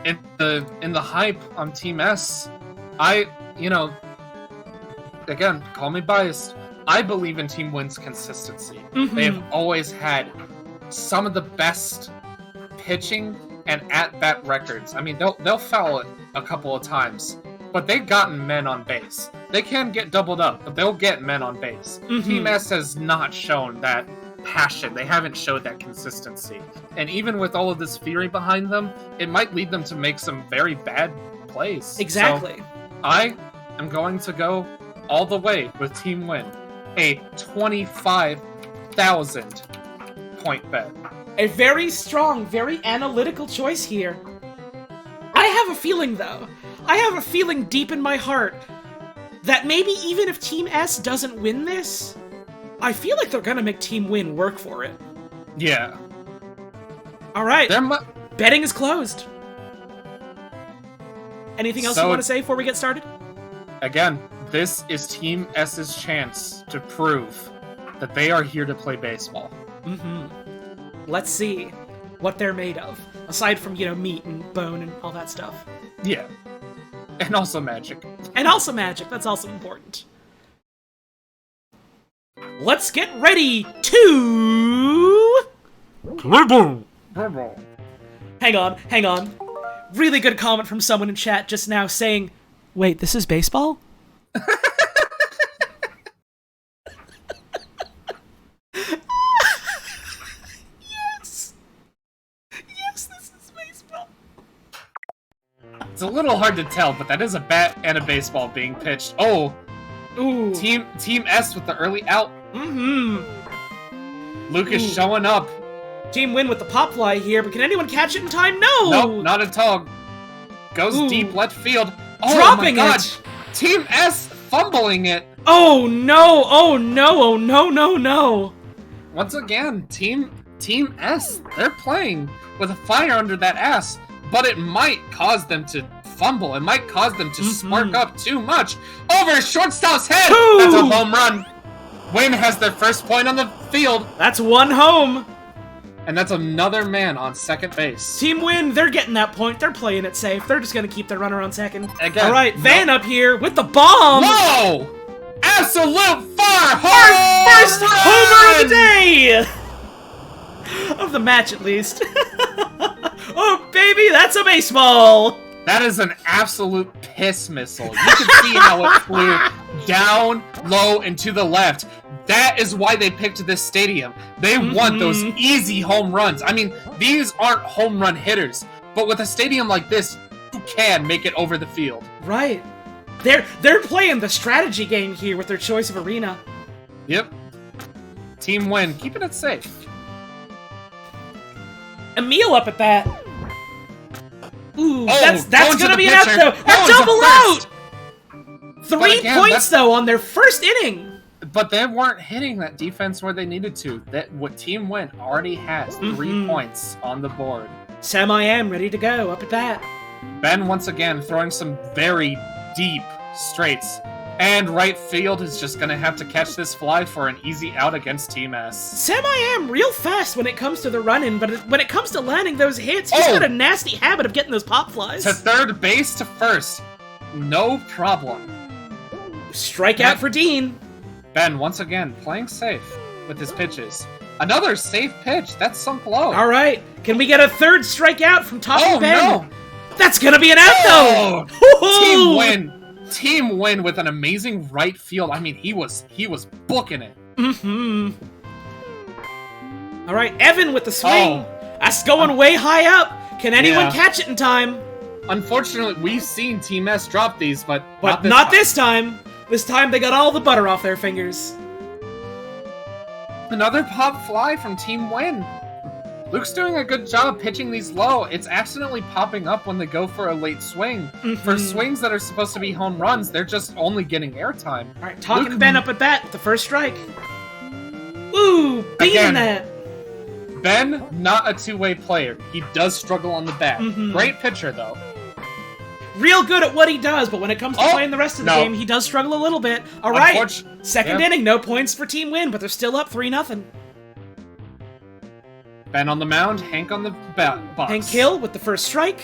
S4: in the hype on Team S. Again, call me biased. I believe in Team Win's consistency. They have always had some of the best pitching and at-bat records. I mean, they'll foul it a couple of times, but they've gotten men on base. They can get doubled up, but they'll get men on base. Team S has not shown that passion. They haven't showed that consistency. And even with all of this theory behind them, it might lead them to make some very bad plays.
S3: Exactly.
S4: So I am going to go all the way with Team Win. A 25,000 point bet.
S3: A very strong, very analytical choice here. I have a feeling, though. I have a feeling deep in my heart that maybe even if Team S doesn't win this, I feel like they're gonna make Team Win work for it.
S4: Yeah.
S3: Alright, betting is closed. Anything else you want to say before we get started?
S4: Again, this is Team S's chance to prove that they are here to play baseball.
S3: Let's see what they're made of. Aside from, meat and bone and all that stuff.
S4: Yeah. And also magic.
S3: And also magic, that's also important. Let's get ready to... Hang on. Really good comment from someone in chat just now saying, wait, this is baseball? Yes, this is baseball.
S4: It's a little hard to tell, but that is a bat and a baseball being pitched. Oh!
S3: Ooh.
S4: Team S with the early out. Luke is showing up.
S3: Team Win with the pop fly here, but can anyone catch it in time? No!
S4: Nope, not at all. Goes deep left field. Oh
S3: Dropping
S4: my God.
S3: it!
S4: Team S fumbling it.
S3: Oh no! Oh no!
S4: Once again, Team S, they're playing with a fire under that ass, but it might cause them to fumble. It might cause them to spark up too much. Over shortstop's head! That's a home run. Win has their first point on the field.
S3: That's one home.
S4: And that's another man on second base.
S3: Team Win, they're getting that point. They're playing it safe. They're just going to keep their runner on second.
S4: Again,
S3: all right, Van up here with the bomb.
S4: Whoa! Absolute fire!
S3: First homer of the day! Of the match, at least. Oh, baby, that's a baseball!
S4: That is an absolute piss missile. You can see how it flew down, low, and to the left. That is why they picked this stadium. They want those easy home runs. I mean, these aren't home run hitters, but with a stadium like this, you can make it over the field.
S3: Right. They're playing the strategy game here with their choice of arena.
S4: Yep. Team Win, keeping it safe.
S3: Emil up at bat. Ooh,
S4: Oh,
S3: that's gonna be an out though. A double out. 3 points though on their first inning.
S4: But they weren't hitting that defense where they needed to. What Team Win already has 3 points on the board.
S3: Sam I am ready to go up at bat.
S4: Ben once again throwing some very deep straights. And right field is just going to have to catch this fly for an easy out against Team S.
S3: Sam I am real fast when it comes to the run-in, but when it comes to landing those hits, he's got a nasty habit of getting those pop flies.
S4: To third base to first. No problem.
S3: Strikeout for Dean.
S4: Ben once again playing safe with his pitches. Another safe pitch. That's sunk low.
S3: All right. Can we get a third strikeout from Talking Ben?
S4: No.
S3: That's going to be an out, though.
S4: Team Win. Team Win with an amazing right field. I mean, he was booking it.
S3: All right, Evan with the swing. That's going way high up. Can anyone catch it in time?
S4: Unfortunately, we've seen Team S drop these, but
S3: not this time. This time they got all the butter off their fingers.
S4: Another pop fly from Team Win. Luke's doing a good job pitching these low. It's accidentally popping up when they go for a late swing. For swings that are supposed to be home runs, they're just only getting airtime.
S3: All right, Talking Ben up at bat with the first strike. Ooh, beating that.
S4: Ben, not a two-way player. He does struggle on the bat. Great pitcher, though.
S3: Real good at what he does, but when it comes to playing the rest of the game, he does struggle a little bit. All right, second inning, no points for Team Win, but they're still up 3-0.
S4: Ben on the mound, Hank on the box.
S3: Hank Hill with the first strike.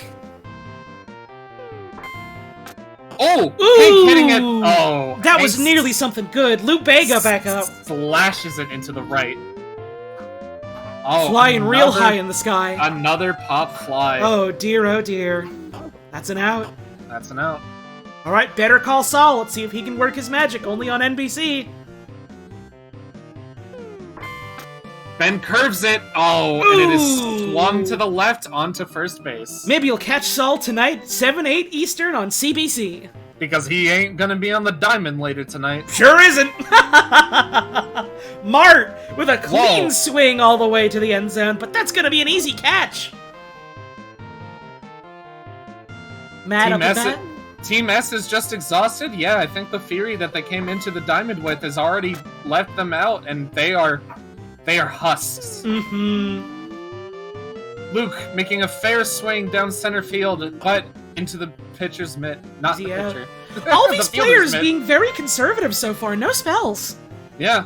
S4: Oh!
S3: Ooh!
S4: Hank hitting it! Oh!
S3: That was
S4: Hank
S3: nearly something good. Lou Bega back up.
S4: Slashes it into the right. Oh,
S3: Flying real high in the sky.
S4: Another pop fly.
S3: Oh dear, oh dear. That's an out.
S4: That's an out.
S3: Alright, Better Call Saul. Let's see if he can work his magic, only on NBC.
S4: Ben curves it. Oh,
S3: Ooh.
S4: and it is swung to the left onto first base.
S3: Maybe you'll catch Saul tonight, 7-8 Eastern on CBC.
S4: Because he ain't gonna be on the diamond later tonight.
S3: Sure isn't! Mart with a clean
S4: Whoa.
S3: swing all the way to the end zone, but that's gonna be an easy catch. Matt up with that?
S4: Team S is just exhausted. Yeah, I think the fury that they came into the diamond with has already left them out, and they are husks.
S3: Mm-hmm.
S4: Luke making a fair swing down center field, but into the pitcher's mitt. Not the
S3: Yeah.
S4: pitcher.
S3: All
S4: The
S3: these
S4: fielder's
S3: players
S4: mitt.
S3: being very conservative so far, no spells.
S4: Yeah.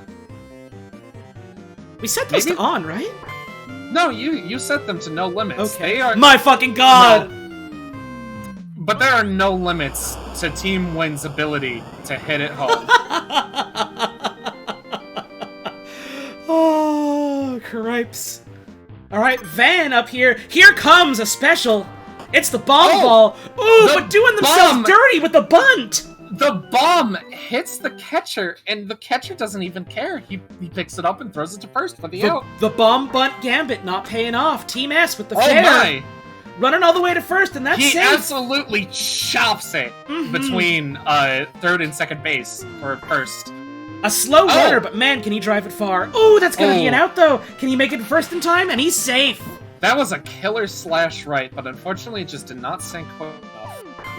S3: We set those
S4: Maybe-
S3: to on, right?
S4: No, you set them to no limits.
S3: Okay.
S4: They are.
S3: My fucking god!
S4: But there are no limits to Team Win's ability to hit it home.
S3: Oh, cripes. Alright, Van up here. Here comes a special. It's the bomb ball. Ooh,
S4: the
S3: but doing themselves
S4: bomb.
S3: dirty with the bunt.
S4: The bomb hits the catcher, and the catcher doesn't even care. He picks it up and throws it to first for the out.
S3: The bomb bunt gambit not paying off. Team S with the
S4: Oh
S3: fair.
S4: my!
S3: Running all the way to first, and that's
S4: He
S3: safe.
S4: absolutely chops it between third and second base for first.
S3: A slow
S4: Oh.
S3: runner, but man, can he drive it far. Ooh, that's gonna be an
S4: Oh.
S3: out, though. Can he make it first in time? And he's safe.
S4: That was a killer slash right, but unfortunately it just did not sink quick enough.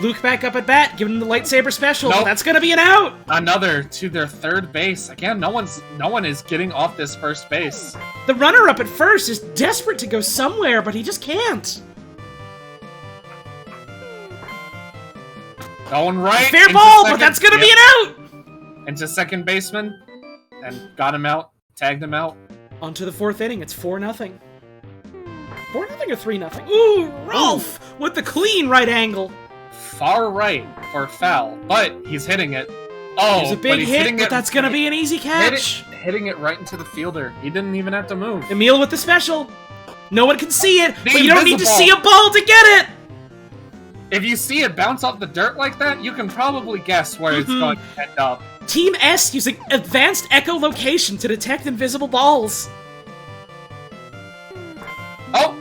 S3: Luke back up at bat, giving him the lightsaber special.
S4: Nope.
S3: That's gonna be an out.
S4: Another to their third base. Again, no one is getting off this first base.
S3: The runner up at first is desperate to go somewhere, but he just can't.
S4: Going right.
S3: Fair
S4: into
S3: ball, but
S4: second.
S3: that's gonna be
S4: Yep.
S3: an out.
S4: Into second baseman, and got him out, tagged him out.
S3: On to the fourth inning. It's 4-0. 4-0 or 3-0? Ooh, Rolf with the clean right angle.
S4: Far right for a foul, but he's hitting it. Oh,
S3: There's a
S4: but
S3: big
S4: he's
S3: hit,
S4: hitting
S3: but
S4: it,
S3: that's gonna be an easy catch.
S4: hitting it right into the fielder. He didn't even have to move.
S3: Emil with the special. No one can see it,
S4: The
S3: but you don't need to
S4: invisible.
S3: see a ball to get it.
S4: If you see it bounce off the dirt like that, you can probably guess where it's going to end up.
S3: Team S using advanced echolocation to detect invisible balls.
S4: Oh!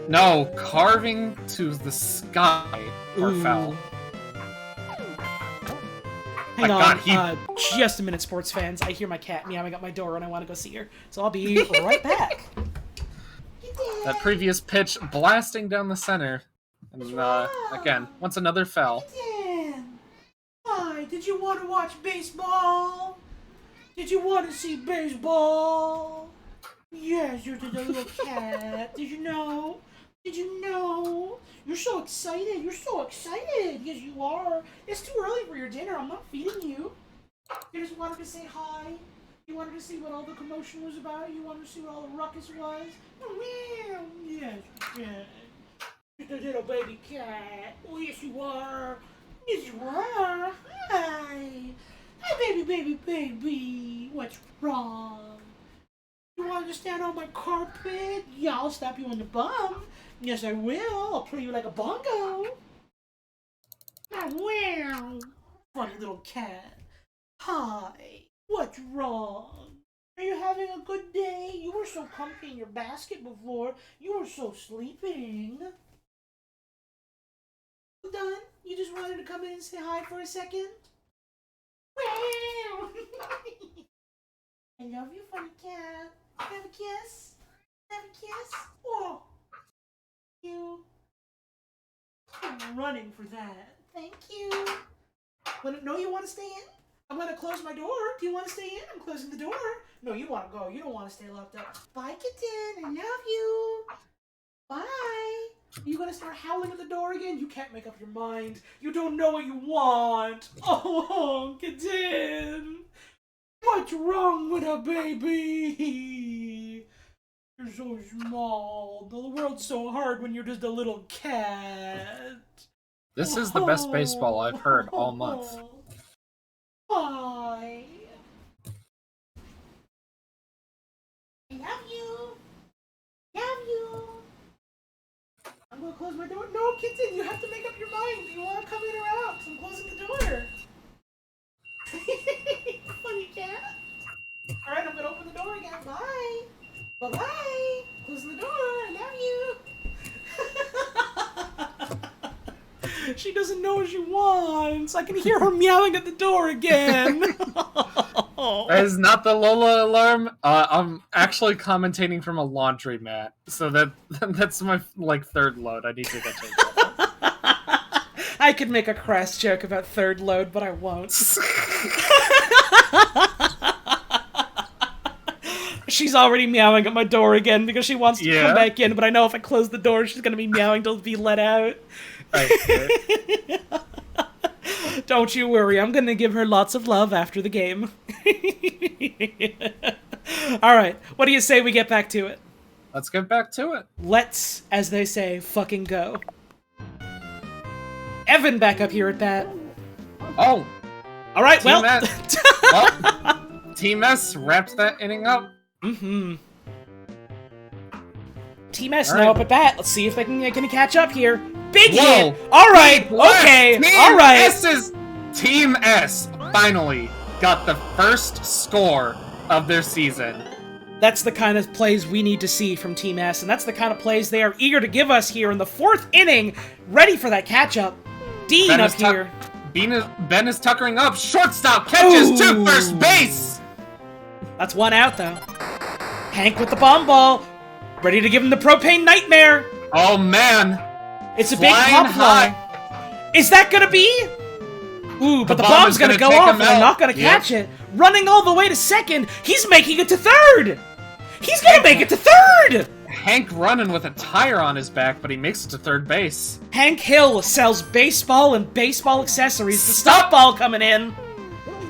S4: No, carving to the sky for
S3: Ooh.
S4: foul.
S3: Hang
S4: My
S3: on,
S4: God,
S3: just a minute, sports fans. I hear my cat meowing at my door and I want to go see her. So I'll be right back.
S4: That previous pitch blasting down the center. And again, once another foul.
S3: Dan, hi, did you want to watch baseball? Did you want to see baseball? Yes, you're the little cat. Did you know? Did you know? You're so excited. You're so excited. Yes, you are. It's too early for your dinner. I'm not feeding you. You just wanted to say hi. You wanted to see what all the commotion was about. You wanted to see what all the ruckus was. Meow. Yes, yes. You're the little baby cat. Oh, yes, you are. Yes, you are. Hi. Hi, baby, baby, baby. What's wrong? You want to stand on my carpet? Yeah, I'll slap you on the bum. Yes, I will. I'll play you like a bongo. Wow. Funny little cat. Hi. What's wrong? Are you having a good day? You were so comfy in your basket before. You were so sleeping. You done? You just wanted to come in and say hi for a second? Wow. I love you, funny cat. Have a kiss? Have a kiss? Oh. You. I'm running for that. Thank you. No, you want to stay in? I'm going to close my door. Do you want to stay in? I'm closing the door. No, you want to go. You don't want to stay locked up. Bye, kitten. I love you. Bye. You going to start howling at the door again? You can't make up your mind. You don't know what you want. Oh, kitten. What's wrong with a baby? You're so small. The world's so hard when you're just a little cat.
S4: This is the best baseball I've heard all month.
S3: Bye. I love you. Love you. I'm gonna close my door. No, kitten, you have to make up your mind. Do you want to come in or out? 'Cause I'm closing the door. Funny cat. Alright, I'm gonna open the door again. Bye. Bye-bye. Closing the door. I love you. She doesn't know what she wants. I can hear her meowing at the door again.
S4: That is not the Lola alarm. I'm actually commentating from a laundromat, so that's my third load. I need to get changed.
S3: I could make a crass joke about third load, but I won't. She's already meowing at my door again because she wants to come back in, but I know if I close the door, she's gonna be meowing till be let out. Don't you worry, I'm gonna give her lots of love after the game. Alright, what do you say we get back to it?
S4: Let's get back to it.
S3: Let's, as they say, fucking go. Evan back up here at bat.
S4: Oh!
S3: Alright, well...
S4: Team S wrapped that inning up.
S3: Mm-hmm. Team S now up at bat. Let's see if they can catch up here. Big hit! Alright, okay, alright.
S4: Team S finally got the first score of their season.
S3: That's the kind of plays we need to see from Team S, and that's the kind of plays they are eager to give us here in the 4th inning, ready for that catch-up. Dean up here.
S4: Ben is tuckering up. Shortstop catches to first base.
S3: That's one out, though. Hank with the bomb ball, ready to give him the propane nightmare.
S4: Oh, man.
S3: It's a big pop fly. Is that gonna be? Ooh, but the bomb's gonna go off, and they're not gonna catch it. Running all the way to second, he's making it to third. He's gonna make it to third.
S4: Hank running with a tire on his back, but he makes it to third base.
S3: Hank Hill sells baseball and baseball accessories. The stop ball coming in.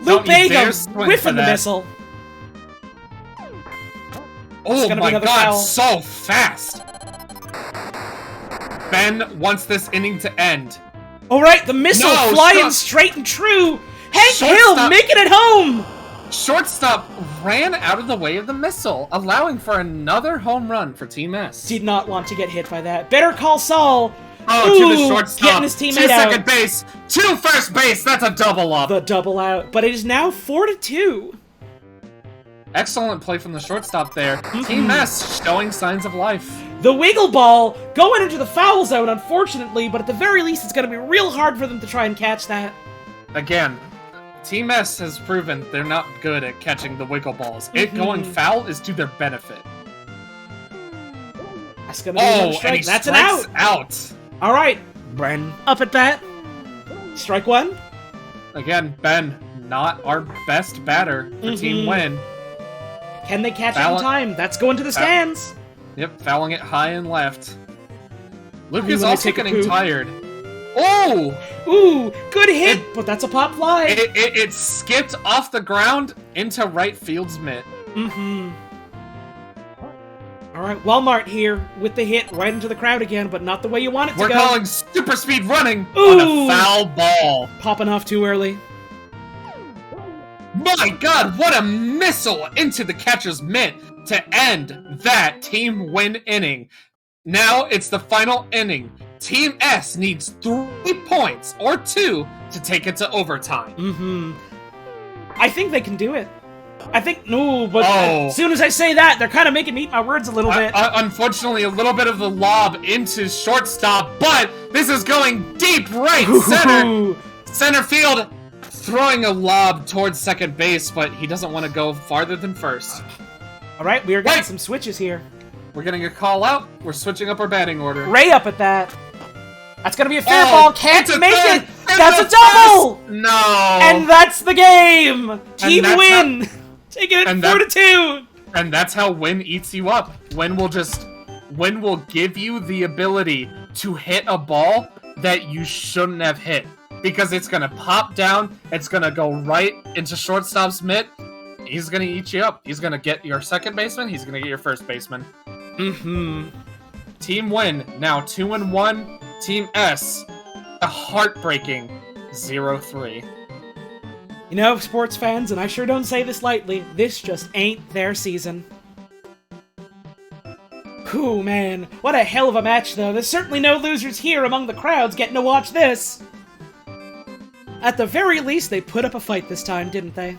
S3: Lou Bega whiffing the missile.
S4: Oh my god, so fast! Ben wants this inning to end.
S3: Alright, the missile flying straight and true! Hank Hill making it home!
S4: Shortstop ran out of the way of the missile, allowing for another home run for Team S.
S3: Did not want to get hit by that. Better call Saul!
S4: To the shortstop,
S3: getting his teammate
S4: to second base, to first base, that's a double up!
S3: The double out, but it is now 4-2.
S4: Excellent play from the shortstop there. Team S showing signs of life.
S3: The wiggle ball going into the foul zone, unfortunately, but at the very least, it's going to be real hard for them to try and catch that.
S4: Again, Team S has proven they're not good at catching the wiggle balls. It going foul is to their benefit.
S3: That's going to be another strike. That's an out. All right, Bren up at bat. Strike one.
S4: Again, Ben, not our best batter for Team Win.
S3: Can they catch it in time? That's going to the stands.
S4: Yep, fouling it high and left. Luke is also getting tired. Oh!
S3: Ooh, good hit, but that's a pop fly.
S4: It skipped off the ground into right field's mitt.
S3: All right, Walmart here with the hit right into the crowd again, but not the way you want it to go.
S4: We're calling super speed running on a foul ball.
S3: Popping off too early.
S4: My god, what a missile into the catcher's mitt to end that Team Win inning. Now it's the final inning. Team S needs 3 points or 2 to take it to overtime.
S3: I think they can do it. I think, but as soon as I say that, they're kind of making me eat my words a little bit.
S4: Unfortunately, a little bit of the lob into shortstop, but this is going deep right center. Center field. Throwing a lob towards second base, but he doesn't want to go farther than first.
S3: All right, we are getting some switches here.
S4: We're getting a call out. We're switching up our batting order.
S3: Ray up at that. That's going to be a fair ball. Can't make it. That's a double.
S4: No.
S3: And that's the game. Team Win. Taking it 4-2.
S4: And that's how Win eats you up. Win will give you the ability to hit a ball that you shouldn't have hit. Because it's going to pop down, it's going to go right into shortstop's mitt. He's going to eat you up. He's going to get your second baseman, he's going to get your first baseman. Team Win, now 2-1. Team S, a heartbreaking 0-3.
S3: You know, sports fans, and I sure don't say this lightly, this just ain't their season. Whew, man. What a hell of a match, though. There's certainly no losers here among the crowds getting to watch this. At the very least, they put up a fight this time, didn't they?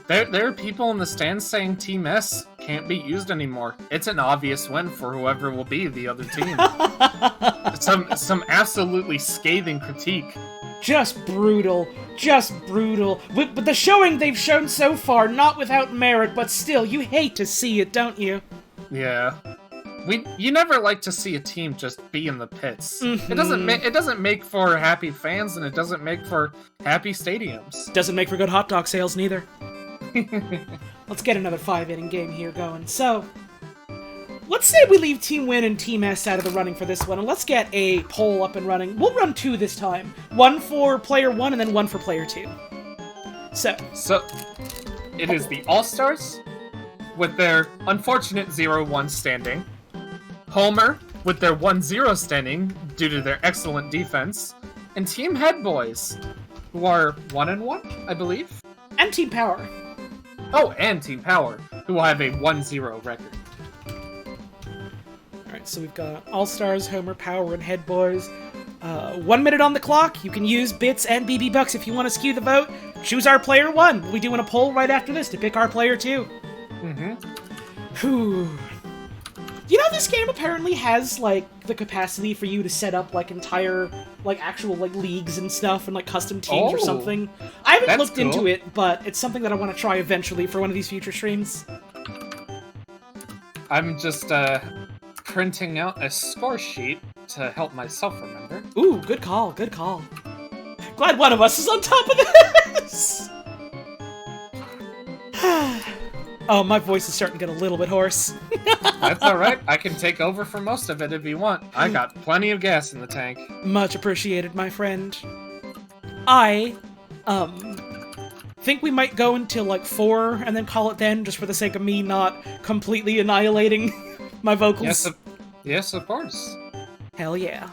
S4: There are people in the stands saying Team S can't be used anymore. It's an obvious win for whoever will be the other team. Some absolutely scathing critique.
S3: Just brutal. Just brutal. But the showing they've shown so far, not without merit, but still, you hate to see it, don't you?
S4: Yeah. You never like to see a team just be in the pits. It doesn't make for happy fans, and it doesn't make for happy stadiums.
S3: Doesn't make for good hot dog sales, neither. Let's get another 5-inning game here going. So, let's say we leave Team Win and Team S out of the running for this one, and let's get a poll up and running. We'll run 2 this time. 1 for player 1 and then 1 for player 2. So it is the All-Stars with their unfortunate 0-1 standing. Homer with their 1-0 standing due to their excellent defense. And Team Head Boys, who are 1-1, I believe. And Team Power.
S4: Oh, and Team Power, who will have a 1-0 record.
S3: Alright, so we've got All-Stars, Homer, Power, and Head Boys. 1 minute on the clock. You can use bits and BB Bucks if you want to skew the vote. Choose our player 1. We'll be doing a poll right after this to pick our player 2. Whew. You know, this game apparently has, like, the capacity for you to set up, like, entire, like, actual, like, leagues and stuff and, like, custom teams or something. I haven't looked into it, but it's something that I want to try eventually for one of these future streams.
S4: I'm just, printing out a score sheet to help myself remember.
S3: Ooh, good call, good call. Glad one of us is on top of this! Oh, my voice is starting to get a little bit hoarse.
S4: That's alright, I can take over for most of it if you want. I got plenty of gas in the tank.
S3: Much appreciated, my friend. I, think we might go until, like, 4 and then call it then, just for the sake of me not completely annihilating my vocals.
S4: Yes, of course.
S3: Hell yeah.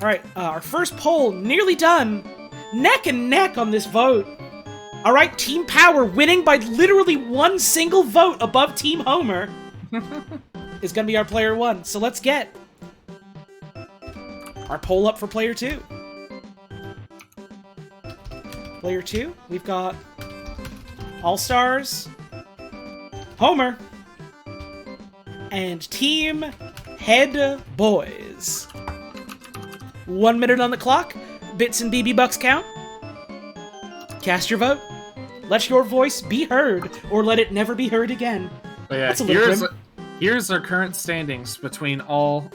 S3: Alright, our first poll nearly done. Neck and neck on this vote. Alright, Team Power winning by literally 1 single vote above Team Homer is gonna be our player 1. So let's get our poll up for player 2. Player 2, we've got All-Stars, Homer, and Team Head Boys. 1 minute on the clock. Bits and BB Bucks count. Cast your vote. Let your voice be heard, or let it never be heard again.
S4: But yeah, here's our current standings between all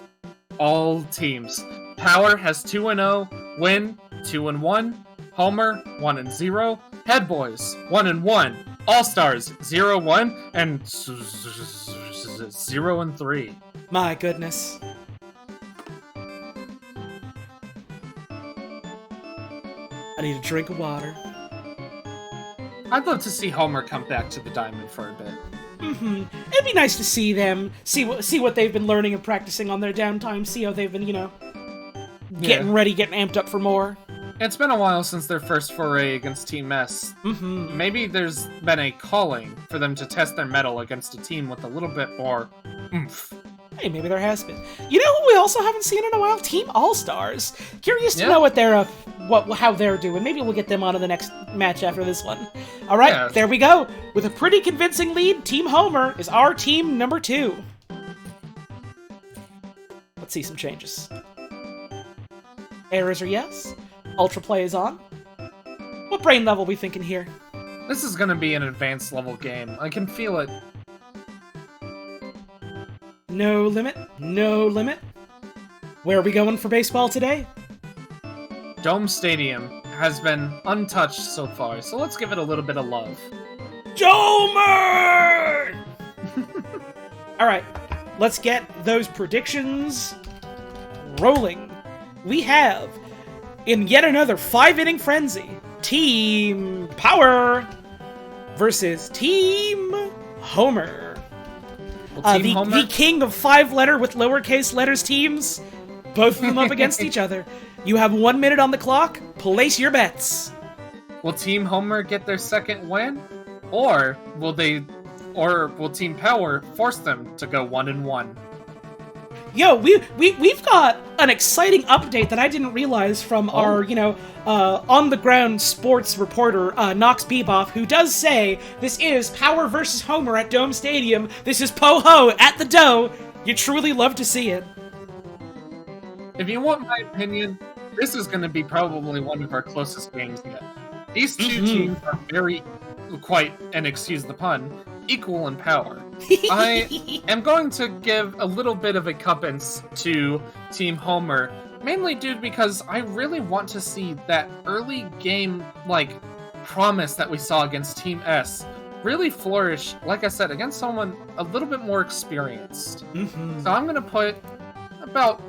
S4: teams. Power has 2-0, Win 2-1, Homer 1-0, Head Boys 1-1, All Stars 0-1, and 0-3.
S3: My goodness. I need a drink of water.
S4: I'd love to see Homer come back to the diamond for a bit.
S3: It'd be nice to see them, see what they've been learning and practicing on their downtime, see how they've been, you know, getting ready, getting amped up for more.
S4: It's been a while since their first foray against Team S. Maybe there's been a calling for them to test their mettle against a team with a little bit more oomph.
S3: Hey, maybe there has been. You know who we also haven't seen in a while? Team All-Stars. Curious to know what they're, how they're doing. Maybe we'll get them on to the next match after this one. All right, there we go. With a pretty convincing lead, Team Homer is our team number 2. Let's see some changes. Errors are yes. Ultra play is on. What brain level are we thinking here?
S4: This is gonna be an advanced level game. I can feel it.
S3: No limit, no limit. Where are we going for baseball today?
S4: Dome Stadium has been untouched so far, so let's give it a little bit of love.
S3: Jomer! Alright, let's get those predictions rolling. We have, in yet another 5-inning frenzy, Team Power versus Team Homer.
S4: Team Homer?
S3: The king of 5-letter with lowercase letters teams. Both of them up against each other. You have 1 minute on the clock. Place your bets.
S4: Will Team Homer get their second win? Or will Team Power force them to go 1-1?
S3: Yo, we've got an exciting update that I didn't realize from our, on-the-ground sports reporter, Nox Beboff, who does say, this is Power versus Homer at Dome Stadium. This is Po-Ho at the Dough. You truly love to see it.
S4: If you want my opinion, this is going to be probably one of our closest games yet. These two teams are and excuse the pun, equal in power. I am going to give a little bit of a cuppence to Team Homer, mainly due because I really want to see that early game, promise that we saw against Team S really flourish, like I said, against someone a little bit more experienced. So I'm going to put about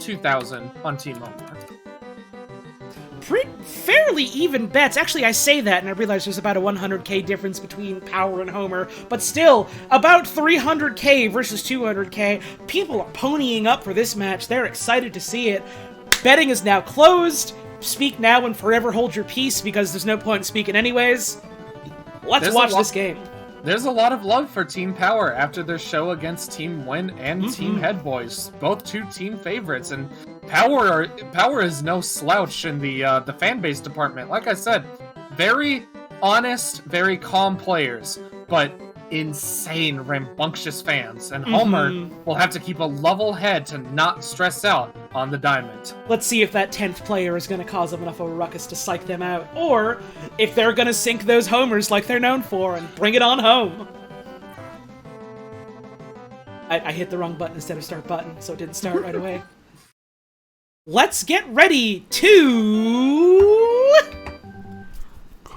S4: 2,000 on Team Homer.
S3: Fairly even bets. Actually, I say that, and I realize there's about a 100k difference between Power and Homer, but still, about 300k versus 200k. People are ponying up for this match. They're excited to see it. Betting is now closed. Speak now and forever hold your peace, because there's no point in speaking anyways. Let's watch this game.
S4: There's a lot of love for Team Power after their show against Team Win and Team Head Boys, both two team favorites, and Power is no slouch in the fan base department. Like I said, very honest, very calm players, but insane, rambunctious fans, and Homer will have to keep a level head to not stress out on the diamond.
S3: Let's see if that 10th player is going to cause enough of a ruckus to psych them out, or if they're going to sink those homers like they're known for and bring it on home. I hit the wrong button instead of start button, so it didn't start right away. Let's get ready to...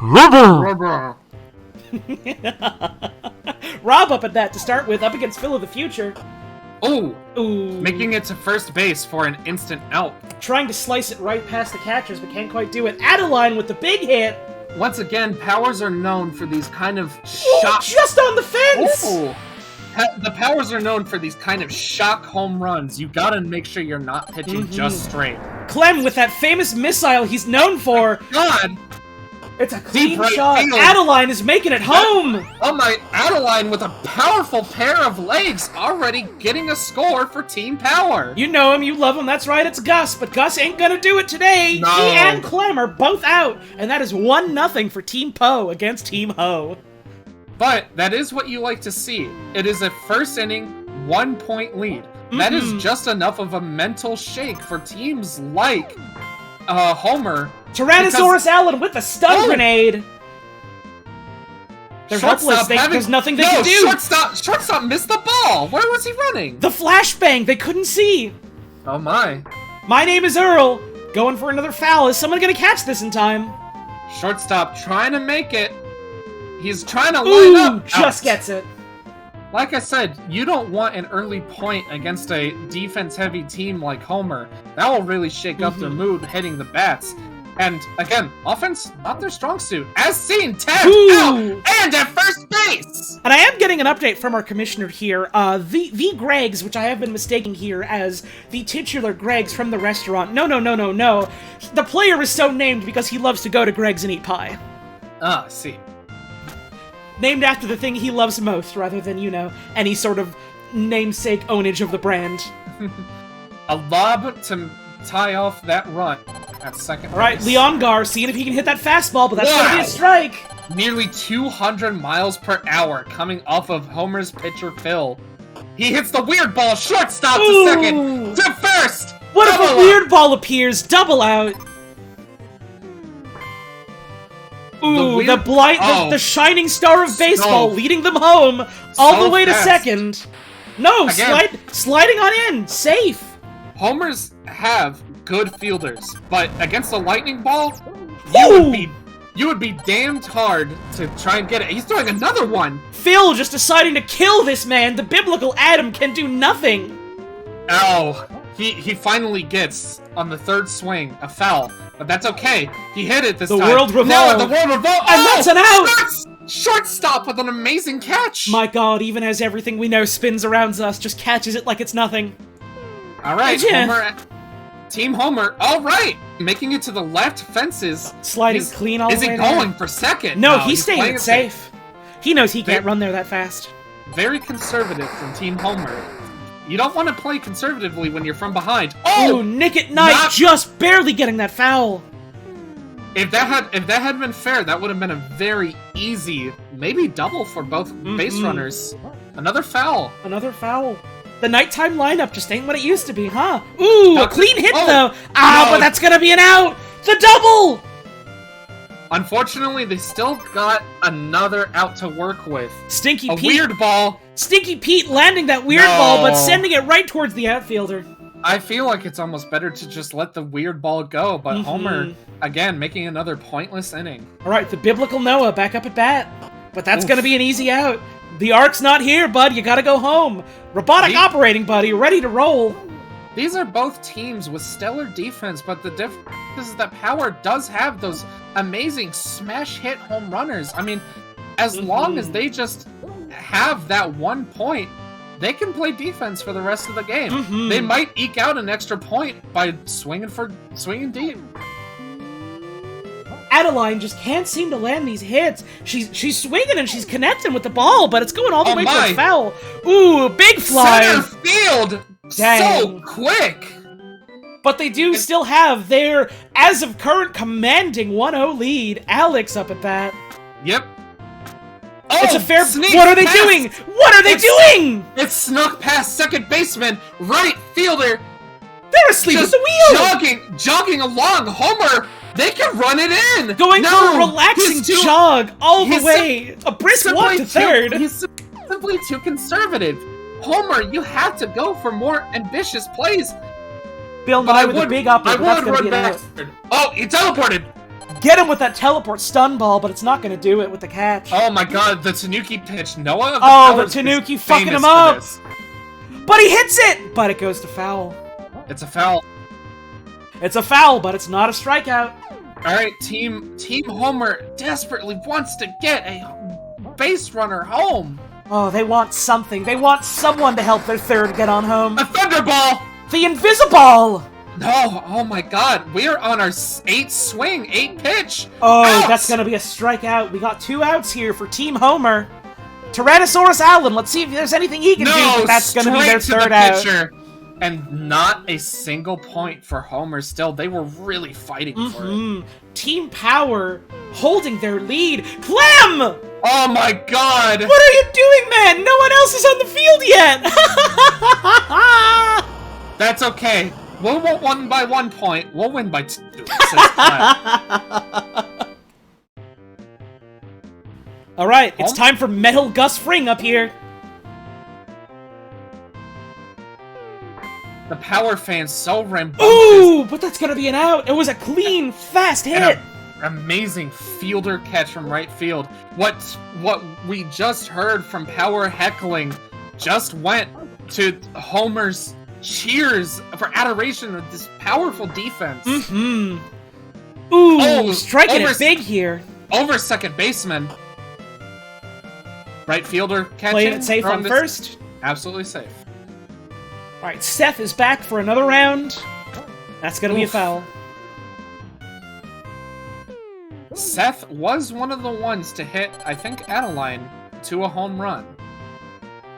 S5: Rubber!
S3: Rob up at that to start with, up against Phil of the Future.
S4: Ooh!
S3: Ooh.
S4: Making it to first base for an instant out.
S3: Trying to slice it right past the catchers, but can't quite do it. Adeline with the big hit.
S4: Once again, Powers are known for these kind of
S3: shock... just on the fence!
S4: Ooh. The Powers are known for these kind of shock home runs. You gotta make sure you're not pitching just straight.
S3: Clem with that famous missile he's known for.
S4: God!
S3: It's a clean
S4: right
S3: shot.
S4: field.
S3: Adeline is making it home!
S4: Oh my, Adeline with a powerful pair of legs already getting a score for Team Power.
S3: You know him, you love him, that's right, it's Gus, but Gus ain't gonna do it today.
S4: No.
S3: He and Clem are both out, and that is 1-0 for Team Po against Team Ho.
S4: But that is what you like to see. It is a first inning, 1-point lead. That is just enough of a mental shake for teams like Homer.
S3: Tyrannosaurus Allen with a stun grenade. They're helpless. There's nothing they can do.
S4: Shortstop missed the ball. Where was he running?
S3: The flashbang. They couldn't see.
S4: Oh my.
S3: My name is Earl. Going for another foul. Is someone gonna catch this in time?
S4: Shortstop trying to make it. He's trying to line up.
S3: Just gets it.
S4: Like I said, you don't want an early point against a defense-heavy team like Homer. That will really shake up their mood hitting the bats. And again, offense, not their strong suit. As seen, tapped out and at first base!
S3: And I am getting an update from our commissioner here. The Greggs, which I have been mistaking here as the titular Greggs from the restaurant. No. The player is so named because he loves to go to Greggs and eat pie.
S4: Ah, see.
S3: Named after the thing he loves most, rather than, any sort of namesake ownage of the brand.
S4: A lob to tie off that run at second base.
S3: Alright, Leon Gar, seeing if he can hit that fastball, but that's gonna be a strike!
S4: Nearly 200 miles per hour coming off of Homer's pitcher, Phil. He hits the weird ball, shortstop to second, to first!
S3: What if a weird ball appears? Double out! Ooh, the shining star of baseball leading them home all the way to second. No, sliding on in, safe.
S4: Homers have good fielders, but against a lightning ball, you would be damned hard to try and get it. He's throwing another one.
S3: Phil just deciding to kill this man. The biblical Adam can do nothing.
S4: Ow. He finally gets, on the third swing, a foul. But that's okay. He hit it this time.
S3: The world revolves.
S4: No, the world revolves.
S3: And that's an out.
S4: Shortstop with an amazing catch!
S3: My god, even as everything we know spins around us, just catches it like it's nothing.
S4: Alright,
S3: Yeah.
S4: Homer. Team Homer. Alright! Making it to the left fences.
S3: Sliding clean all the way
S4: Is he
S3: there.
S4: going for second?
S3: No, he's staying
S4: playing
S3: it safe. He knows he can't
S4: They-
S3: run there that fast.
S4: Very conservative from Team Homer. You don't want to play conservatively when you're from behind.
S3: Oh,
S4: Oh!
S3: Nick at Night
S4: not-
S3: just barely getting that foul.
S4: If that had been fair, that would have been a very easy, maybe double for both base runners. Another foul.
S3: Another foul. The nighttime lineup just ain't what it used to be, huh? Ooh, a
S4: That's-
S3: clean hit
S4: oh,
S3: though. Ah,
S4: no.
S3: but that's gonna be an out. The double.
S4: Unfortunately, they still got another out to work with.
S3: Stinky
S4: A
S3: Pete.
S4: weird ball.
S3: Stinky Pete landing that weird
S4: No.
S3: ball, but sending it right towards the outfielder.
S4: I feel like it's almost better to just let the weird ball go, but Homer, again, making another pointless inning.
S3: All right, the biblical Noah back up at bat, but that's
S4: Oof.
S3: gonna be an easy out. The arc's not here, bud. You gotta go home. Robotic operating, buddy, ready to roll.
S4: These are both teams with stellar defense, but the difference is that Power does have those amazing smash hit home runners. I mean, as long as they just have that 1 point, they can play defense for the rest of the game. They might eke out an extra point by swinging deep.
S3: Adeline just can't seem to land these hits. She's swinging and she's connecting with the ball, but it's going all the
S4: Oh
S3: way
S4: my.
S3: towards foul. Ooh, big fly.
S4: Center field,
S3: Dang.
S4: so quick.
S3: But they do still have their, as of current, commanding 1-0 lead. Alex up at bat.
S4: Yep.
S3: It's a fair.
S4: sneak
S3: What are they
S4: pass.
S3: doing? What are they doing?
S4: It snuck past second baseman, right fielder,
S3: They're asleep at
S4: just
S3: the wheel.
S4: jogging along. Homer, they can run it in.
S3: Going
S4: no,
S3: for a relaxing
S4: he's too-
S3: jog all the
S4: he's
S3: way. A brisk walk to third.
S4: He's simply too conservative. Homer, you have to go for more ambitious plays.
S3: Bill Nye with a big upper, but that's going to be an out.
S4: backward. Oh, he teleported.
S3: Get him with that teleport stun ball, but it's not going to do it with the catch.
S4: Oh my god, the Tanuki pitch. Noah of the
S3: Oh, the
S4: Powers is
S3: Tanuki fucking
S4: famous
S3: him
S4: for
S3: up.
S4: this.
S3: But he hits it! But it goes to foul.
S4: It's a foul.
S3: It's a foul, but it's not a strikeout.
S4: Alright, Team Homer desperately wants to get a base runner home.
S3: Oh, they want something. They want someone to help their third get on home.
S4: A thunderball!
S3: The Invisiball!
S4: No, oh my god, we're on our 8 pitch.
S3: Oh,
S4: Outs!
S3: that's gonna be a strikeout. We got 2 outs here for Team Homer. Tyrannosaurus Allen, let's see if there's anything he can do,
S4: No,
S3: but that's gonna be their
S4: straight to
S3: third
S4: the
S3: out.
S4: pitcher. And not a single point for Homer still. They were really fighting for it.
S3: Team Power holding their lead. Clem!
S4: Oh my god!
S3: What are you doing, man? No one else is on the field yet!
S4: That's okay. We won't win by 1 point. We'll win by 2. says Clem.
S3: Alright, it's time for Metal Gus Fring up here.
S4: The Power fans so rambunctious.
S3: Ooh, but that's gonna be an out. It was a clean, fast hit.
S4: And an amazing fielder catch from right field. What we just heard from Power heckling just went to Homer's cheers for adoration of this powerful defense.
S3: Ooh,
S4: Oh,
S3: striking
S4: over-
S3: it big here.
S4: Over second baseman. Right fielder catching.
S3: Playing it safe
S4: throwing
S3: on
S4: this-
S3: first.
S4: Absolutely safe.
S3: Alright, Seth is back for another round. That's gonna be a
S4: Oof.
S3: foul.
S4: Seth was one of the ones to hit, I think, Adeline to a home run.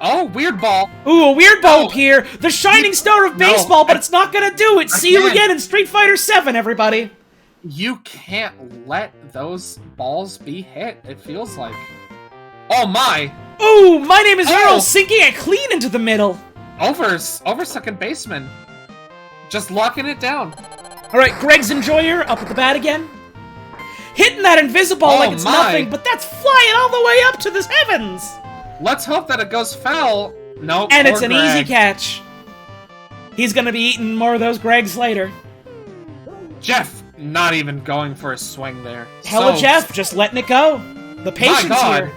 S4: Oh, weird ball.
S3: Ooh, a weird ball
S4: Oh.
S3: here. The shining star of
S4: No,
S3: baseball, but
S4: I-
S3: it's not gonna do it. See you
S4: can't.
S3: again in Street Fighter 7, everybody.
S4: You can't let those balls be hit, it feels like. Oh my!
S3: Ooh, my name is
S4: Oh.
S3: Earl, sinking it clean into the middle.
S4: Over second baseman. Just locking it down.
S3: Alright, Greg's Enjoyer up at the bat again. Hitting that Invisiball
S4: Oh
S3: like it's
S4: my.
S3: nothing, but that's flying all the way up to the heavens.
S4: Let's hope that it goes foul. Nope.
S3: And
S4: poor
S3: it's an
S4: Greg.
S3: easy catch. He's gonna be eating more of those Gregs later.
S4: Jeff not even going for a swing there.
S3: Hella
S4: So-
S3: Jeff, just letting it go. The patience
S4: God.
S3: here.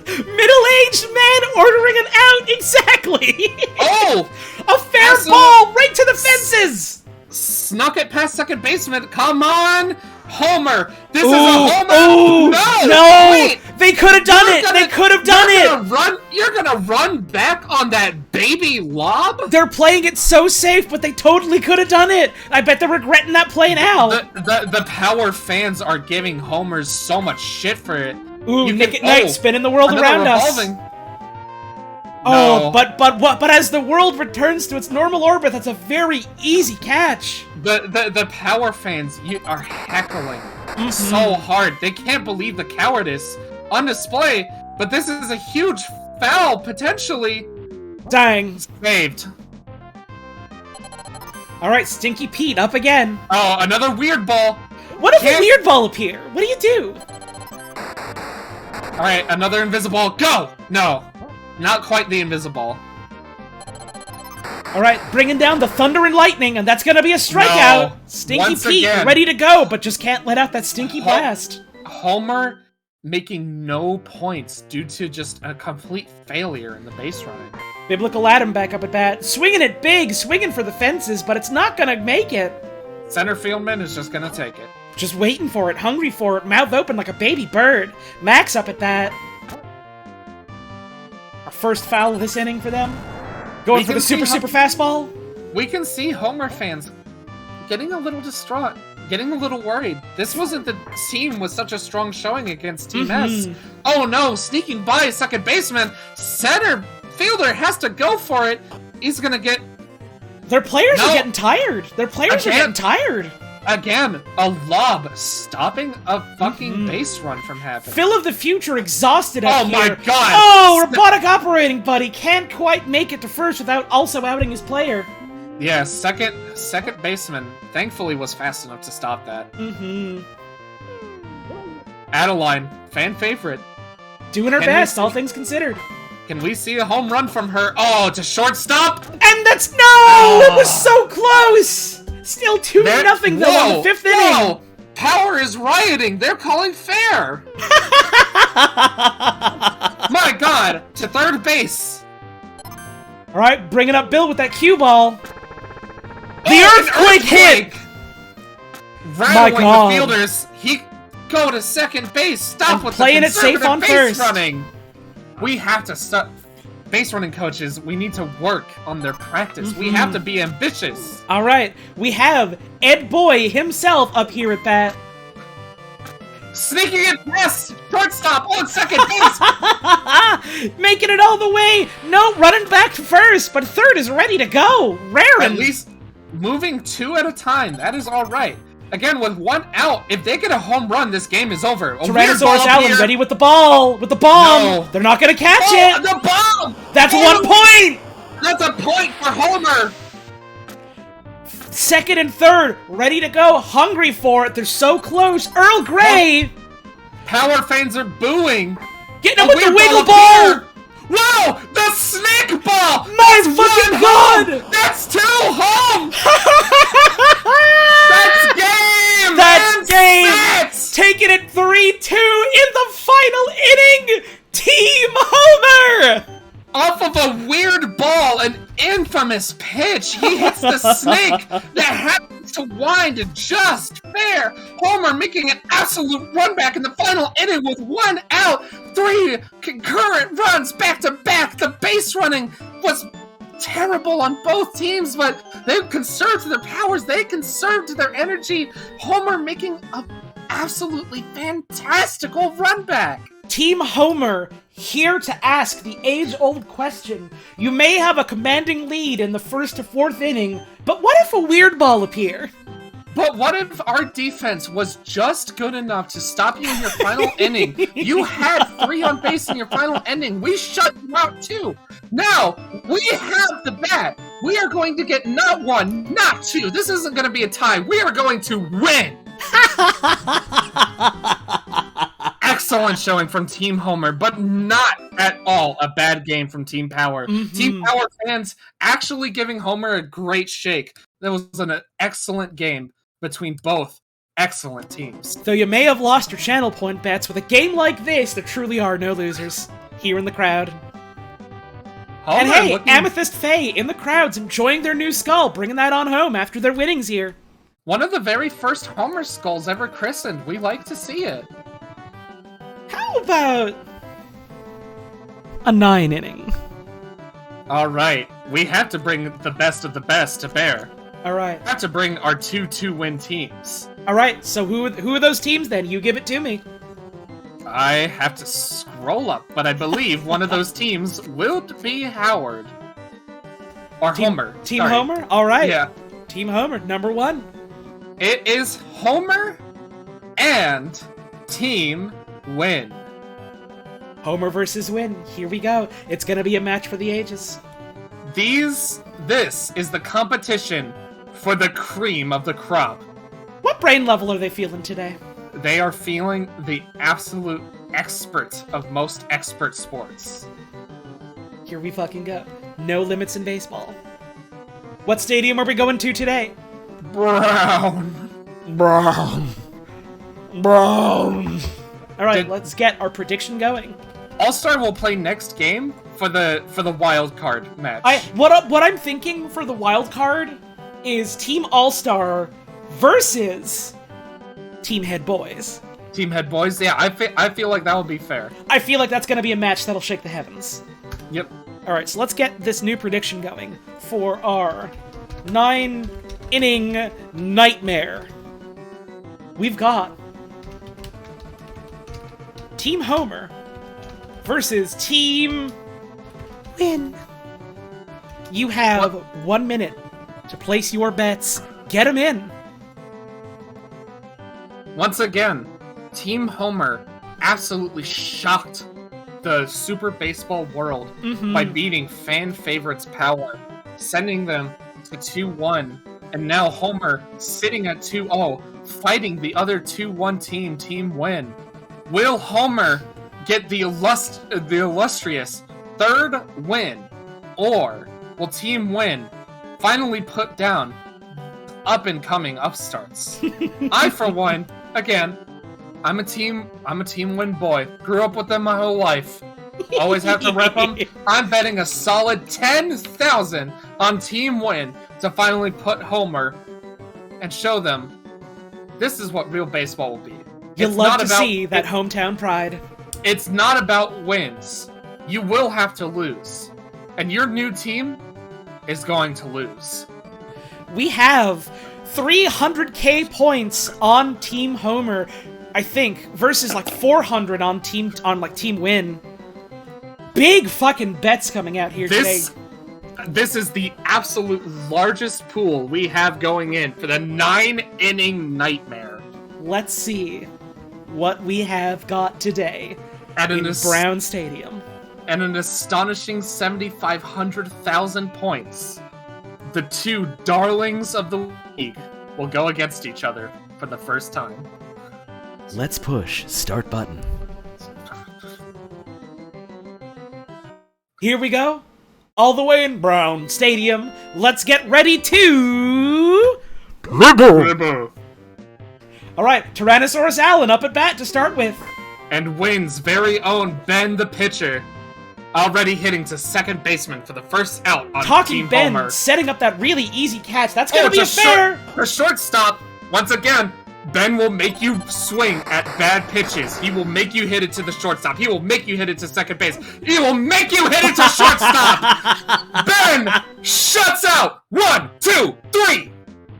S3: Middle-aged man ordering an out, exactly!
S4: Oh!
S3: A fair
S4: Absolute-
S3: ball right to the fences!
S4: Snuck it past second baseman. Come on! Homer! This is a homer!
S3: Ooh, no!
S4: Wait!
S3: They could have done it! They could have done it!
S4: You're gonna run back on that baby lob?
S3: They're playing it so safe, but they totally could have done it! I bet they're regretting that play now!
S4: The Power fans are giving Homers so much shit for it.
S3: Ooh, Nick at Night spinning the world around us! Oh, but as the world returns to its normal orbit, that's a very easy catch.
S4: The Power fans are heckling so hard. They can't believe the cowardice on display, but this is a huge foul, potentially.
S3: Dang.
S4: Saved.
S3: Alright, Stinky Pete up again.
S4: Oh, another weird ball.
S3: What if a weird ball appear? What do you do?
S4: Alright, another invisible. Go! No. Not quite the invisible.
S3: Alright, bringing down the thunder and lightning, and that's gonna be a strikeout!
S4: No.
S3: Stinky
S4: Once
S3: Pete,
S4: again.
S3: ready to go, but just can't let out that stinky blast.
S4: Homer making no points due to just a complete failure in the base running.
S3: Biblical Adam back up at bat. Swinging it big, swinging for the fences, but it's not gonna make it.
S4: Center fieldman is just gonna take it.
S3: Just waiting for it, hungry for it, mouth open like a baby bird. Max up at bat. Our first foul of this inning for them. Going for the super fastball.
S4: We can see Homer fans getting a little distraught, getting a little worried. This wasn't the team with such a strong showing against Team S. Oh no, sneaking by second baseman. Center fielder has to go for it. He's gonna get...
S3: Their players are getting tired. Their players are getting tired.
S4: Again, a lob stopping a fucking base run from happening.
S3: Phil of the future exhausted up here.
S4: Oh my god!
S3: Oh, robotic operating buddy can't quite make it to first without also outing his player.
S4: Yeah, second baseman thankfully was fast enough to stop that. Adeline, fan favorite.
S3: Doing her best, all things considered.
S4: Can we see a home run from her? Oh, to shortstop?
S3: And that's It was so close! Still 2-0 though on the 5th inning!
S4: Power is rioting! They're calling fair! My god! To third base!
S3: Alright, bringing up Bill with that cue ball. The earthquake hit!
S4: Rattling the fielders, he go to second base, stop with
S3: playing
S4: the
S3: it safe on
S4: base
S3: first.
S4: running! We have to stop. Base running coaches, we need to work on their practice. We have to be ambitious.
S3: Alright, we have Ed Boy himself up here at bat.
S4: Sneaking it past shortstop on second base.
S3: Making it all the way. No, running back to first, but third is ready to go. Raring.
S4: At least moving 2 at a time. That is all right. Again, with 1 out, if they get a home run, this game is over.
S3: Tyrannosaurus Allen ready with the ball, with the bomb.
S4: No.
S3: They're not gonna catch it.
S4: The bomb.
S3: That's 1 point.
S4: That's a point for Homer.
S3: Second and third, ready to go, hungry for it. They're so close. Earl Grey.
S4: Power fans are booing.
S3: Getting him with the wiggle ball.
S4: Whoa! The snake ball!
S3: My fucking god!
S4: That's 2 home! That's game!
S3: That's game! Taking it 3-2 in the final inning! Team Homer!
S4: Off of a weird ball, an infamous pitch, he hits the snake that happens to wind just fair. Homer making an absolute run back in the final inning with 1 out, 3 concurrent runs back to back. The base running was terrible on both teams, but they conserved their powers, they conserved their energy. Homer making an absolutely fantastical run back.
S3: Team Homer, here to ask the age-old question. You may have a commanding lead in the 1st to 4th inning, but what if a weird ball appear?
S4: But what if our defense was just good enough to stop you in your final inning? You had 3 on base in your final inning. We shut you out too. Now, we have the bat. We are going to get not 1, not 2. This isn't going to be a tie. We are going to win. Excellent showing from Team Homer, but not at all a bad game from Team Power. Team Power fans actually giving Homer a great shake. That was an excellent game between both excellent teams.
S3: Though you may have lost your channel point bets, with a game like this, there truly are no losers. Here in the crowd.
S4: Homer
S3: and hey, Amethyst Faye in the crowd's enjoying their new skull, bringing that on home after their winnings here.
S4: One of the very first Homer skulls ever christened. We like to see it.
S3: How about a 9-inning?
S4: All right, we have to bring the best of the best to bear.
S3: All right.
S4: We have to bring our 2-2 win teams.
S3: All right, so who are those teams then? You give it to me.
S4: I have to scroll up, but I believe one of those teams will be Howard. Or Homer.
S3: Team
S4: Sorry.
S3: Homer? All right.
S4: Yeah.
S3: Team Homer, number 1.
S4: It is Homer and Team Win.
S3: Homer versus Win. Here we go. It's gonna be a match for the ages.
S4: This is the competition for the cream of the crop.
S3: What brain level are they feeling today?
S4: They are feeling the absolute expert of most expert sports.
S3: Here we fucking go. No limits in baseball. What stadium are we going to today?
S4: Brown.
S3: Alright, let's get our prediction going.
S4: All-Star will play next game for the wild card match.
S3: What I'm thinking for the wild card is Team All-Star versus Team Head Boys.
S4: Team Head Boys, yeah, I feel like that will be fair.
S3: I feel like that's gonna be a match that'll shake the heavens.
S4: Yep.
S3: Alright, so let's get this new prediction going for our 9-inning nightmare. We've got Team Homer versus Team Win. You have 1 minute to place your bets. Get them in.
S4: Once again, Team Homer absolutely shocked the Super Baseball world by beating fan favorites Power, sending them to 2-1, and now Homer sitting at 2-0, fighting the other 2-1 Team Win. Will Homer get the illustrious 3rd win, or will Team Win finally put down up-and-coming upstarts? I, for one, again, I'm a Team Win boy. Grew up with them my whole life. Always have to rep them. I'm betting a solid 10,000 on Team Win to finally put Homer and show them this is what real baseball will be.
S3: You'll love to see that hometown pride.
S4: It's not about wins. You will have to lose. And your new team is going to lose.
S3: We have 300k points on Team Homer, I think, versus like 400 on Team Win. Big fucking bets coming out here today.
S4: This is the absolute largest pool we have going in for the 9-inning nightmare.
S3: Let's see what we have got today in Brown Stadium.
S4: And an astonishing 7,500,000 points. The two darlings of the league will go against each other for the first time.
S6: Let's push start button.
S3: Here we go. All the way in Brown Stadium. Let's get ready to... Alright, Tyrannosaurus Allen up at bat to start with.
S4: And Win's very own Ben the pitcher, already hitting to second baseman for the first out on
S3: Talking
S4: Team
S3: Ben
S4: Homer.
S3: setting up that really easy catch. That's gonna be a fair...
S4: For shortstop, once again, Ben will make you swing at bad pitches. He will make you hit it to the shortstop. He will make you hit it to second base. He will make you hit it to shortstop. Ben shuts out 1, 2, 3.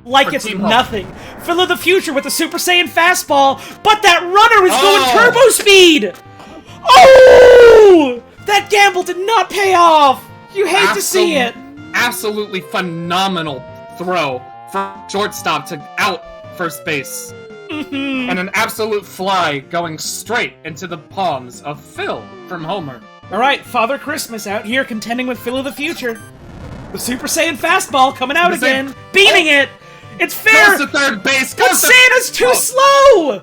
S3: Like it's nothing. Phil of the future with the Super Saiyan fastball, but that runner is going turbo speed! Oh! That gamble did not pay off! You hate to see it!
S4: Absolutely phenomenal throw from shortstop to out first base. And an absolute fly going straight into the palms of Phil from Homer.
S3: Alright, Father Christmas out here contending with Phil of the future. The Super Saiyan fastball coming out again, beating it! It's fair!
S4: Goes to third base!
S3: But Santa's too slow!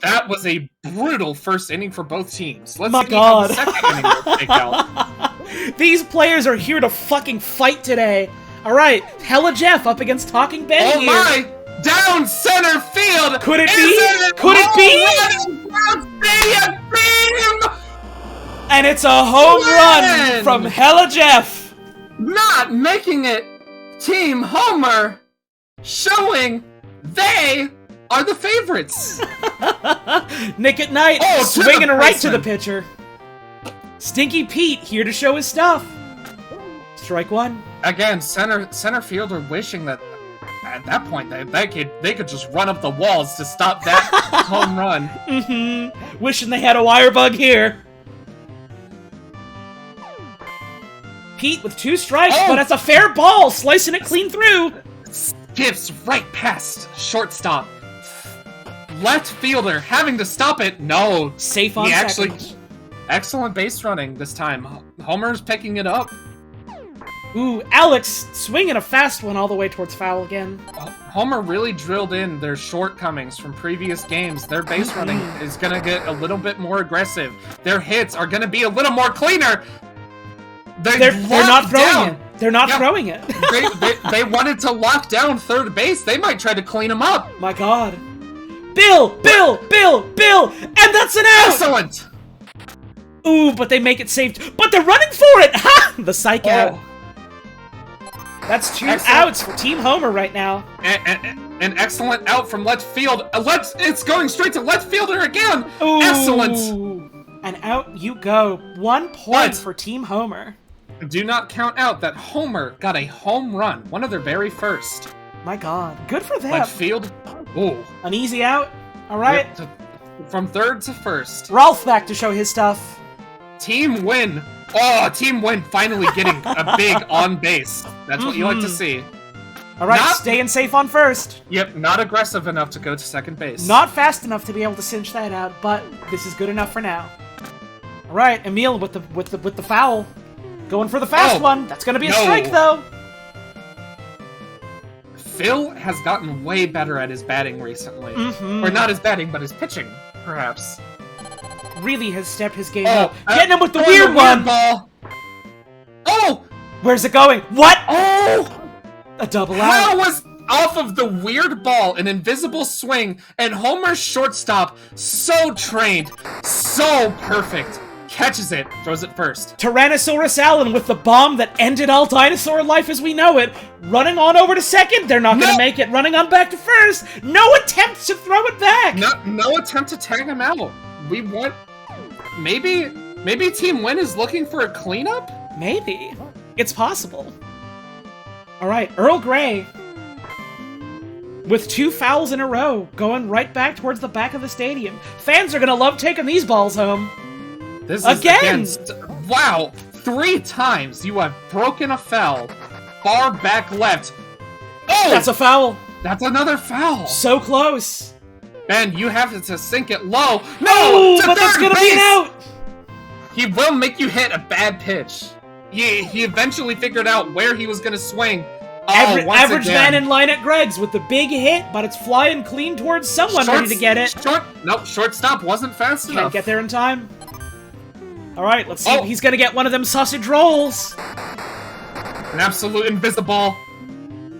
S4: That was a brutal first inning for both teams. Let's
S3: My
S4: see
S3: God.
S4: how the second inning will take out.
S3: These players are here to fucking fight today. Alright, Hella Jeff up against Talking Ben here.
S4: My! Down center field!
S3: Could it be? Could it be? And it's a home run from Hella Jeff!
S4: Not making it Team Homer! showing they are the favorites.
S3: Nick at Night,
S4: Oh, to
S3: swinging
S4: the
S3: right to the
S4: baseman.
S3: pitcher. Stinky Pete here to show his stuff. Strike one.
S4: Again, center fielder wishing that at that point they could just run up the walls to stop that home run.
S3: Wishing they had a wire bug here. Pete with 2 strikes,
S4: Oh!
S3: but it's a fair ball, slicing it clean through.
S4: Skips right past shortstop. Left fielder having to stop it. No,
S3: Safe on
S4: he
S3: second.
S4: actually excellent base running this time. Homer's picking it up.
S3: Ooh, Alex swinging a fast one all the way towards foul again.
S4: Homer really drilled in their shortcomings from previous games. Their base running is going to get a little bit more aggressive. Their hits are going to be a little more cleaner.
S3: They're not throwing it. They're not throwing it.
S4: they wanted to lock down third base. They might try to clean him up.
S3: My God. Bill! And that's an out!
S4: Excellent!
S3: Ooh, but they make it safe. But they're running for it! Ha! The psych out. That's 2 outs for Team Homer right now.
S4: An excellent out from left field. It's going straight to left fielder again.
S3: Ooh.
S4: Excellent.
S3: And out you go. 1 point for Team Homer.
S4: Do not count out that Homer got a home run, one of their very first.
S3: My God. Good for them.
S4: Left field. Ooh.
S3: An easy out. All right.
S4: Yep, from third to first.
S3: Ralph back to show his stuff.
S4: Team win. Oh, Team win finally getting a big on base. That's what you like to see.
S3: All right, staying safe on first.
S4: Yep, not aggressive enough to go to second base.
S3: Not fast enough to be able to cinch that out, but this is good enough for now. All right, Emil with the foul. Going for the fast one. That's going to be a strike, though.
S4: Phil has gotten way better at his batting recently. Or not his batting, but his pitching, perhaps.
S3: Really has stepped his game up. Getting him with the weird one.
S4: Ball. Oh!
S3: Where's it going? What?
S4: Oh!
S3: A double out.
S4: How was off of the weird ball, an invisible swing, and Homer's shortstop, so trained, so perfect, catches it, throws it first.
S3: Tyrannosaurus Allen with the bomb that ended all dinosaur life as we know it. Running on over to second. They're not going to make it. Running on back to first. No attempt to throw it back.
S4: No attempt to tag him out. We want... Maybe Team Win is looking for a cleanup?
S3: Maybe. It's possible. Alright, Earl Grey with 2 fouls in a row, going right back towards the back of the stadium. Fans are gonna love taking these balls home.
S4: This is again! Wow! 3 times you have broken a foul. Far back left. Oh!
S3: That's a foul.
S4: That's another foul.
S3: So close.
S4: Ben, you have to sink it low. No!
S3: Oh, but that's gonna be an out!
S4: He will make you hit a bad pitch. He eventually figured out where he was gonna swing.
S3: Average man in line at Greg's with the big hit, but it's flying clean towards someone ready to get it.
S4: Shortstop wasn't fast enough.
S3: Can't get there in time. Alright, let's see if he's gonna get one of them sausage rolls.
S4: An absolute invisible.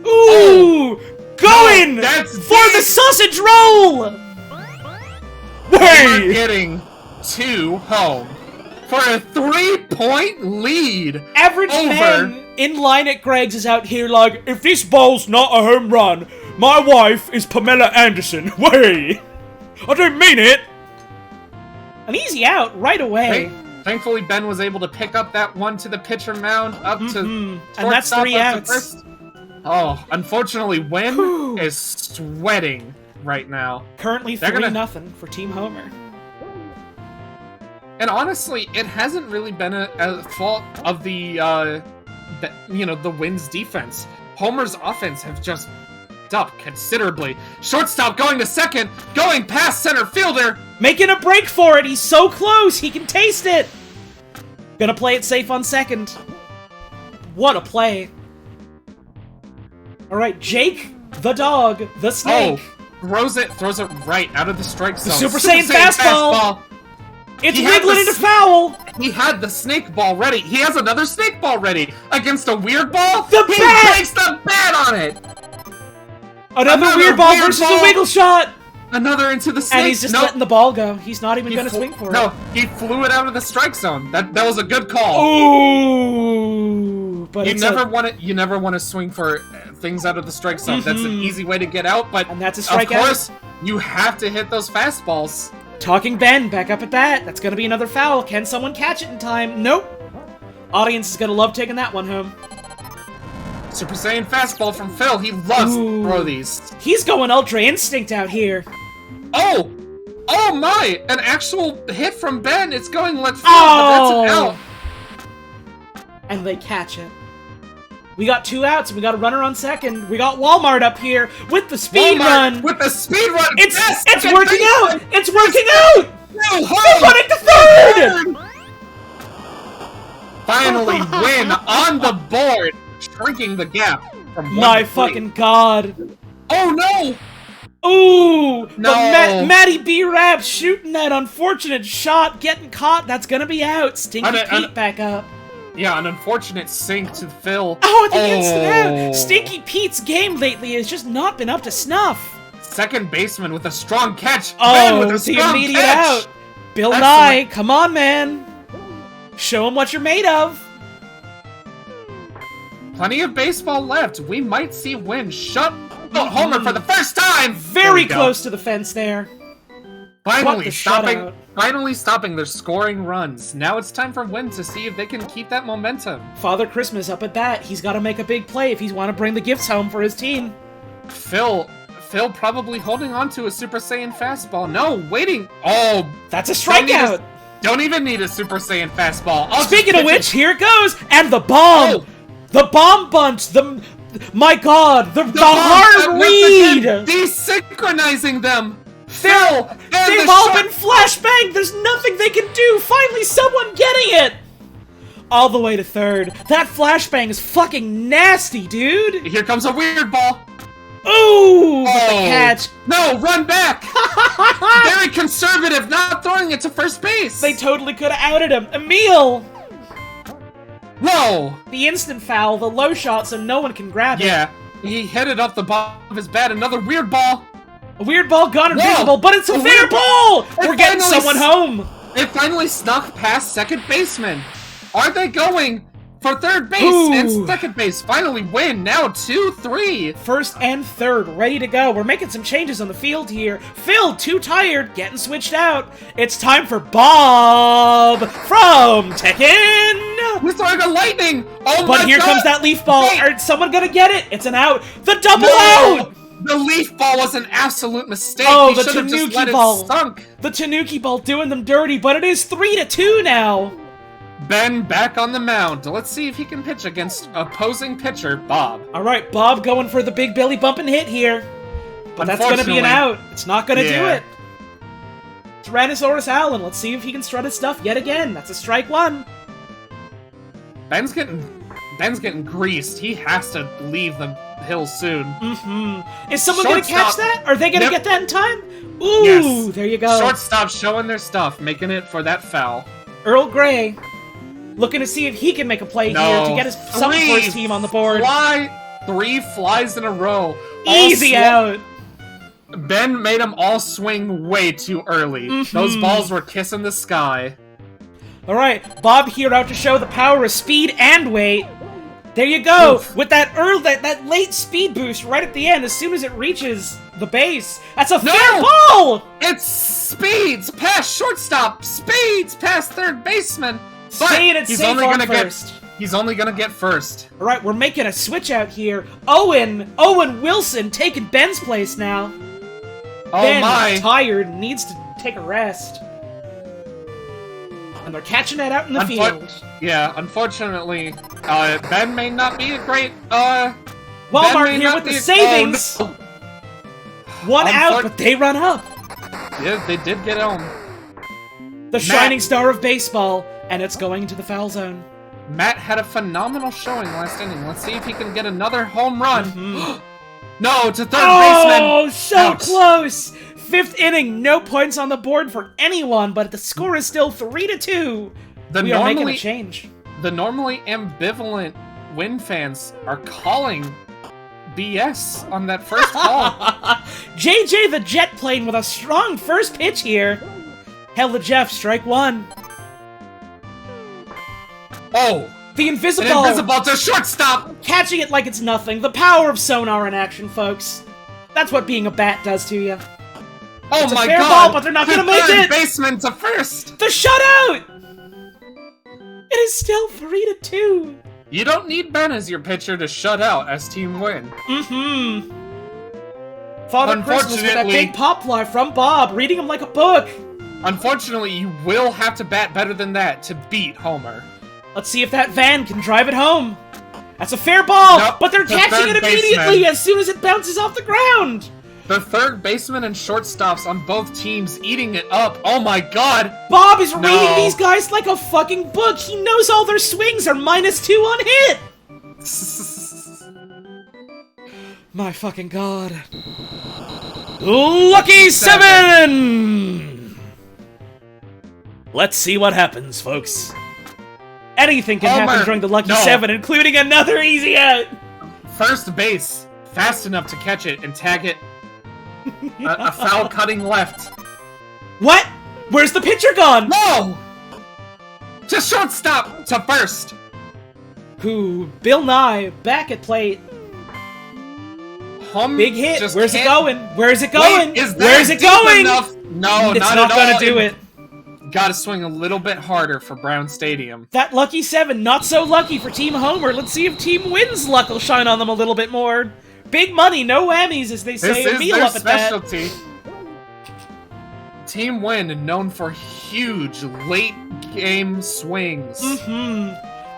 S3: Ooh! Going for the sausage roll!
S4: We're getting 2 home for a 3-point lead.
S3: Average man in line at Greg's is out here like, if this ball's not a home run, my wife is Pamela Anderson. Way! I didn't mean it! An easy out right away.
S4: Thankfully, Ben was able to pick up that one to the pitcher mound, up to
S3: and that's 3 outs.
S4: Oh, unfortunately, Win is sweating right now.
S3: Currently 3-0 for Team Homer.
S4: And honestly, it hasn't really been a fault of the, the Wind's defense. Homer's offense have just up considerably. Shortstop going to second, going past center fielder.
S3: Making a break for it. He's so close. He can taste it. Gonna play it safe on second. What a play. All right, Jake, the dog, the snake.
S4: Throws it right out of the strike zone.
S3: The Super Saiyan fastball. It's wiggling into foul!
S4: He had the snake ball ready. He has another snake ball ready against a weird ball.
S3: He
S4: breaks the bat on it!
S3: Another weird ball versus a wiggle shot!
S4: Another into the snake.
S3: And he's just letting the ball go. He's not even going to swing for it.
S4: No, he flew it out of the strike zone. That was a good call.
S3: Ooh! but
S4: you never want to swing for things out of the strike zone. That's an easy way to get out, but
S3: And that's a strikeout.
S4: Of course, you have to hit those fastballs.
S3: Talking Ben, back up at bat. That's gonna be another foul. Can someone catch it in time? Nope. Audience is gonna love taking that one home.
S4: Super Saiyan fastball from Phil. He loves to throw these.
S3: He's going Ultra Instinct out here.
S4: Oh! Oh my! An actual hit from Ben. It's going left field,
S3: Oh!
S4: but that's an out.
S3: And they catch it. We got 2 outs, and we got a runner on second. We got Walmart up here with the speed run.
S4: With the speed run.
S3: It's
S4: second
S3: working
S4: baseman.
S3: out. It's working out.
S4: No,
S3: They're running to third.
S4: Finally win on the board, shrinking the gap from 1
S3: My
S4: to 3.
S3: fucking god.
S4: Oh no!
S3: Ooh,
S4: No.
S3: but Matty B-Rap shooting that unfortunate shot, getting caught. That's gonna be out. Stinky Pete back up.
S4: Yeah, an unfortunate sink to Phil.
S3: Oh, the instant out. Stinky Pete's game lately has just not been up to snuff.
S4: Second baseman with a strong catch.
S3: Oh,
S4: Ben with a
S3: the
S4: strong
S3: immediate
S4: catch.
S3: out. Bill
S4: Excellent.
S3: Nye, come on, man. Show him what you're made of.
S4: Plenty of baseball left. We might see Wynn shut homer for the first time. There
S3: Very
S4: we go.
S3: close to the fence there.
S4: Finally
S3: the
S4: stopping.
S3: shutout.
S4: Finally stopping their scoring runs. Now it's time for Wynn to see if they can keep that momentum.
S3: Father Christmas up at bat. He's got to make a big play if he's want to bring the gifts home for his team.
S4: Phil probably holding on to a Super Saiyan fastball. No, waiting. Oh,
S3: That's a
S4: Don't need
S3: strikeout.
S4: don't even need a Super Saiyan fastball. I'll
S3: Speaking
S4: just
S3: of
S4: pitch
S3: which, here it goes, and the bomb,
S4: Oh.
S3: the bomb bunch, my God, the
S4: The
S3: hard
S4: bomb once again
S3: read.
S4: desynchronizing them. Phil, and
S3: They've
S4: the
S3: all
S4: shot-
S3: been flashbanged. There's nothing they can do. Finally, someone getting it. All the way to third. That flashbang is fucking nasty, dude.
S4: Here comes a weird ball.
S3: Ooh, but the catch.
S4: No, run back. Very conservative, not throwing it to first base.
S3: They totally could have outed him. Emil,
S4: Whoa.
S3: the instant foul, the low shot, so no one can grab it.
S4: Yeah, he hit it off the bottom of his bat. Another weird ball.
S3: A weird ball gone
S4: Whoa!
S3: invisible, but it's a
S4: A
S3: fair
S4: weird
S3: ball.
S4: It
S3: We're getting
S4: finally
S3: someone home.
S4: It finally snuck past second baseman. Are they going for third base
S3: Ooh.
S4: and second base? Finally win. Now 2-3.
S3: First and third, ready to go. We're making some changes on the field here. Phil, too tired, getting switched out. It's time for Bob from Tekken.
S4: We're throwing a lightning. Oh my
S3: But here
S4: God.
S3: comes that leaf ball.
S4: Wait.
S3: Are someone gonna get it? It's an out. The double
S4: No!
S3: out.
S4: The leaf ball was an absolute mistake.
S3: Oh,
S4: He
S3: the
S4: should have just
S3: Tanuki
S4: let
S3: ball.
S4: it sunk.
S3: The Tanuki ball doing them dirty, but it is 3-2 now.
S4: Ben back on the mound. Let's see if he can pitch against opposing pitcher Bob.
S3: All right, Bob going for the big belly bump and hit here. But that's gonna be an
S4: Unfortunately-
S3: out. It's not gonna do
S4: Yeah.
S3: it. Tyrannosaurus Allen, let's see if he can strut his stuff yet again. That's a strike one.
S4: Ben's getting greased. He has to leave the hill soon.
S3: Is someone gonna catch
S4: Shortstop.
S3: that? Are they gonna
S4: Yep.
S3: get that in time? Ooh,
S4: Yes.
S3: there you go.
S4: Shortstop showing their stuff, making it for that foul.
S3: Earl Grey looking to see if he can make a play here to get his something for his team on the board.
S4: Three flies in a row. All
S3: Easy out.
S4: Ben made them all swing way too early. Those balls were kissing the sky.
S3: All right, Bob here out to show the power of speed and weight. There you go,
S4: Oof.
S3: with that that late speed boost right at the end. As soon as it reaches the base, that's a
S4: No!
S3: fair ball.
S4: It's speeds past shortstop, speeds past third baseman. But
S3: Staying at safe on first.
S4: He's only gonna get first.
S3: All right, we're making a switch out here. Owen Wilson taking Ben's place now.
S4: Oh
S3: Ben
S4: my!
S3: is tired and needs to take a rest. And they're catching that out in the field.
S4: Yeah, unfortunately, Ben may not be a great. Ben
S3: Walmart
S4: may
S3: here
S4: not
S3: with
S4: be
S3: the
S4: a-
S3: savings.
S4: Oh,
S3: One out,
S4: Unfor-
S3: but they run up.
S4: no. Yeah, they did get home.
S3: The shining star of baseball, and it's going into the foul zone.
S4: Matt had a phenomenal showing last inning. Let's see if he can get another home run. No, to third baseman.
S3: Oh, so
S4: Out.
S3: close! Fifth inning, no points on the board for anyone, but the score is still 3-2. We are making a change.
S4: The normally ambivalent Win fans are calling BS on that first call.
S3: JJ the jet plane with a strong first pitch here. Hell to Jeff, strike one.
S4: Oh,
S3: The
S4: An
S3: invisible!
S4: invisible to shortstop!
S3: Catching it like it's nothing. The power of sonar in action, folks. That's what being a bat does to you.
S4: Oh
S3: It's a
S4: my
S3: fair
S4: god!
S3: ball, but they're not gonna make
S4: Third
S3: it!
S4: baseman to first!
S3: The shutout! It is still 3-2.
S4: You don't need Ben as your pitcher to shut out as team win.
S3: Mm-hmm. Father Christmas with that
S4: Unfortunately-
S3: big pop fly from Bob, reading him like a book.
S4: Unfortunately, you will have to bat better than that to beat Homer.
S3: Let's see if that van can drive it home. That's a fair ball,
S4: Nope,
S3: but they're
S4: the
S3: catching it
S4: third
S3: immediately
S4: baseman.
S3: as soon as it bounces off the ground.
S4: The third baseman and shortstops on both teams eating it up. Oh my god!
S3: Bob is reading
S4: No.
S3: these guys like a fucking book. He knows all their swings are -2 on hit. My fucking god. Lucky 7! Let's see what happens, folks. Anything can happen
S4: Homer,
S3: during the Lucky
S4: no.
S3: 7, including another easy out.
S4: First base, fast enough to catch it and tag it. A foul cutting left.
S3: What? Where's the pitcher gone?
S4: Whoa! To shortstop to first.
S3: Who? Bill Nye, back at plate.
S4: Homer
S3: Big hit.
S4: just
S3: Where's it
S4: can't-
S3: going? Where's it going?
S4: Wait, is that
S3: Where's it
S4: deep
S3: going?
S4: enough? No,
S3: It's
S4: not
S3: not
S4: at
S3: gonna
S4: all.
S3: do it.
S4: Gotta swing a little bit harder for Brown Stadium.
S3: That Lucky 7, not so lucky for Team Homer. Let's see if Team Win's luck will shine on them a little bit more. Big money, no whammies, as they
S4: This
S3: say. A
S4: is
S3: meal
S4: their
S3: up at that.
S4: specialty. Team Win, known for huge late game swings.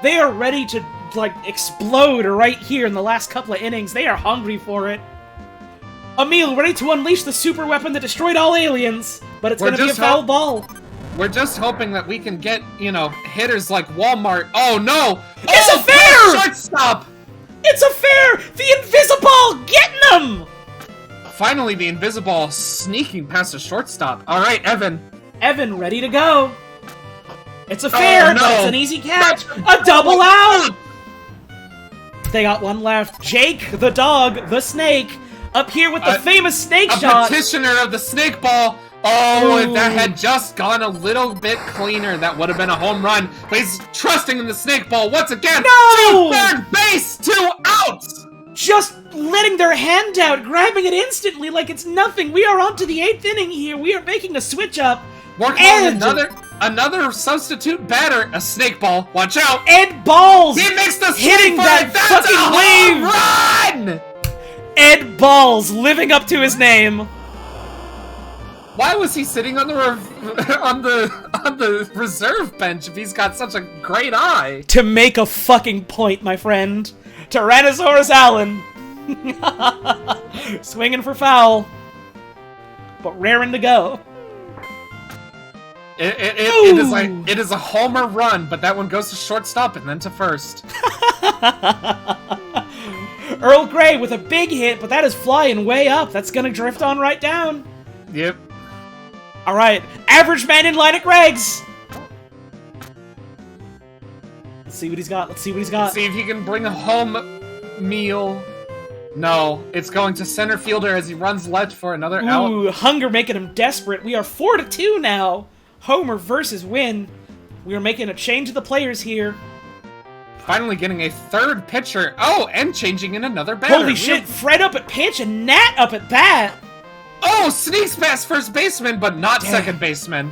S3: They are ready to, like, explode right here in the last couple of innings. They are hungry for it. Emil ready to unleash the super weapon that destroyed all aliens, but it's
S4: We're
S3: gonna be a
S4: just
S3: foul ball.
S4: We're just hoping that we can get, hitters like Walmart. Oh no!
S3: It's
S4: Oh,
S3: a fair!
S4: shortstop!
S3: It's a fair! The invisible getting them!
S4: Finally, the invisible sneaking past a shortstop. All right, Evan.
S3: Evan ready to go. It's a fair,
S4: no.
S3: but it's an easy catch. A double out! They got one left. Jake, the dog, the snake, up here with the famous snake
S4: A
S3: shot.
S4: petitioner of the snake ball. Oh, if that
S3: Ooh.
S4: had just gone a little bit cleaner, that would have been a home run. But he's trusting in the snake ball once again.
S3: No!
S4: To third base, 2 outs.
S3: Just letting their hand out, grabbing it instantly like it's nothing. We are on to the 8th inning here. We are making a switch up.
S4: Working
S3: And-
S4: on another substitute batter, a snake ball. Watch out!
S3: Ed Balls
S4: He makes the
S3: hitting
S4: swing
S3: that
S4: for it. That's
S3: fucking
S4: a home
S3: wave.
S4: run!
S3: Ed Balls living up to his name.
S4: Why was he sitting on the reserve bench if he's got such a great eye?
S3: To make a fucking point, my friend. Tyrannosaurus Allen. Swinging for foul. But raring to go.
S4: It is a homer run, but that one goes to shortstop and then to first.
S3: Earl Grey with a big hit, but that is flying way up. That's gonna drift on right down.
S4: Yep.
S3: Alright, average man in line at Greg's. Let's see what he's got. Let's see what he's got.
S4: See if he can bring a home meal. No, it's going to center fielder as he runs left for another out.
S3: Ooh, hunger making him desperate. We are 4-2 now. Homer versus Win. We are making a change of the players here.
S4: Finally getting a third pitcher. Oh, and changing in another batter.
S3: Holy shit, Fred up at pitch and Nat up at bat.
S4: Oh, sneaks past first baseman, but not
S3: Damn.
S4: second baseman.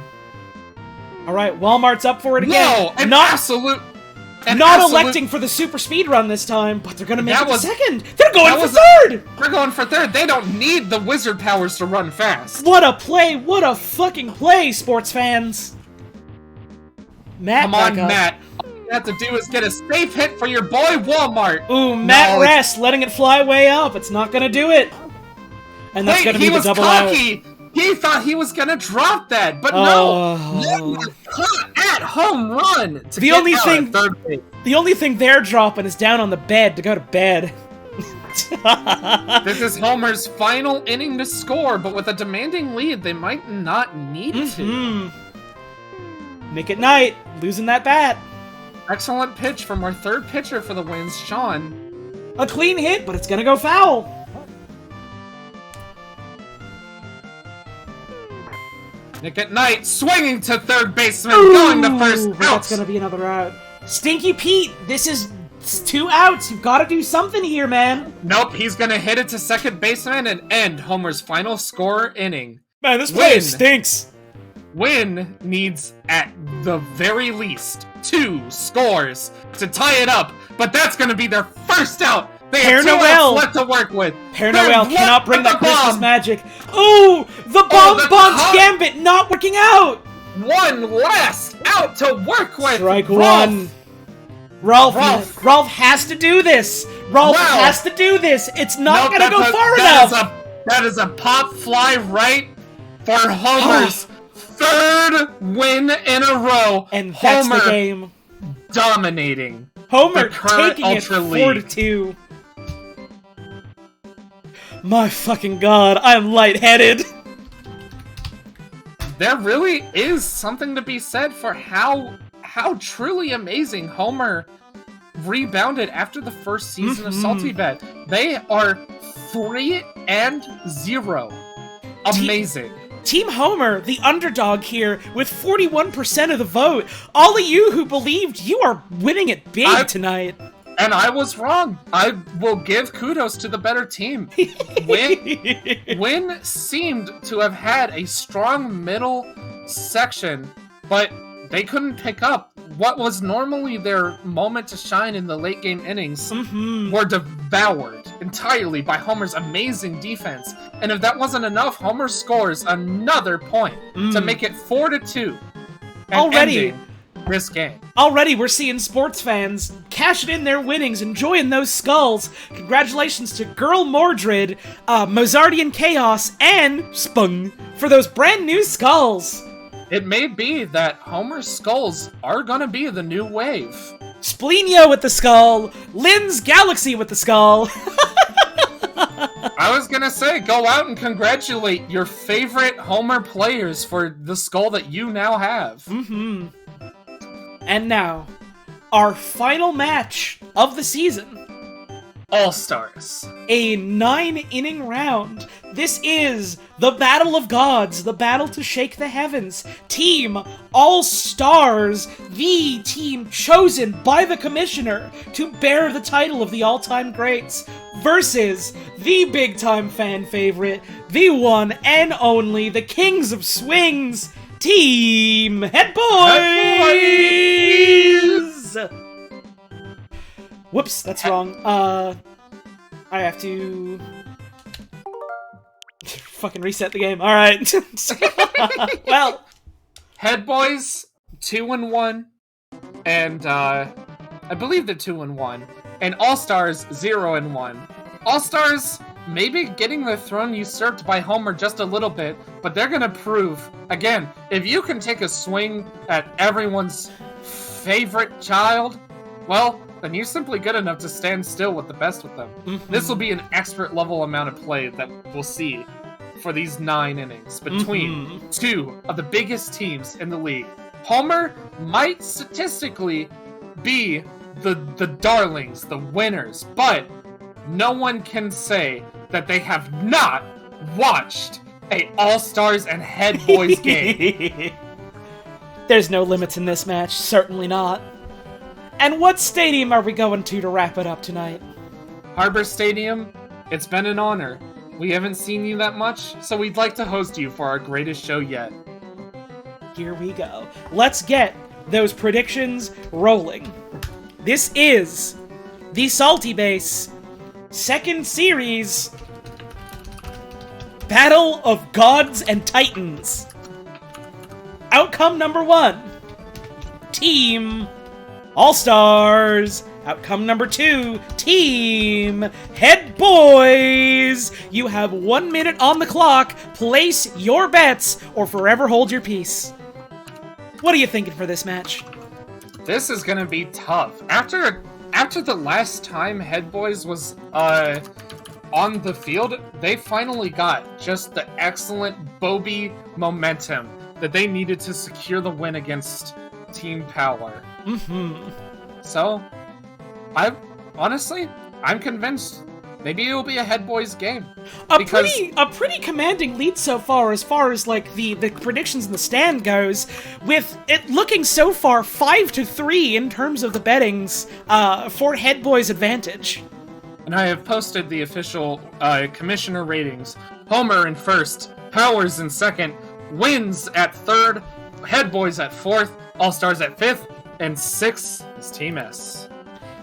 S3: Alright, Walmart's up for it again.
S4: No, an absolute...
S3: electing for the super speed run this time, but they're gonna make
S4: That
S3: it
S4: was-
S3: the second. They're going
S4: that
S3: for
S4: was-
S3: third!
S4: They're going for third. They don't need the wizard powers to run fast.
S3: What a play! What a fucking play, sports fans! Matt,
S4: Come on,
S3: back up.
S4: Matt. All you have to do is get a safe hit for your boy Walmart.
S3: Ooh, Matt
S4: No,
S3: Rest letting it fly way up. It's not gonna do it. And that's
S4: Wait,
S3: gonna be
S4: he
S3: the
S4: was
S3: double
S4: cocky. He thought he was gonna drop that, but no.
S3: Oh.
S4: Caught at home run. To
S3: The
S4: get
S3: only
S4: out
S3: thing-
S4: at third base.
S3: out. The only thing they're dropping is down on the bed to go to bed.
S4: This is Homer's final inning to score, but with a demanding lead, they might not need to.
S3: Nick at Night, losing that bat.
S4: Excellent pitch from our third pitcher for the Winds, Sean.
S3: A clean hit, but it's gonna go foul.
S4: Nick at Night swinging to third baseman, going to first.
S3: But that's
S4: Out.
S3: gonna be another out. Stinky Pete, this is 2 outs. You've got to do something here, man.
S4: Nope, he's gonna hit it to second baseman and end Homer's final score inning.
S5: Man, this place stinks.
S4: Win needs, at the very least, 2 scores to tie it up, but that's gonna be their first out. They have 2 outs left to work with.
S3: Père Noël cannot bring that Christmas magic. Ooh, the Bomb's Gambit not working out.
S4: One last out to work with.
S3: Strike one. Ralph has to do this. Ralph has to do this. It's not gonna go far enough.
S4: That is a pop fly right for Homer's 3rd win in a row.
S3: And that's
S4: Homer
S3: the game.
S4: Dominating.
S3: Homer
S4: the current
S3: taking it
S4: Ultra
S3: 4-2. My fucking god, I am lightheaded.
S4: There really is something to be said for how truly amazing Homer rebounded after the first season of Salty Bet. They are 3-0. Amazing.
S3: Team Homer, the underdog here, with 41% of the vote. All of you who believed, you are winning it big tonight.
S4: And I was wrong. I will give kudos to the better team. Win seemed to have had a strong middle section, but they couldn't pick up. What was normally their moment to shine in the late game innings were devoured entirely by Homer's amazing defense. And if that wasn't enough, Homer scores another point to make it 4-2.
S3: Already,
S4: this game.
S3: Already we're seeing sports fans cashing in their winnings, enjoying those skulls. Congratulations to Girl Mordred, Mozartian Chaos, and Spung for those brand new skulls.
S4: It may be that Homer's skulls are gonna be the new wave.
S3: Spleenio with the skull, Lynn's Galaxy with the skull.
S4: I was gonna say, go out and congratulate your favorite Homer players for the skull that you now have.
S3: And now, our final match of the season.
S4: All-Stars.
S3: A 9-inning round. This is the Battle of Gods, the battle to shake the heavens. Team All-Stars, the team chosen by the commissioner to bear the title of the all-time greats, versus the big-time fan favorite, the one and only, the Kings of Swings, Team Head Boys! Whoops, that's wrong. I have to fucking reset the game. All right. Well,
S4: Head Boys 2-1, and I believe they're 2-1, and All Stars 0-1. All Stars maybe getting their throne usurped by Homer just a little bit, but they're gonna prove again, if you can take a swing at everyone's favorite child, well, then you're simply good enough to stand still with the best with them. This will be an expert level amount of play that we'll see for these 9 innings between 2 of the biggest teams in the league. Homer might statistically be the darlings, the winners, but no one can say that they have not watched a All-Stars and Head Boys game.
S3: There's no limits in this match, certainly not. And what stadium are we going to wrap it up tonight?
S4: Harbor Stadium, it's been an honor. We haven't seen you that much, so we'd like to host you for our greatest show yet.
S3: Here we go. Let's get those predictions rolling. This is the SALTYBASE second series Battle of Gods and Titans. Outcome number 1, Team All-Stars. Outcome number 2, Team Head Boys. You have 1 minute on the clock. Place your bets or forever hold your peace. What are you thinking for this match?
S4: This is gonna be tough. After the last time Head Boys was on the field, they finally got just the excellent Bobby momentum that they needed to secure the win against Team Power. So, I'm convinced Maybe it will be a Head Boys game.
S3: A pretty commanding lead so far as like the predictions in the stand goes, with it looking so far 5-3 in terms of the bettings for Head Boys' advantage.
S4: And I have posted the official commissioner ratings. Homer in first, Powers in second, Wins at third, Head Boys at fourth, All Stars at fifth, and sixth is Team S.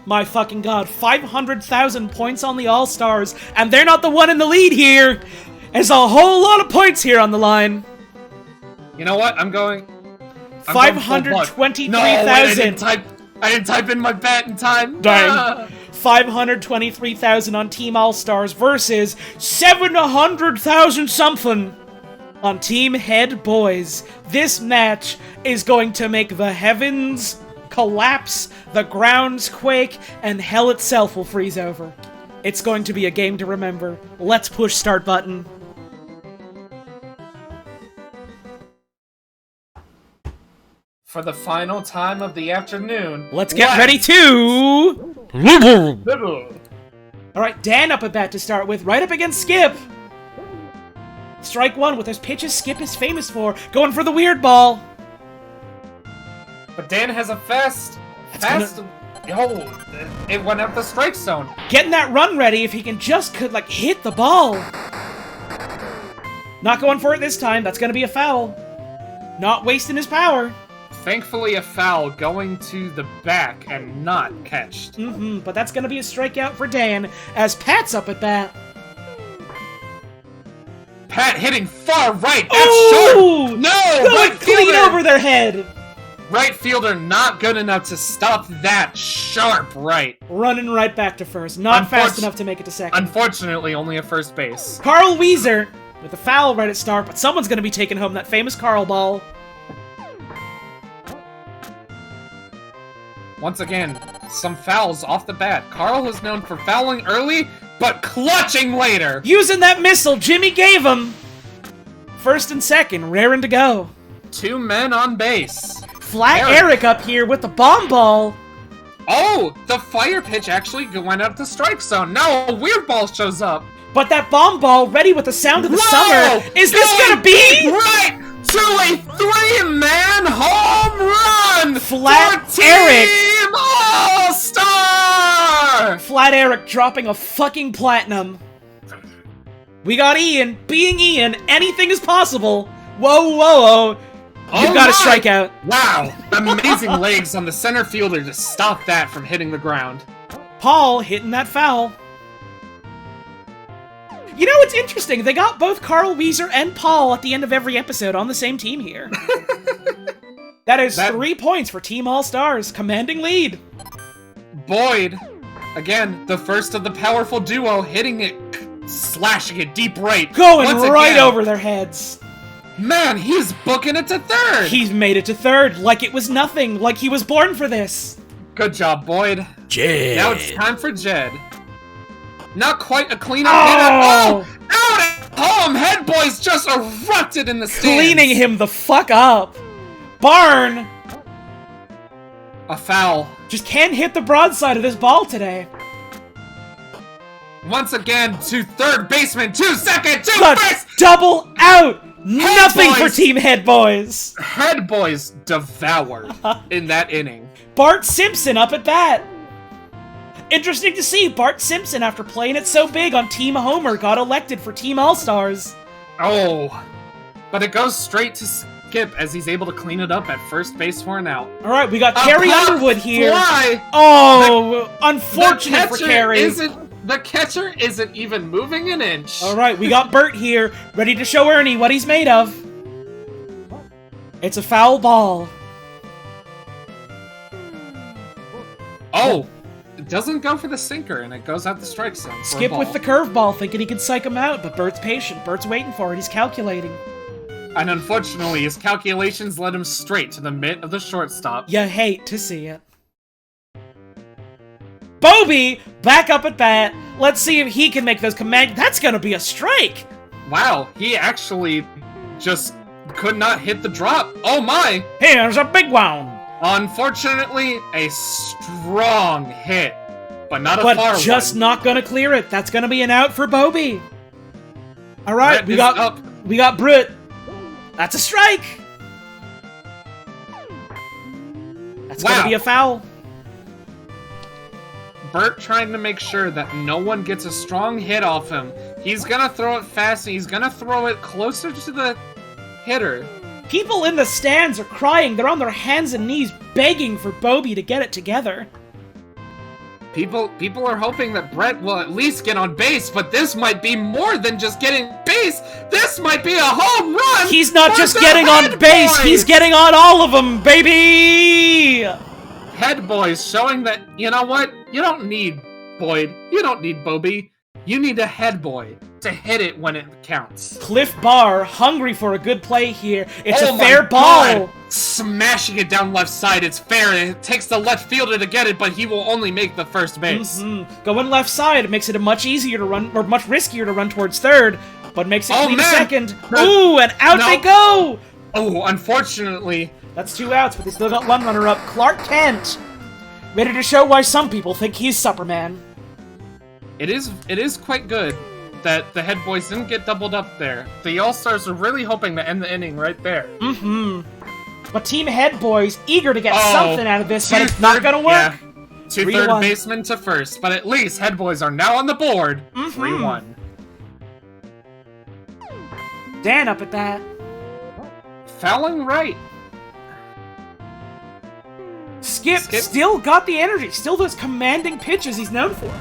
S3: My fucking god, 500,000 points on the All-Stars, and they're not the one in the lead here! There's a whole lot of points here on the line.
S4: You know what? I'm going
S3: 523,000.
S4: No, wait, I didn't type in my bet in time.
S3: Dang. 523,000 on Team All-Stars versus 700,000 something on Team Head Boys. This match is going to make the heavens collapse, the grounds quake, and hell itself will freeze over. It's going to be a game to remember. Let's push start button.
S4: For the final time of the afternoon,
S3: Let's get ready to... Alright, Dan up at bat to start with, right up against Skip. Strike one with those pitches Skip is famous for, going for the weird ball.
S4: But Dan has a fast. It went up the strike zone.
S3: Getting that run ready if he can just hit the ball. Not going for it this time. That's going to be a foul. Not wasting his power.
S4: Thankfully, a foul going to the back and not catched.
S3: But that's going to be a strikeout for Dan as Pat's up at bat.
S4: Pat hitting far right. That's short. No,
S3: going clean over their head.
S4: Right fielder not good enough to stop that sharp right.
S3: Running right back to first. Not fast enough to make it to second.
S4: Unfortunately, only a first base.
S3: Carl Weezer with a foul right at start, but someone's going to be taking home that famous Carl ball.
S4: Once again, some fouls off the bat. Carl is known for fouling early, but clutching later.
S3: Using that missile Jimmy gave him. First and second, raring to go.
S4: 2 men on base.
S3: Flat Eric up here with the bomb ball.
S4: Oh, the fire pitch actually went up the strike zone. Now a weird ball shows up.
S3: But that bomb ball, ready with the sound of the summer. Is this gonna be?
S4: Right to a 3-man home run.
S3: Flat
S4: for
S3: Eric.
S4: Team All-Star.
S3: Flat Eric dropping a fucking platinum. We got Ian. Being Ian, anything is possible. Whoa, whoa, whoa. You've got a strikeout.
S4: Wow. Amazing legs on the center fielder to stop that from hitting the ground.
S3: Paul hitting that foul. You know, it's interesting. They got both Carl Weezer and Paul at the end of every episode on the same team here. That is 3 points for Team All-Stars. Commanding lead.
S4: Boyd, again, the first of the powerful duo, hitting it, slashing it deep right.
S3: Going right over their heads.
S4: Man, he's booking it to third!
S3: He's made it to third, like it was nothing, like he was born for this.
S4: Good job, Boyd.
S6: Jed.
S4: Now it's time for Jed. Not quite a cleanup
S3: Oh!
S4: hit at all! Out at home! Head Boys just erupted in the stands!
S3: Cleaning him the fuck up. Barn!
S4: A foul.
S3: Just can't hit the broadside of this ball today.
S4: Once again, to third baseman, to second, to
S3: But
S4: first!
S3: double out! Nothing for
S4: Boys.
S3: Team Head Boys!
S4: Head Boys devoured in that inning.
S3: Bart Simpson up at bat! Interesting to see Bart Simpson, after playing it so big on Team Homer, got elected for Team All-Stars.
S4: Oh, but it goes straight to Skip as he's able to clean it up at first base for an out.
S3: Alright, we got Carrie
S4: pop
S3: Underwood here.
S4: fly.
S3: Oh, unfortunate for Carrie.
S4: The catcher isn't even moving an inch.
S3: Alright, we got Bert here, ready to show Ernie what he's made of. It's a foul ball.
S4: Oh, it doesn't go for the sinker, and it goes out the strike zone. for a
S3: Skip
S4: ball.
S3: with the curveball, thinking he can psych him out, but Bert's patient. Bert's waiting for it. He's calculating.
S4: And unfortunately, his calculations led him straight to the mitt of the shortstop.
S3: You hate to see it. Bobby, back up at bat. Let's see if he can make those command. That's gonna be a strike.
S4: Wow, he actually just could not hit the drop. Oh my!
S3: Here's a big one.
S4: Unfortunately, a strong hit. but not a far
S3: But just
S4: one.
S3: not gonna clear it. That's gonna be an out for Bobby. All right,
S4: Brett is up.
S3: we got Britt. That's a strike. That's gonna be a foul.
S4: Bert trying to make sure that no one gets a strong hit off him. He's gonna throw it fast, and he's gonna throw it closer to the hitter.
S3: People in the stands are crying. They're on their hands and knees begging for Bobby to get it together.
S4: People are hoping that Brett will at least get on base, but this might be more than just getting base. This might be a home run.
S3: He's not
S4: for
S3: just
S4: the
S3: getting on
S4: Head
S3: base.
S4: Boys!
S3: He's getting on all of them, baby.
S4: Head Boys showing that, you know what? You don't need Boyd. You don't need Bobby. You need a Head Boy to hit it when it counts.
S3: Cliff Barr, hungry for a good play here. It's
S4: Oh
S3: a
S4: my
S3: fair ball.
S4: God. Smashing it down left side. It's fair. It takes the left fielder to get it, but he will only make the first base.
S3: Going left side makes it much easier to run, or much riskier to run towards third, but makes it clean to second. Ooh, and out they go.
S4: Oh, unfortunately.
S3: That's 2 outs, but they still got one runner up. Clark Kent, ready to show why some people think he's Superman.
S4: It is quite good that the Head Boys didn't get doubled up there. The All-Stars are really hoping to end the inning right there.
S3: But Team Head Boys eager to get something out of this, but it's not gonna work.
S4: Yeah. 2 third baseman to first, but at least Head Boys are now on the board. 3-1.
S3: Dan up at that.
S4: Fouling right.
S3: Skip still got the energy, still those commanding pitches he's known for.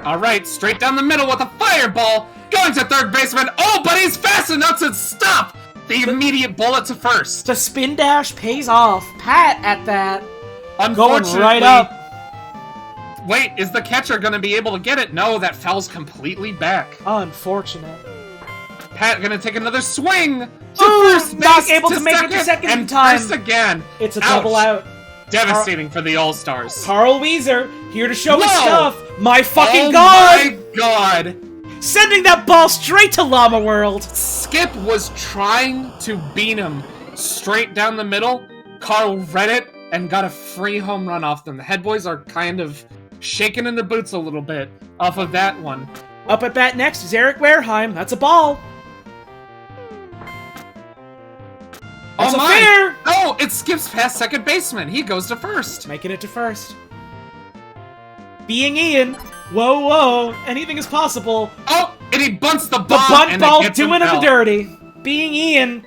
S4: Alright, straight down the middle with a fireball. Going to third baseman. Oh, but he's fast enough to stop the immediate bullet to first.
S3: The spin dash pays off. Pat at that. Going
S4: Unfortunately,
S3: right up.
S4: Wait, is the catcher going to be able to get it? No, that foul's completely back.
S3: Unfortunate.
S4: Pat going to take another swing to
S3: Ooh,
S4: first base,
S3: not able to make it to second
S4: and
S3: time.
S4: first again.
S3: It's a
S4: Ouch.
S3: double out.
S4: Devastating for the All-Stars.
S3: Carl Weezer, here to show his
S4: No!
S3: stuff. My fucking
S4: Oh
S3: god!
S4: my god!
S3: Sending that ball straight to Llama World.
S4: Skip was trying to beat him straight down the middle. Carl read it and got a free home run off them. The Head Boys are kind of shaking in their boots a little bit off of that one.
S3: Up at bat next is Eric Wareheim. That's a ball. That's a fair.
S4: Oh, it skips past second baseman. He goes to first.
S3: Making it to first. Being Ian. Whoa, whoa. Anything is possible.
S4: Oh, and he bunts the
S3: The
S4: bomb.
S3: bunt
S4: and
S3: ball
S4: it gets him
S3: doing him the
S4: out.
S3: dirty. Being Ian.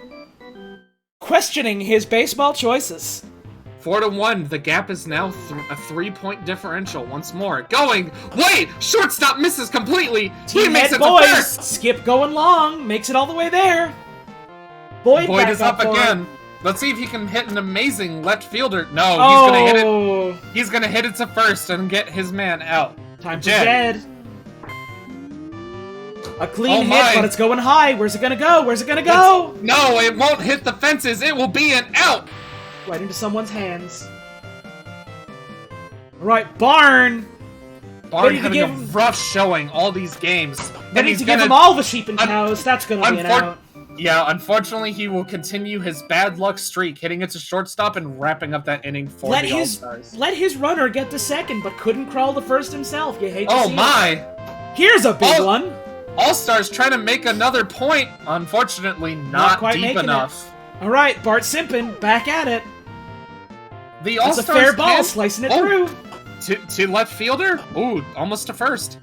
S3: Questioning his baseball choices.
S4: 4-1. The gap is now a 3-point differential. Once more. Going. Wait! Shortstop misses completely. He
S3: Team
S4: makes
S3: Head
S4: it to
S3: Boys.
S4: first.
S3: Skip going long. Makes it all the way there. Boyd back
S4: is up
S3: for it.
S4: again. Let's see if he can hit an amazing left fielder. No, he's gonna hit it.
S3: Oh,
S4: He's gonna hit it to first and get his man out.
S3: time for
S4: Jed.
S3: Jed. A clean
S4: Oh
S3: hit,
S4: my.
S3: but it's going high. Where's it gonna go? Where's it gonna go?
S4: No, it won't hit the fences. It will be an out.
S3: Right into someone's hands. All right, Barn.
S4: Barn
S3: Ready to
S4: having
S3: give
S4: a
S3: him-
S4: rough showing all these games. And
S3: Ready
S4: he's
S3: to give
S4: gonna-
S3: him all the sheep and cows. That's gonna be an out.
S4: Yeah, unfortunately, he will continue his bad luck streak, hitting it to shortstop and wrapping up that inning for the All-Stars.
S3: Let his runner get to second, but couldn't crawl to first himself. You hate to
S4: Oh
S3: see it.
S4: my!
S3: Here's a big
S4: Oh.
S3: one.
S4: All-Stars trying to make another point. Unfortunately, not
S3: quite
S4: deep
S3: making it.
S4: enough.
S3: All right, Bart Simpson back at it.
S4: The
S3: That's a
S4: All-Stars
S3: fair ball,
S4: can't-
S3: slicing it
S4: Oh,
S3: through.
S4: To left fielder? Ooh, almost to first.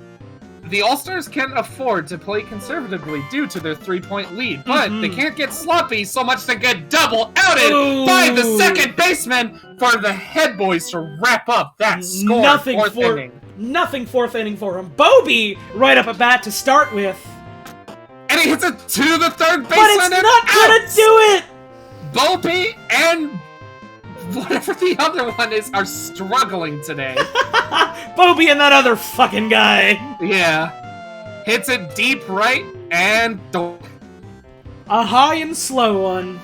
S4: The All-Stars can't afford to play conservatively due to their 3-point lead, but they can't get sloppy so much to get double outed by the second baseman for the Head Boys to wrap up that score. Fourth inning.
S3: Nothing fourth inning for him. Bobby right up at bat to start with.
S4: And he hits it to the third baseman.
S3: But it's
S4: and
S3: not gonna
S4: out.
S3: do it!
S4: Bobby and whatever the other one is are struggling today.
S3: Bobby and that other fucking guy.
S4: Yeah. Hits it deep right and
S3: A high and slow one.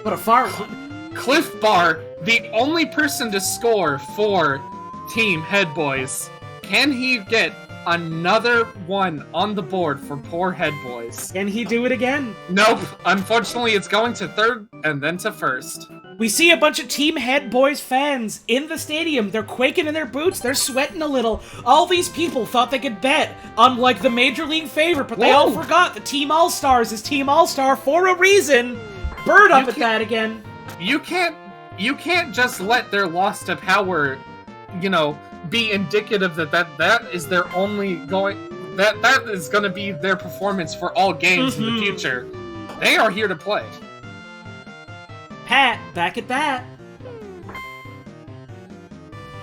S3: But a far one.
S4: Cliff Barr, the only person to score for Team Head Boys. Can he get another one on the board for poor Head Boys?
S3: Can he do it again?
S4: Nope. Unfortunately, it's going to third and then to first.
S3: We see a bunch of Team Head Boys fans in the stadium. They're quaking in their boots. They're sweating a little. All these people thought they could bet on, like, the Major League favorite, but they all forgot that Team All-Stars is Team All-Star for a reason. Bird up at that again.
S4: You can't just let their loss to power, be indicative that is their only going... That is going to be their performance for all games in the future. They are here to play.
S3: Pat, back at bat.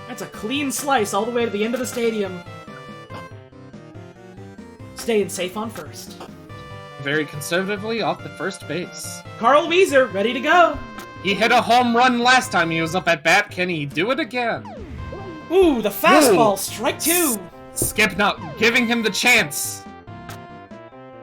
S3: That's a clean slice all the way to the end of the stadium. Staying safe on first.
S4: Very conservatively off the first base.
S3: Carl Weezer, ready to go.
S4: He hit a home run last time he was up at bat. Can he do it again?
S3: Ooh, the fastball, strike two.
S4: Skip not giving him the chance.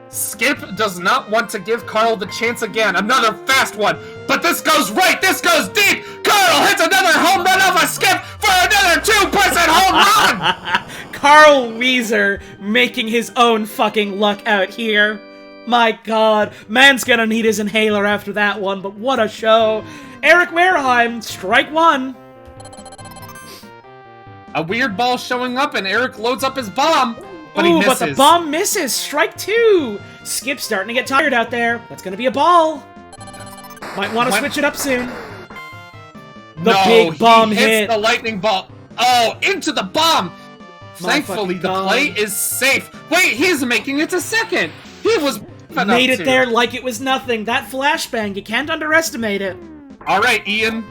S4: Skip does not want to give Carl the chance again. Another fast one. But this goes right. This goes deep. Carl hits another home run off a Skip for another 2% home run.
S3: Carl Weezer making his own fucking luck out here. My god. Man's gonna need his inhaler after that one, but what a show. Eric Wareheim, strike one.
S4: A weird ball showing up and Eric loads up his bomb. But he misses.
S3: But the bomb misses. Strike two. Skip's starting to get tired out there. That's going to be a ball. Might want to switch it up soon. The big bomb hit.
S4: The lightning ball. Oh, into the bomb. Thankfully, the play is safe. Wait, he's making it to second. He was
S3: made it there like it was nothing. That flashbang, you can't underestimate it.
S4: All right, Ian.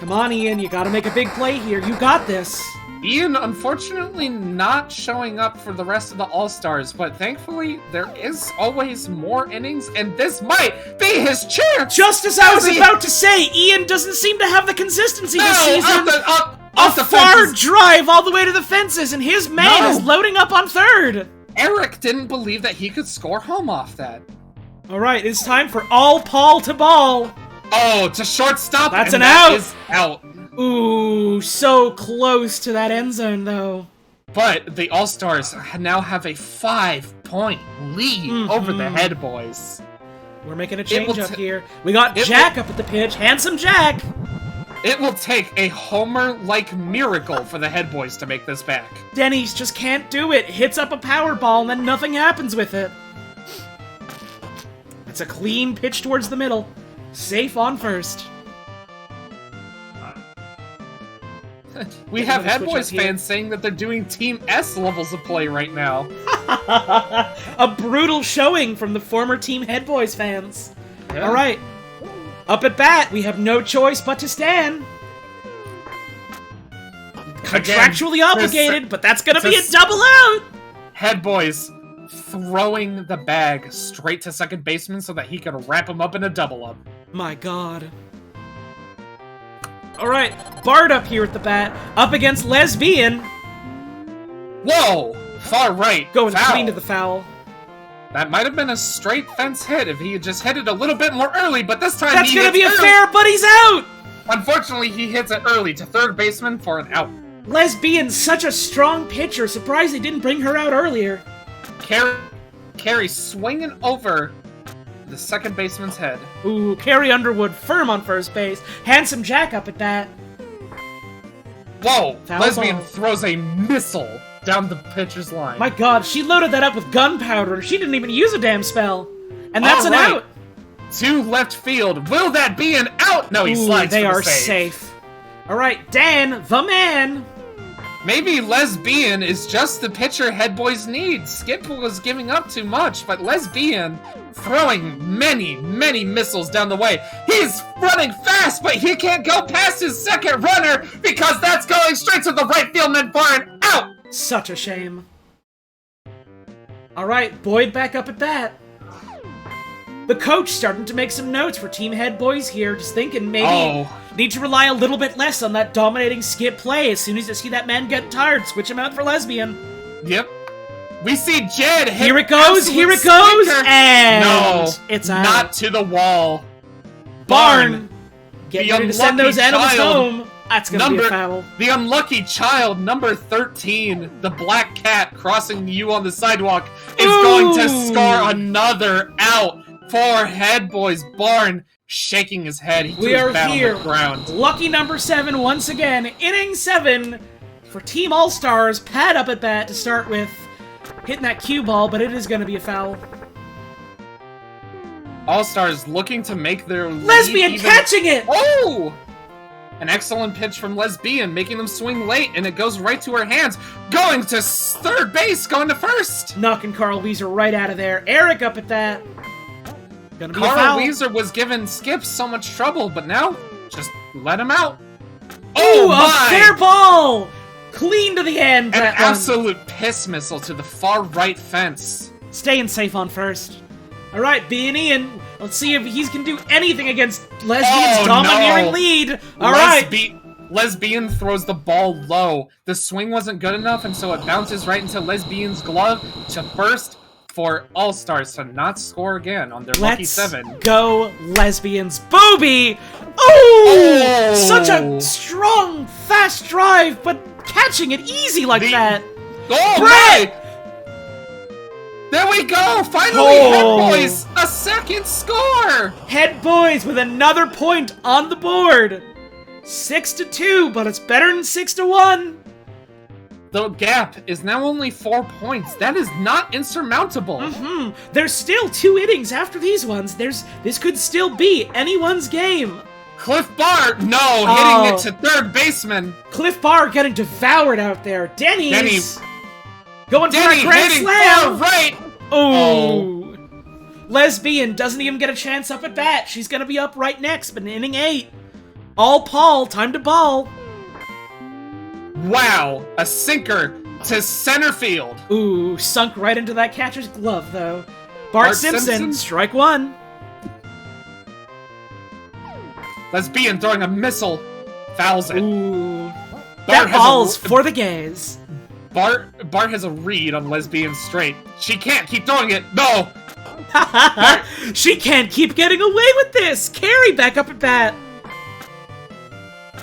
S3: Come on, Ian. You got to make a big play here. You got this.
S4: Ian, unfortunately, not showing up for the rest of the All-Stars, but thankfully, there is always more innings, and this might be his chance!
S3: Just as I was about to say, Ian doesn't seem to have the consistency this season. A far drive all the way to the fences, and his man is loading up on third!
S4: Eric didn't believe that he could score home off that.
S3: Alright, it's time for all Paul to ball.
S4: Oh, to shortstop,
S3: that's
S4: and
S3: an out!
S4: Is out.
S3: Ooh, so close to that end zone, though.
S4: But the All-Stars now have a 5-point lead over the Head Boys.
S3: We're making a change up here. We got Jack up at the pitch. Handsome Jack!
S4: It will take a homer-like miracle for the Head Boys to make this back.
S3: Denny's just can't do it. Hits up a power ball and then nothing happens with it. It's a clean pitch towards the middle. Safe on first.
S4: We have Head Boys fans saying that they're doing Team S levels of play right now.
S3: A brutal showing from the former Team Head Boys fans. Yeah. Alright. Up at bat, we have no choice but to stand. Contractually obligated, but that's gonna be a double out! Head
S4: Boys throwing the bag straight to second baseman so that he can wrap him up in a double up.
S3: My god. Alright, Bard up here at the bat, up against Lesbian.
S4: Whoa! Far right.
S3: Going clean to the foul.
S4: That might have been a straight fence hit if he had just hit it a little bit more early, but this time
S3: that's gonna be a fair, but he's out!
S4: Unfortunately, he hits it early to third baseman for an out.
S3: Lesbian's such a strong pitcher, surprised they didn't bring her out earlier.
S4: Carrie swinging over the second baseman's head.
S3: Ooh, Carrie Underwood firm on first base. Handsome Jack up at that.
S4: Whoa! Lesbian throws a missile down the pitcher's line.
S3: My god, she loaded that up with gunpowder and she didn't even use a damn spell. And that's an out!
S4: To left field. Will that be an out? No, he slides
S3: they
S4: for the
S3: are
S4: save.
S3: Safe. Alright, Dan, the man!
S4: Maybe Lesbian is just the pitcher Head Boys need. Skip was giving up too much, but Lesbian throwing many, many missiles down the way. He's running fast, but he can't go past his second runner because that's going straight to the right field man for an out!
S3: Such a shame. Alright, Boyd back up at bat. The coach starting to make some notes for Team Head Boys here, just thinking maybe need to rely a little bit less on that dominating Skip play. As soon as you see that man get tired, switch him out for Lesbian.
S4: Yep. We see Jed hit
S3: here it goes, and
S4: no,
S3: it's out.
S4: Not to the wall.
S3: Barn! Get ready to send those animals home. That's gonna be a foul.
S4: The unlucky child, number 13, the black cat crossing you on the sidewalk, is going to score another out for Head Boys. Barn shaking his head. He
S3: We
S4: threw his
S3: are
S4: bat
S3: here.
S4: on the ground.
S3: Lucky number 7 once again. Inning 7 for Team All-Stars. Pat up at bat to start with. Hitting that cue ball, but it is going to be a foul.
S4: All-Stars looking to make their lead
S3: Lesbian
S4: even...
S3: catching it!
S4: Oh! An excellent pitch from Lesbian, making them swing late, and it goes right to her hands. Going to third base, going to first!
S3: Knocking Carl Weezer right out of there. Eric up at that. Gonna be a
S4: Carl
S3: foul.
S4: Weezer was giving Skip so much trouble, but now, just let him out.
S3: Oh,
S4: my!
S3: a fair ball! Clean to the end,
S4: An
S3: that one.
S4: absolute piss missile to the far right fence.
S3: Staying safe on first. Alright, B and Ian. Let's see if he can do anything against Lesbian's domineering lead. Alright.
S4: Lesbian throws the ball low. The swing wasn't good enough, and so it bounces right into Lesbian's glove to first for All-Stars to not score again on their lucky
S3: Let's
S4: 7.
S3: go, Lesbians. Booby! Oh! Such a strong, fast drive, but catching it easy like that.
S4: Oh,
S3: Brett!
S4: my! There we go! Finally,
S3: Oh.
S4: Head Boys! A second score!
S3: Head Boys with another point on the board. 6-2, but it's better than 6-1.
S4: The gap is now only 4 points. That is not insurmountable.
S3: There's still 2 innings after these ones. This could still be anyone's game.
S4: Cliff Bar, no,
S3: Oh.
S4: hitting it to third baseman.
S3: Cliff Bar getting devoured out there. Denny's going for
S4: Denny
S3: a grand
S4: hitting
S3: slam.
S4: far right.
S3: Oh. Lesbian doesn't even get a chance up at bat. She's gonna be up right next, but in inning 8. All Paul, time to ball.
S4: Wow, a sinker to center field.
S3: Ooh, sunk right into that catcher's glove, though. Bart Simpson, strike 1.
S4: Lesbian throwing a missile, fouls it.
S3: Ooh.
S4: Bart
S3: That
S4: has
S3: ball's
S4: a-
S3: for the gays.
S4: Bart has a read on Lesbian straight. She can't keep throwing it. No.
S3: She can't keep getting away with this. Carrie back up at bat.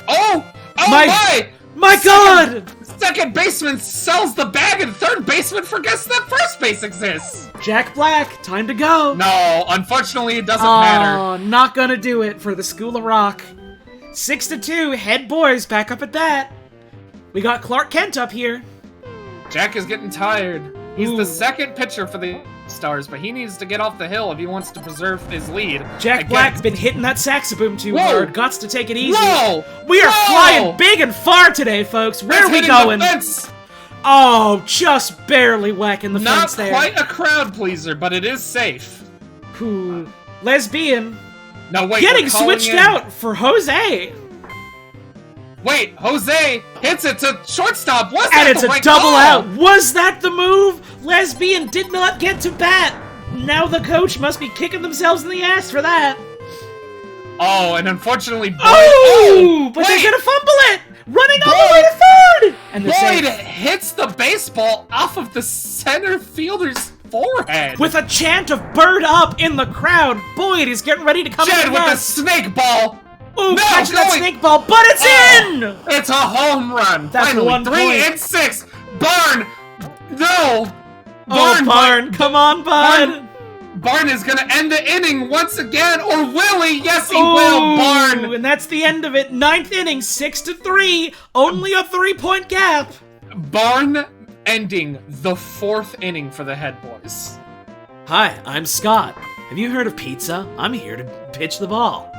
S4: Oh
S3: My
S4: my!
S3: God!
S4: Second baseman sells the bag, and third baseman forgets that first base exists.
S3: Jack Black, time to go.
S4: No, unfortunately, it doesn't matter.
S3: Oh, not gonna do it for the School of Rock. 6-2, Head Boys back up at that. We got Clark Kent up here.
S4: Jack is getting tired. He's
S3: Ooh.
S4: the second pitcher for the Stars, but he needs to get off the hill if he wants to preserve his lead.
S3: Jack Black's been hitting that saxophone too
S4: Whoa.
S3: hard. Gots to take it easy.
S4: Whoa!
S3: We are
S4: Whoa!
S3: flying big and far today, folks. Where
S4: That's
S3: are we
S4: hitting
S3: going?
S4: The fence.
S3: Oh, just barely whacking the
S4: Not
S3: fence there.
S4: quite a crowd pleaser, but it is safe.
S3: Ooh. Lesbian
S4: No, wait.
S3: getting
S4: we're calling
S3: switched
S4: in-
S3: out for Jose.
S4: Wait, Jose hits it to shortstop. Was
S3: And
S4: that
S3: it's
S4: the
S3: a
S4: right
S3: double
S4: call?
S3: out. Was that the move? Lesbian did not get to bat. Now the coach must be kicking themselves in the ass for that.
S4: Oh, and unfortunately, Boyd.
S3: Oh, but they're
S4: wait.
S3: gonna fumble it. Running all the way to third. And they're
S4: Boyd
S3: safe.
S4: hits the baseball off of the center fielder's forehead.
S3: With a chant of "Bird up" in the crowd, Boyd is getting ready to come
S4: Jed
S3: in
S4: with the
S3: front.
S4: snake ball.
S3: Ooh,
S4: No,
S3: catching that
S4: going-
S3: snake ball, but it's in.
S4: It's a home run.
S3: That's
S4: Finally,
S3: 1
S4: 3
S3: point.
S4: and 6. Barn. No.
S3: Oh, Barn, come on, bud.
S4: Barn is gonna end the inning once again, or will he? Yes, he
S3: Ooh,
S4: will. Barn.
S3: and that's the end of it. 9th inning, 6-3. Only a 3-point gap.
S4: Barn ending the 4th inning for the Head Boys.
S6: Hi, I'm Scott. Have you heard of pizza? I'm here to pitch the ball.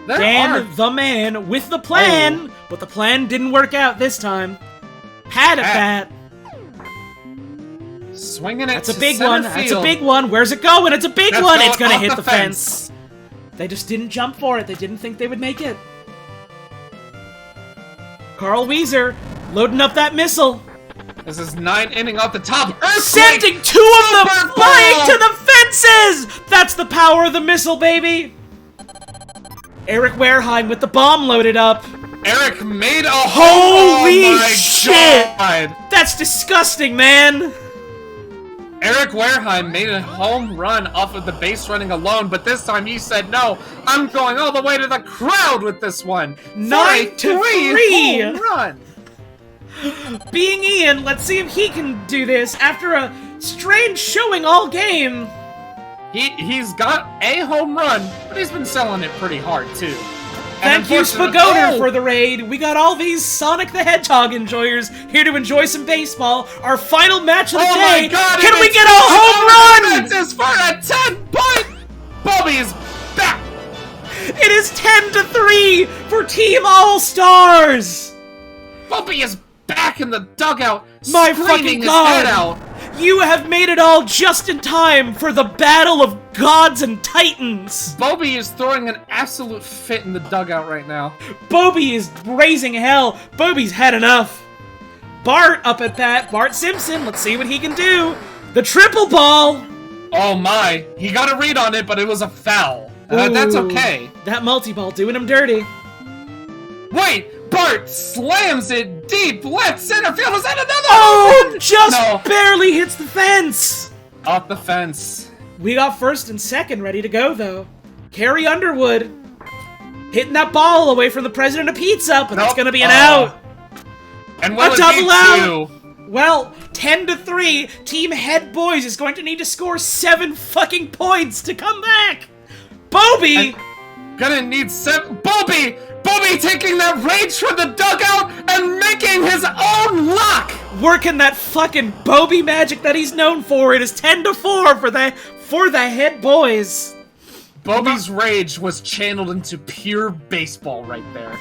S4: There
S3: Dan
S4: are
S3: the man with the plan, but the plan didn't work out this time. Pat at
S4: Pat.
S3: that.
S4: swinging it.
S3: That's a
S4: to
S3: big
S4: center
S3: one. That's a
S4: field.
S3: big one. Where's it going? It's a big
S4: That's
S3: one.
S4: going
S3: It's gonna
S4: off
S3: hit
S4: the
S3: the fence. They just didn't jump for it. They didn't think they would make it. Carl Weezer loading up that missile.
S4: This is 9 inning off the top. Earthquake!
S3: Sending 2 of them
S4: Super
S3: flying
S4: ball!
S3: to the fences! That's the power of the missile, baby! Eric Wareheim with the bomb loaded up.
S4: Eric made a
S3: Holy
S4: oh my
S3: shit!
S4: God.
S3: That's disgusting, man!
S4: Eric Wareheim made a home run off of the base running alone, but this time he said, no, I'm going all the way to the crowd with this one.
S3: 9-3.
S4: Home run.
S3: Being Ian, let's see if he can do this. After a Strange showing all game.
S4: He's got a home run, but he's been selling it pretty hard too.
S3: Thank you, Spagoner, for the raid. We got all these Sonic the Hedgehog enjoyers here to enjoy some baseball. Our final match of the day.
S4: My God,
S3: Can we get a home run?
S4: This is for a 10-point. Bobby is back.
S3: It is 10-3 for Team All-Stars.
S4: Bobby is back in the dugout,
S3: My
S4: screaming
S3: fucking
S4: his
S3: God.
S4: head out.
S3: You have made it all just in time for the battle of gods and titans.
S4: Bobby is throwing an absolute fit in the dugout right now.
S3: Bobby is raising hell. Bobby's had enough. Bart up at bat. Bart Simpson. Let's see what he can do. The triple ball.
S4: Oh my, he got a read on it, but it was a foul. That's
S3: Ooh,
S4: okay.
S3: That multi-ball doing him dirty.
S4: Wait, Bart slams it deep left center field. Is that another?
S3: Oh, just
S4: No.
S3: barely hits the fence.
S4: Off the fence.
S3: We got first and second ready to go, though. Carrie Underwood hitting that ball away from the president of pizza, but that's
S4: Nope.
S3: going to be an out.
S4: And will
S3: A
S4: it
S3: double
S4: be
S3: out.
S4: 2?
S3: Well, 10-3, Team Head Boys is going to need to score 7 fucking points to come back. Bobby!
S4: Gonna need 7. Bobby taking that rage from the dugout and making his own luck.
S3: Working that fucking Bobby magic that he's known for. It is 10-4 for the Head Boys.
S4: Bobby's rage was channeled into pure baseball right there.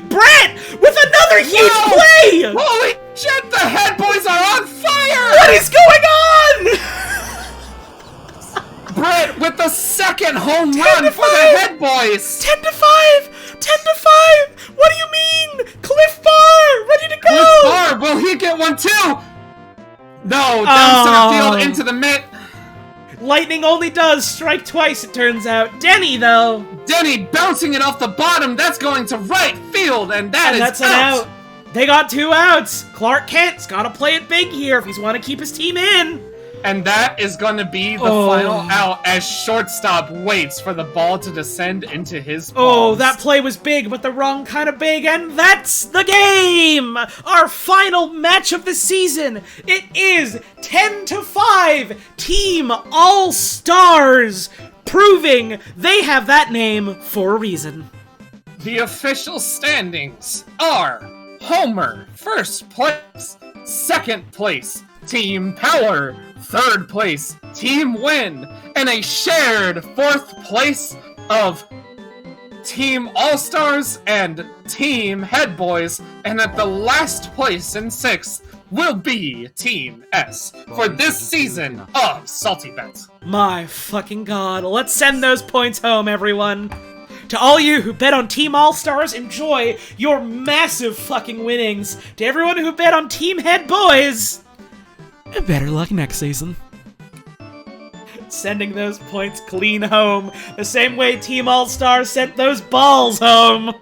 S3: Brett with another huge
S4: Whoa!
S3: play!
S4: Holy shit, the Head Boys are on fire!
S3: What is going on?
S4: Brett with the second home run for the Head Boys!
S3: 10-5! 10-5! What do you mean? Cliff Bar! Ready to go!
S4: Barr, will he get one too? No, down center field into the mitt.
S3: Lightning only does strike twice, it turns out. Denny, though.
S4: Denny bouncing it off the bottom. That's going to right field, and
S3: That's an out. They got 2 outs. Clark Kent's got to play it big here if he's want to keep his team in.
S4: And that is going to be the final out as shortstop waits for the ball to descend into his
S3: Oh,
S4: palms.
S3: that play was big, but the wrong kind of big, and that's the game! Our final match of the season! It is 10-5, Team All-Stars, proving they have that name for a reason.
S4: The official standings are Homer, first place. Second place, Team Power. Third place, Team Win. And a shared fourth place of Team All-Stars and Team Head Boys. And at the last place in sixth will be Team S for this season of SaltyBasE.
S3: My fucking god, let's send those points home, everyone. To all you who bet on Team All-Stars, enjoy your massive fucking winnings. To everyone who bet on Team Head Boys, better luck next season. Sending those points clean home, the same way Team All-Stars sent those balls home.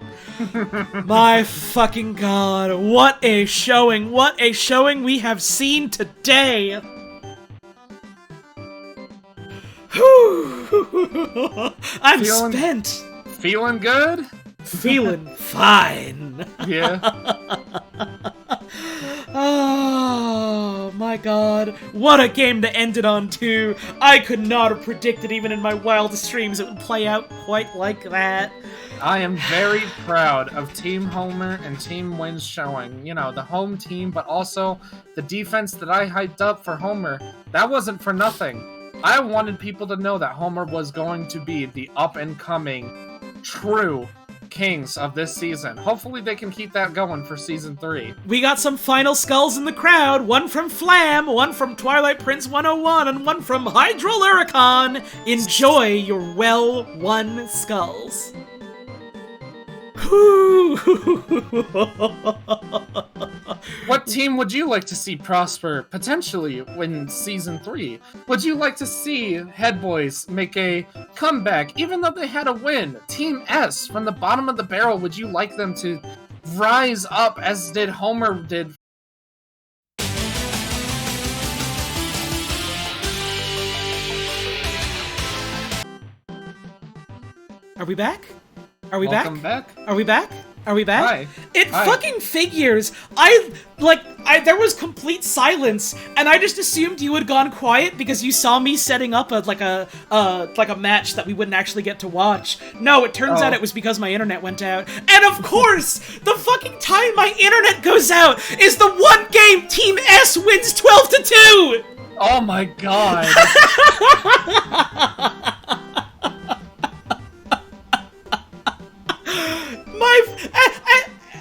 S3: My fucking god, what a showing we have seen today. I'm spent.
S4: Feeling good?
S3: Feeling fine.
S4: Yeah.
S3: Oh my god, what a game to end it on too. I could not have predicted even in my wildest dreams it would play out quite like that.
S4: I am very proud of Team Homer and Team Win's showing. You know, the home team, but also the defense that I hyped up for Homer. That wasn't for nothing. I wanted people to know that Homer was going to be the up-and-coming, true kings of this season. Hopefully they can keep that going for season 3.
S3: We got some final skulls in the crowd, one from Flam, one from Twilight Prince 101, and one from Hydroluricon. Enjoy your well-won skulls.
S4: What team would you like to see prosper, potentially, in Season 3? Would you like to see Head Boys make a comeback, even though they had a win? Team S, from the bottom of the barrel, would you like them to rise up as did Homer did?
S3: Are we back? Are we
S4: Welcome back.
S3: Are we back? Are we back?
S4: Hi.
S3: It
S4: Hi.
S3: fucking figures. There was complete silence, and I just assumed you had gone quiet because you saw me setting up a match that we wouldn't actually get to watch. No, it turns out it was because my internet went out. And of course, the fucking time my internet goes out is the one game Team S wins 12-2!
S4: Oh my god.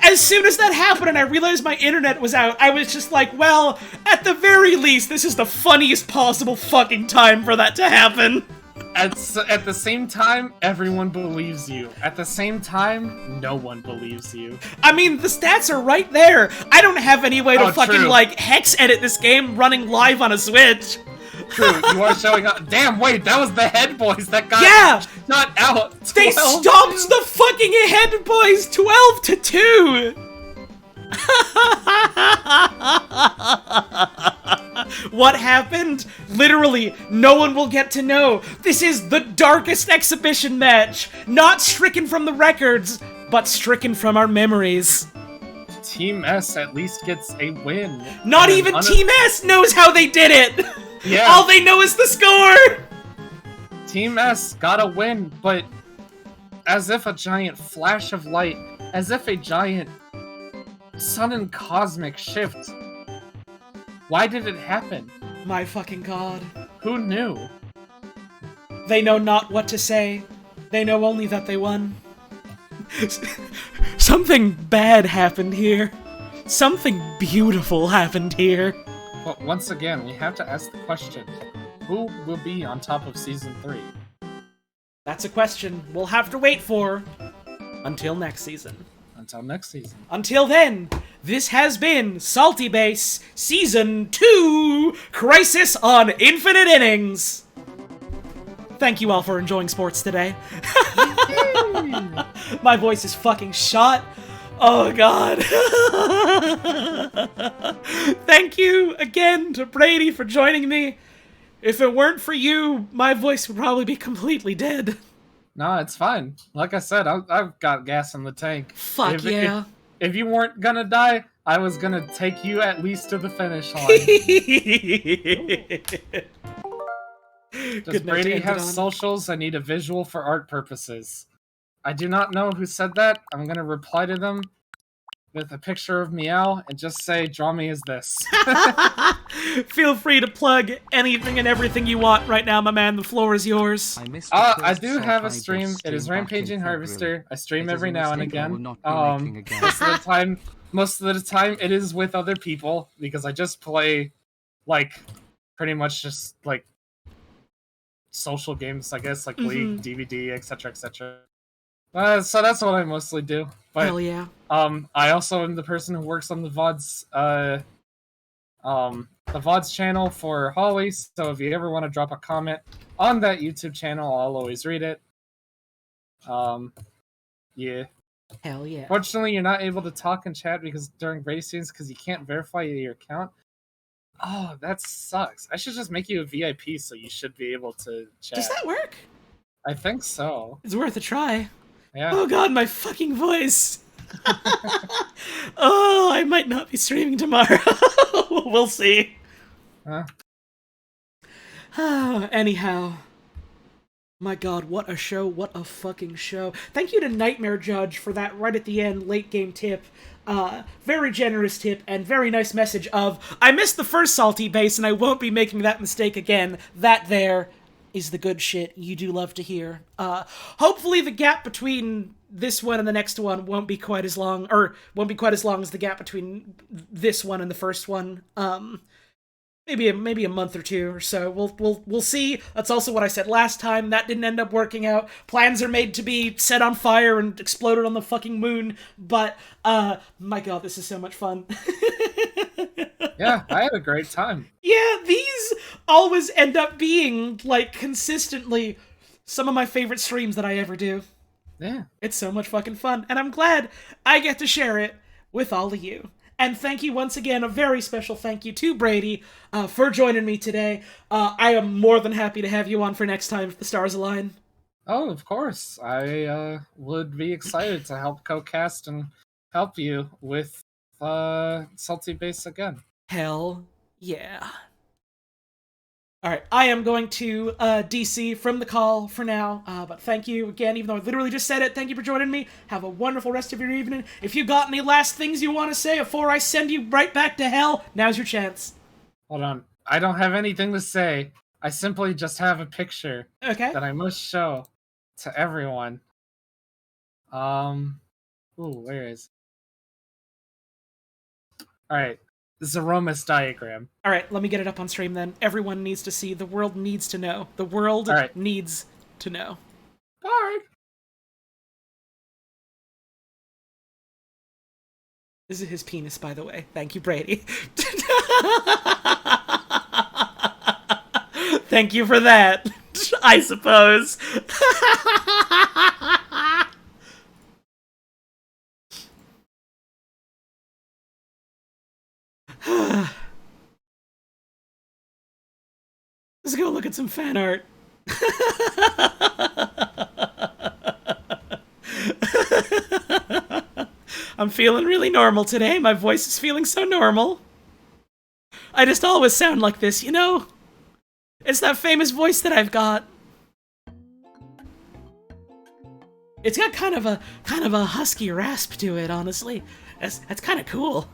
S3: As soon as that happened and I realized my internet was out, I was just like, well, at the very least, this is the funniest possible fucking time for that to happen.
S4: At the same time, everyone believes you. At the same time, no one believes you.
S3: I mean, the stats are right there. I don't have any way to fucking,
S4: true.
S3: like, hex edit this game running live on a Switch.
S4: True, you are showing up. Damn, wait, that was the head boys that got shut out.
S3: They stomped the fucking head boys 12-2. What happened? Literally, no one will get to know. This is the darkest exhibition match. Not stricken from the records, but stricken from our memories.
S4: Team S at least gets a win.
S3: Not even Team S knows how they did it!
S4: Yeah.
S3: All they know is the score!
S4: Team S got a win, but as if a giant flash of light, as if a giant sudden cosmic shift. Why did it happen?
S3: My fucking god.
S4: Who knew?
S3: They know not what to say. They know only that they won. Something bad happened here. Something beautiful happened here.
S4: But once again, we have to ask the question, who will be on top of Season 3?
S3: That's a question we'll have to wait for until next season.
S4: Until next season.
S3: Until then, this has been SALTYBASE Season 2 Crisis on Infinite Innings. Thank you all for enjoying sports today. My voice is fucking shot. Oh god. Thank you again to Brady for joining me. If it weren't for you, my voice would probably be completely dead.
S4: No, it's fine. Like I said, I've got gas in the tank.
S3: Fuck yeah.
S4: If you weren't gonna die, I was gonna take you at least to the finish line. Does Brady have socials? I need a visual for art purposes. I do not know who said that. I'm gonna reply to them with a picture of Meow and just say, draw me as this.
S3: Feel free to plug anything and everything you want right now, my man. The floor is yours.
S4: I do have a stream. It is Rampaging Harvester. I stream every now and again. Most of the time it is with other people because I just play, like, pretty much just, like, social games, I guess, like League, DVD, etc., etc. So that's what I mostly do. But,
S3: hell yeah.
S4: I also am the person who works on the VODs channel for Holly, so if you ever want to drop a comment on that YouTube channel, I'll always read it. Yeah.
S3: Hell yeah.
S4: Fortunately, you're not able to talk and chat because during race scenes because you can't verify your account. Oh, that sucks. I should just make you a VIP so you should be able to chat.
S3: Does that work?
S4: I think so.
S3: It's worth a try.
S4: Yeah.
S3: Oh god, my fucking voice. Oh, I might not be streaming tomorrow. We'll see.
S4: Huh?
S3: Anyhow. My god, what a show, what a fucking show. Thank you to Nightmare Judge for that right at the end, late game tip. Very generous tip and very nice message of, I missed the first SALTYBASE and I won't be making that mistake again. That there is the good shit you do love to hear. Hopefully the gap between this one and the next one won't be quite as long, or won't be quite as long as the gap between this one and the first one. Maybe a month or two or so. We'll see. That's also what I said last time. That didn't end up working out. Plans are made to be set on fire and exploded on the fucking moon. But my god, this is so much fun.
S4: Yeah, I had a great time.
S3: Yeah, these always end up being, like, consistently some of my favorite streams that I ever do.
S4: Yeah.
S3: It's so much fucking fun, and I'm glad I get to share it with all of you. And thank you once again, a very special thank you to Brady for joining me today. I am more than happy to have you on for next time if the stars align.
S4: Oh, of course. I would be excited to help co-cast and help you with Salty Base again.
S3: Hell yeah. Alright, I am going to DC from the call for now, but thank you again, even though I literally just said it. Thank you for joining me. Have a wonderful rest of your evening. If you got any last things you want to say before I send you right back to hell, now's your chance.
S4: Hold on. I don't have anything to say. I simply just have a picture
S3: Okay.
S4: that I must show to everyone. Ooh, where is it? Alright. This is a Romus diagram.
S3: Alright, let me get it up on stream then. Everyone needs to see. The world needs to know. The world needs to know.
S4: Bye!
S3: This is his penis, by the way. Thank you, Brady. Thank you for that, I suppose. Let's go look at some fan art. I'm feeling really normal today. My voice is feeling so normal. I just always sound like this, you know? It's that famous voice that I've got. It's got kind of a husky rasp to it, honestly. That's kind of cool.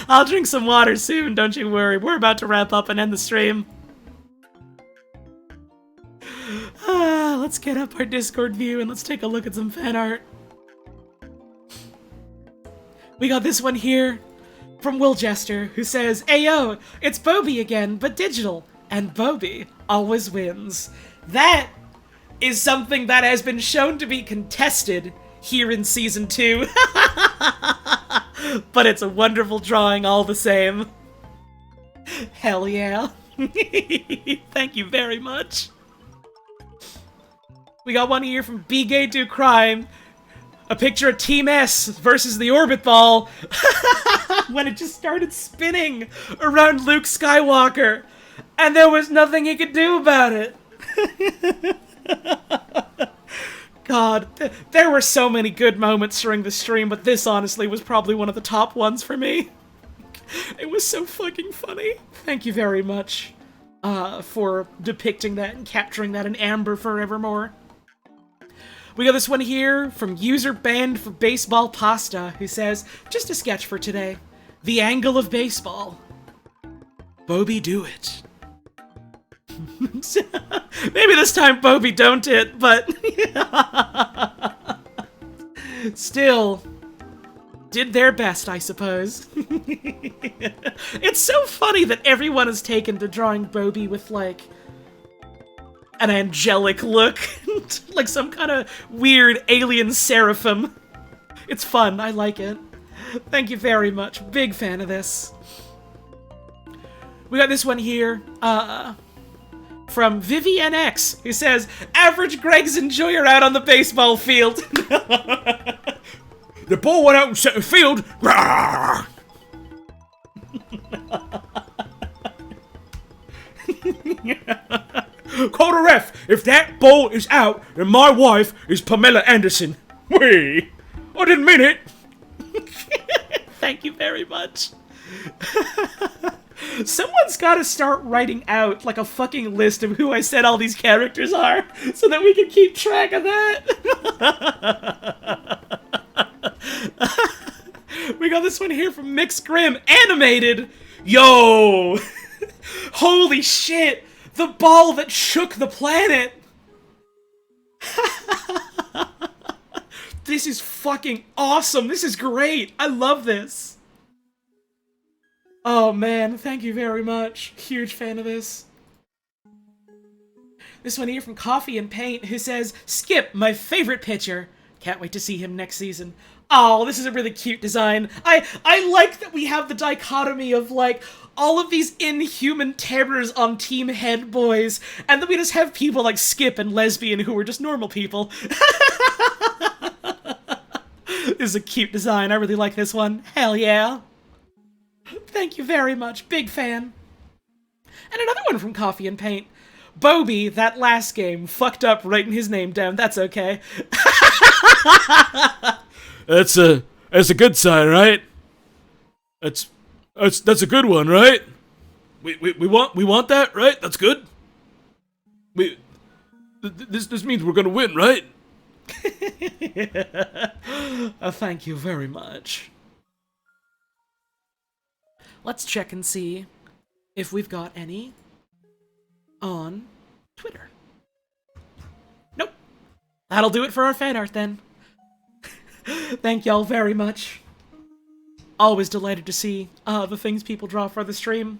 S3: I'll drink some water soon, don't you worry. We're about to wrap up and end the stream. Let's get up our Discord view and let's take a look at some fan art. We got this one here from Will Jester, who says, "Ayo, it's Bobby again, but digital, and Bobby always wins." That is something that has been shown to be contested here in Season 2. But it's a wonderful drawing all the same. Hell yeah. Thank you very much. We got one here from Be Gay Do Crime. A picture of Team S versus the Orbit Ball. When it just started spinning around Luke Skywalker. And there was nothing he could do about it. God, there were so many good moments during the stream, but this honestly was probably one of the top ones for me. It was so fucking funny. Thank you very much for depicting that and capturing that in amber forevermore. We got this one here from User Banned for Baseball Pasta, who says, "Just a sketch for today. The angle of baseball. Bobby, do it." Maybe this time Bobby don't it, but still did their best, I suppose. It's so funny that everyone has taken to drawing Bobby with like an angelic look, like some kind of weird alien seraphim. It's fun, I like it. Thank you very much, big fan of this. We got this one here, from Vivian X, who says, "Average Greg's enjoyer out on the baseball field."
S2: The ball went out in center field. Rawr! Call the ref. If that ball is out, then my wife is Pamela Anderson. Wait, I didn't mean it.
S3: Thank you very much. Someone's gotta start writing out, like, a fucking list of who I said all these characters are, so that we can keep track of that. We got this one here from Mix Grim, animated. Yo! Holy shit! The ball that shook the planet! This is fucking awesome! This is great! I love this! Oh man, thank you very much. Huge fan of this. This one here from Coffee and Paint, who says, "Skip, my favorite pitcher. Can't wait to see him next season." Oh, this is a really cute design. I like that we have the dichotomy of, like, all of these inhuman terrors on Team Head Boys, and then we just have people like Skip and Lesbian who are just normal people. This is a cute design. I really like this one. Hell yeah. Thank you very much. Big fan. And another one from Coffee and Paint. Bobby, that last game, fucked up writing his name down. That's okay.
S5: That's a good sign, right? That's a good one, right? We want that, right? That's good. This means we're gonna win, right?
S3: Thank you very much. Let's check and see if we've got any on Twitter. Nope. That'll do it for our fan art then. Thank y'all very much. Always delighted to see the things people draw for the stream.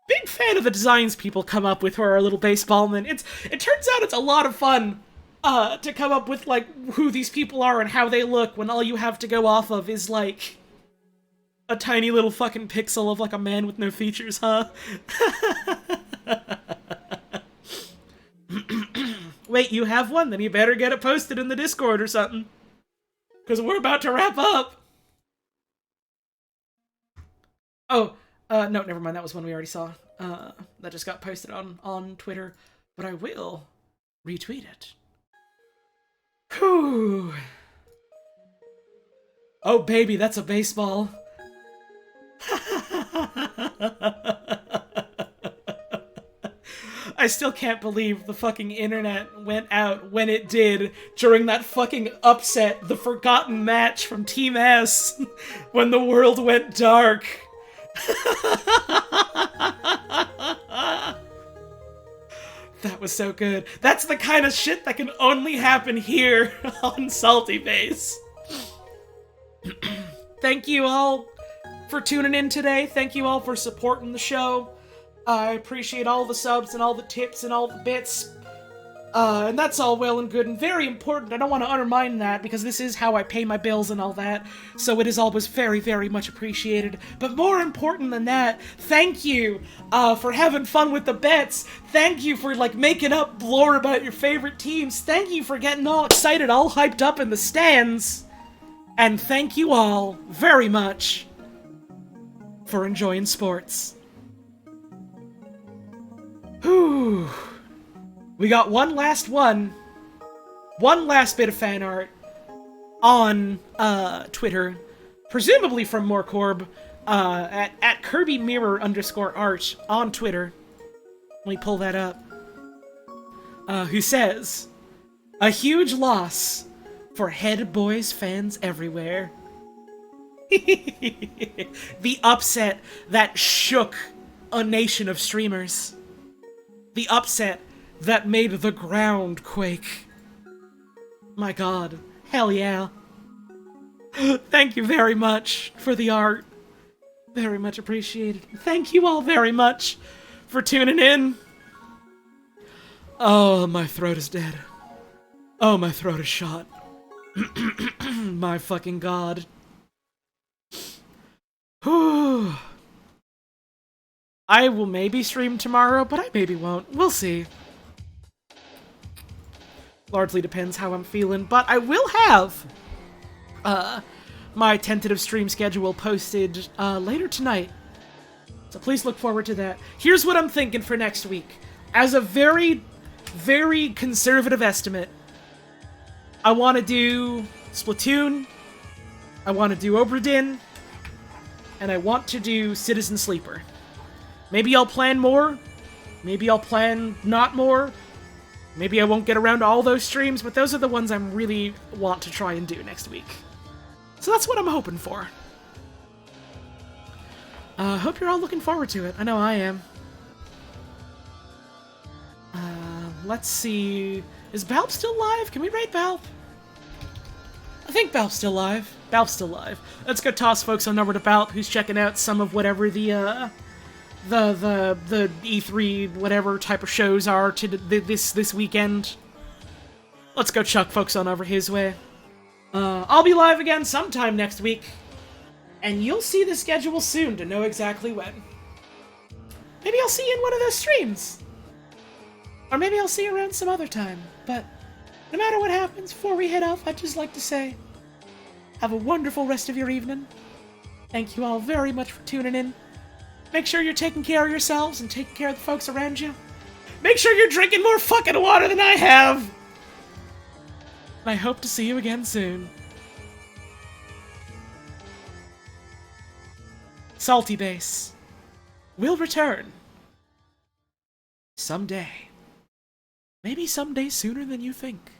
S3: Big fan of the designs people come up with for our little baseballmen. It turns out it's a lot of fun to come up with, like, who these people are and how they look when all you have to go off of is, like, a tiny little fucking pixel of, like, a man with no features, huh? Wait, you have one? Then you better get it posted in the Discord or something. Because we're about to wrap up. Oh, no, never mind. That was one we already saw. That just got posted on Twitter. But I will retweet it. Whew. Oh, baby, that's a baseball. I still can't believe the fucking internet went out when it did during that fucking upset, the forgotten match from Team S, when the world went dark. That was so good. That's the kind of shit that can only happen here on SALTYBASE. Thank you all for tuning in today. Thank you all for supporting the show. I appreciate all the subs and all the tips and all the bits. And that's all well and good and very important. I don't want to undermine that because this is how I pay my bills and all that. So it is always very, very much appreciated. But more important than that, thank you for having fun with the bets. Thank you for, like, making up lore about your favorite teams. Thank you for getting all excited, all hyped up in the stands. And thank you all very much for enjoying sports. Whew. We got one last bit of fan art on Twitter, presumably from Morcorb, at KirbyMirror_art on Twitter. Let me pull that up. Who says, "A huge loss for Head Boys fans everywhere." The upset that shook a nation of streamers. The upset that made the ground quake. My god. Hell yeah. Thank you very much for the art. Very much appreciated. Thank you all very much for tuning in. Oh, my throat is dead. Oh, my throat is shot. My fucking god. Whew. I will maybe stream tomorrow, but I maybe won't. We'll see. Largely depends how I'm feeling, but I will have my tentative stream schedule posted later tonight. So please look forward to that. Here's what I'm thinking for next week. As a very, very conservative estimate, I want to do Splatoon, I want to do Obra Dinn, and I want to do Citizen Sleeper. Maybe I'll plan more, maybe I'll plan not more, maybe I won't get around to all those streams, but those are the ones I really want to try and do next week. So that's what I'm hoping for. Hope you're all looking forward to it. I know I am. Let's see. Is Balp still live? Can we rate Balp? I think Balp's still live. Balp's still live. Let's go toss folks on over to Balp, who's checking out some of whatever the E3 whatever type of shows are to this weekend. Let's go chuck folks on over his way. I'll be live again sometime next week, and you'll see the schedule soon to know exactly when. Maybe I'll see you in one of those streams, or maybe I'll see you around some other time. But no matter what happens, before we head off, I'd just like to say, have a wonderful rest of your evening. Thank you all very much for tuning in. Make sure you're taking care of yourselves and taking care of the folks around you. Make sure you're drinking more fucking water than I have! And I hope to see you again soon. SALTYBASE will return. Someday. Maybe someday sooner than you think.